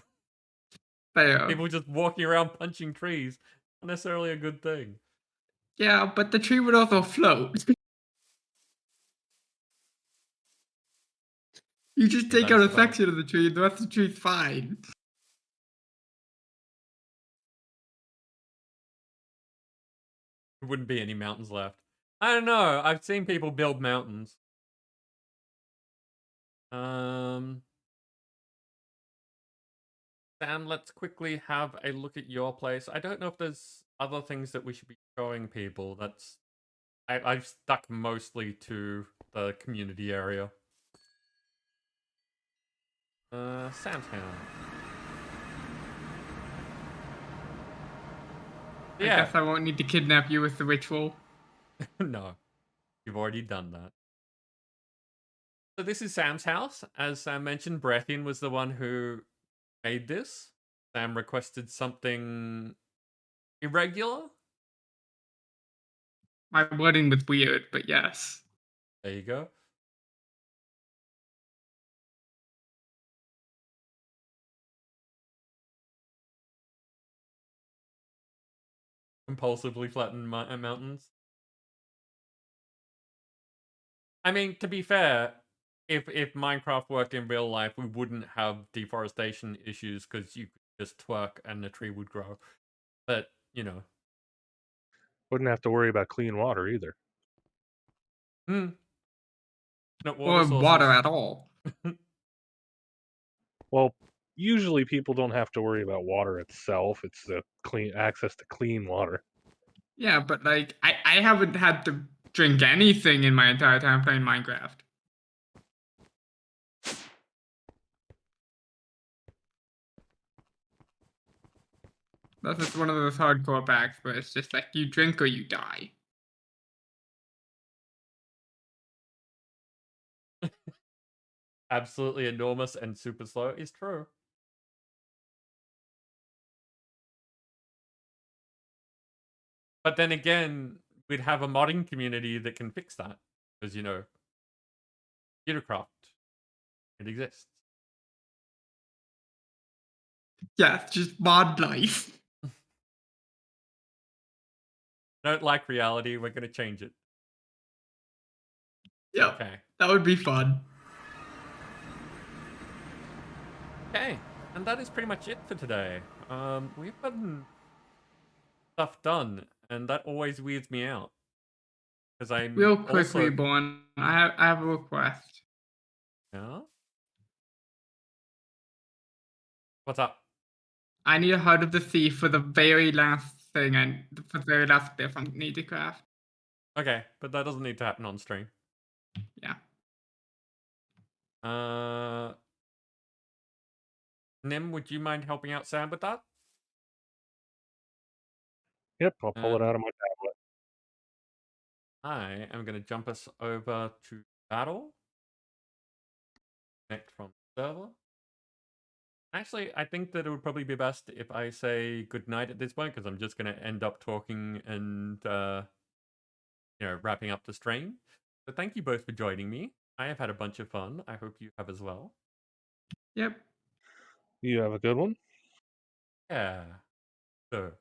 Fair. People just walking around punching trees, not necessarily a good thing. Yeah, but the tree would also float. You just take out a section of the tree and the rest of the tree's fine. There wouldn't be any mountains left. I don't know. I've seen people build mountains. Sam, let's quickly have a look at your place. I don't know if there's other things that we should be showing people. I've stuck mostly to the community area. Sam's house. I guess I won't need to kidnap you with the ritual. No, you've already done that. So this is Sam's house. As Sam mentioned, Breathian was the one who made this. Sam requested something irregular. My wording was weird, but yes. There you go. Compulsively flatten mountains. I mean, to be fair, if Minecraft worked in real life, we wouldn't have deforestation issues because you could just twerk and the tree would grow. But, you know. Wouldn't have to worry about clean water either. No or water at all. Well, usually people don't have to worry about water itself. It's the access to clean water. Yeah, but like I haven't had to drink anything in my entire time playing Minecraft. That's just one of those hardcore packs where it's just like you drink or you die. Absolutely enormous and super slow is true. But then again, we'd have a modding community that can fix that. Because, you know, Computercraft, it exists. Yeah, it's just mod life. Don't like reality, we're going to change it. Yeah, okay. That would be fun. Okay, and that is pretty much it for today. We've gotten stuff done, and that always weirds me out. Because I'm real quickly, Born, I have a request. Yeah? What's up? I need a Heart of the Sea for the very last thing, and for the very last bit from Enigmatica. Okay, but that doesn't need to happen on stream. Yeah. Nim, would you mind helping out Sam with that? Yep, I'll pull it out of my tablet. I am going to jump us over to battle. Connect from server. Actually, I think that it would probably be best if I say goodnight at this point, because I'm just going to end up talking and, wrapping up the stream. So thank you both for joining me. I have had a bunch of fun. I hope you have as well. Yep. You have a good one. Yeah. So.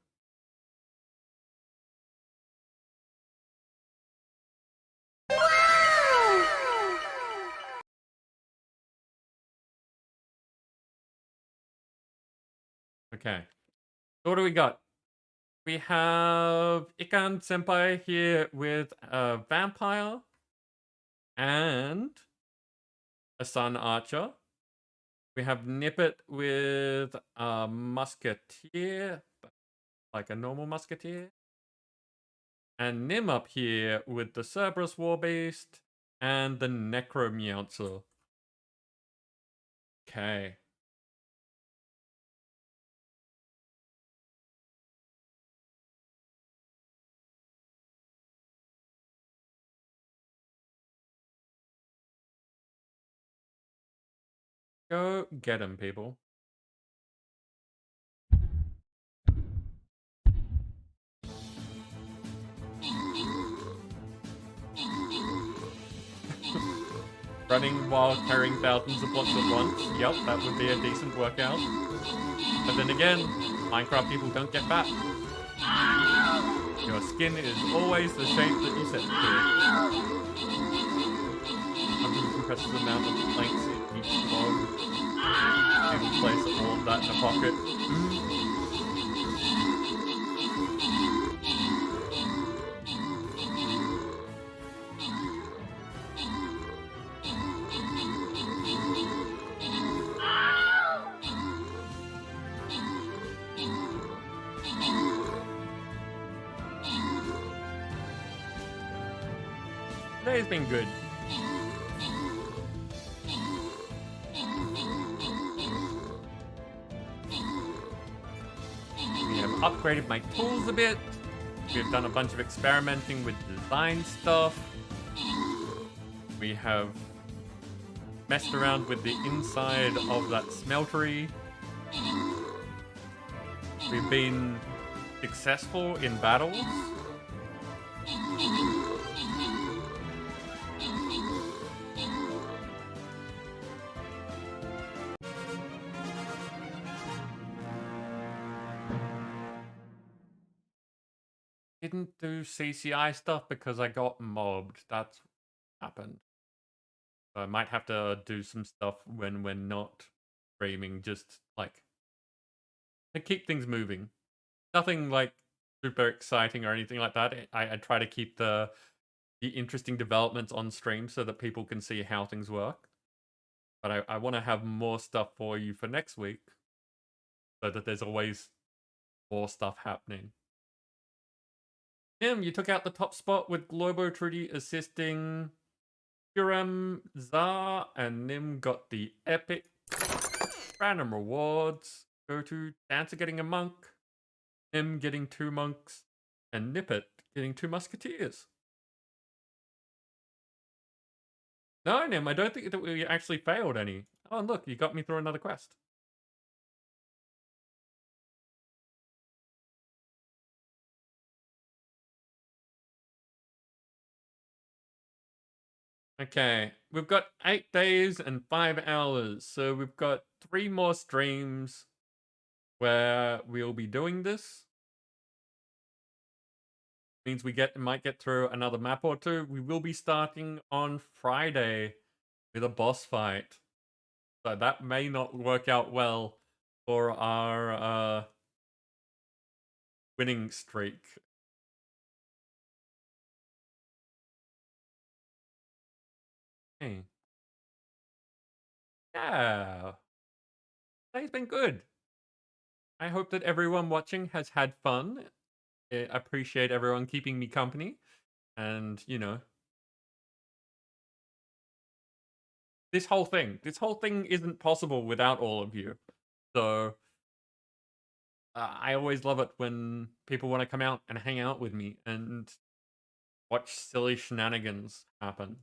Okay. So what do we got? We have Ikan Senpai here with a vampire and a sun archer. We have Nippet with a musketeer, like a normal musketeer. And Nim up here with the Cerberus Warbeast and the Necromeowser. Okay. Go get him, people. Running while carrying thousands of blocks at once. Yep, that would be a decent workout. But then again, Minecraft people don't get fat. Your skin is always the shape that you set it to. Impressive amount of planks in each log. You can place all of that in a pocket. Today's been good. We have upgraded my tools a bit. We've done a bunch of experimenting with design stuff. We have messed around with the inside of that smeltery. We've been successful in battles. Didn't do CCI stuff because I got mobbed. That's what happened. So I might have to do some stuff when we're not streaming, just like to keep things moving. Nothing like super exciting or anything like that. I try to keep the interesting developments on stream so that people can see how things work. But I want to have more stuff for you for next week so that there's always more stuff happening. Nim, you took out the top spot with Globo Trudy assisting Purem Zar, and Nim got the epic random rewards. Go to Dancer getting a monk, Nim getting 2 monks, and Nippet getting 2 musketeers. No, Nim, I don't think that we actually failed any. Oh, look, you got me through another quest. Okay, we've got 8 days and 5 hours, so we've got 3 more streams where we'll be doing this. Means we might get through another map or 2. We will be starting on Friday with a boss fight, so that may not work out well for our winning streak. Hey. Yeah. Today's been good. I hope that everyone watching has had fun. I appreciate everyone keeping me company. And, this whole thing isn't possible without all of you. So I always love it when people want to come out and hang out with me and watch silly shenanigans happen.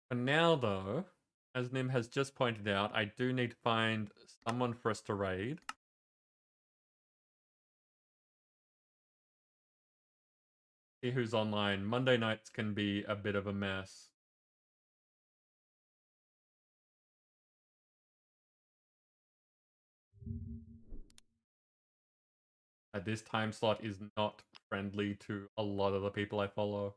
For now, though, as Nim has just pointed out, I do need to find someone for us to raid. See who's online. Monday nights can be a bit of a mess. This time slot is not friendly to a lot of the people I follow.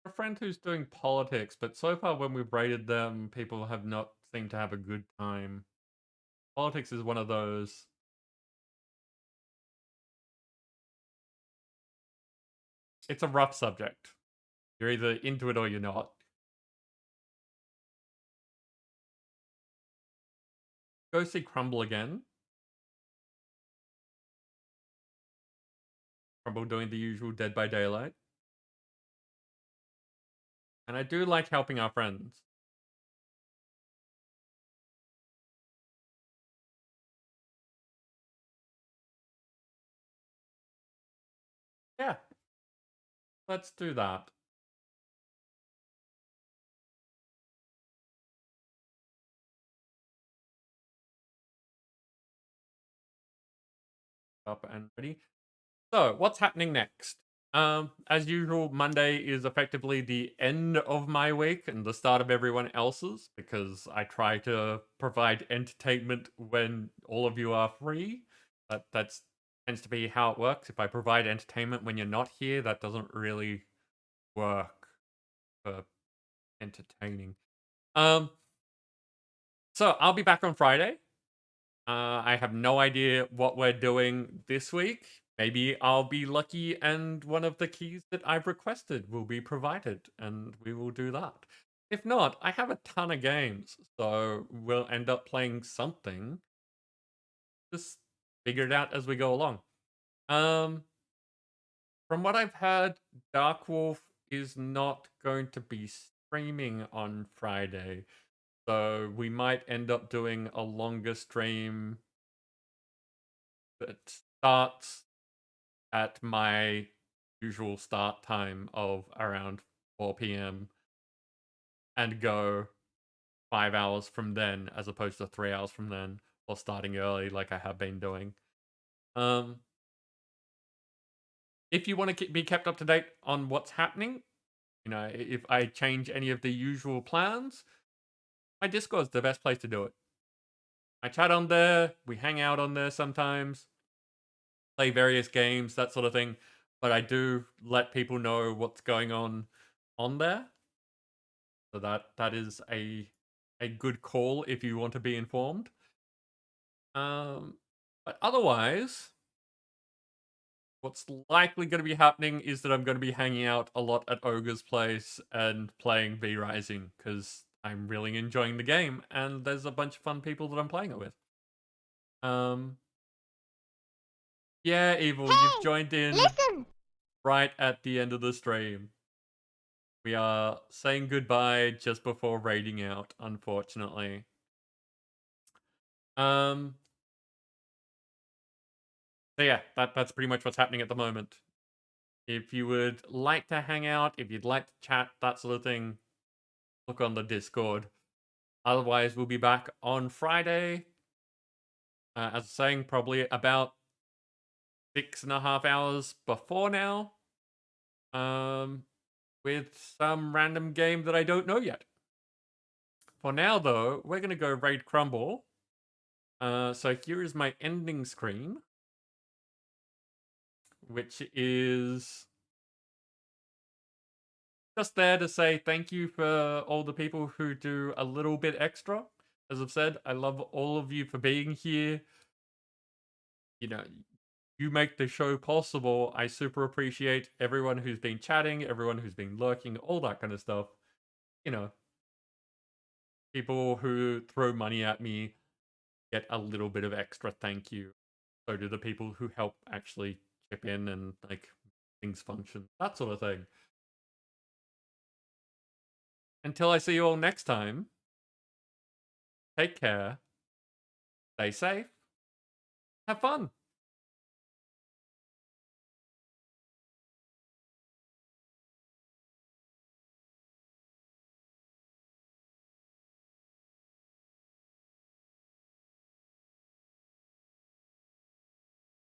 A friend who's doing politics, but so far when we've raided them, people have not seemed to have a good time. Politics is one of those. It's a rough subject. You're either into it or you're not. Go see Crumble again. Crumble doing the usual Dead by Daylight. And I do like helping our friends. Yeah. Let's do that. Up and ready. So, what's happening next? As usual, Monday is effectively the end of my week and the start of everyone else's, because I try to provide entertainment when all of you are free. That's tends to be how it works. If I provide entertainment when you're not here, that doesn't really work for entertaining. So I'll be back on Friday. I have no idea what we're doing this week. Maybe I'll be lucky and one of the keys that I've requested will be provided, and we will do that. If not, I have a ton of games, so we'll end up playing something. Just figure it out as we go along. From what I've heard, Dark Wolf is not going to be streaming on Friday, so we might end up doing a longer stream that starts at my usual start time of around 4 p.m. and go 5 hours from then, as opposed to 3 hours from then, or starting early like I have been doing. If you want to be kept up to date on what's happening, you know, if I change any of the usual plans, my Discord's the best place to do it. I chat on there, we hang out on there sometimes, play various games, that sort of thing. But I do let people know what's going on there. So that is a good call if you want to be informed. But otherwise, what's likely going to be happening is that I'm going to be hanging out a lot at Ogre's place and playing V Rising, because I'm really enjoying the game and there's a bunch of fun people that I'm playing it with. Yeah, Evil, you've joined in right at the end of the stream. We are saying goodbye just before raiding out, unfortunately. So yeah, that's pretty much what's happening at the moment. If you would like to hang out, if you'd like to chat, that sort of thing, look on the Discord. Otherwise, we'll be back on Friday. As I was saying, probably about 6.5 hours before now. With some random game that I don't know yet. For now, though, we're going to go raid Crumble. So here is my ending screen, which is just there to say thank you for all the people who do a little bit extra. As I've said, I love all of you for being here. You know, you make the show possible. I super appreciate everyone who's been chatting, everyone who's been lurking, all that kind of stuff. You know, people who throw money at me get a little bit of extra thank you. So do the people who help actually chip in and like things function, that sort of thing. Until I see you all next time, take care, stay safe, have fun.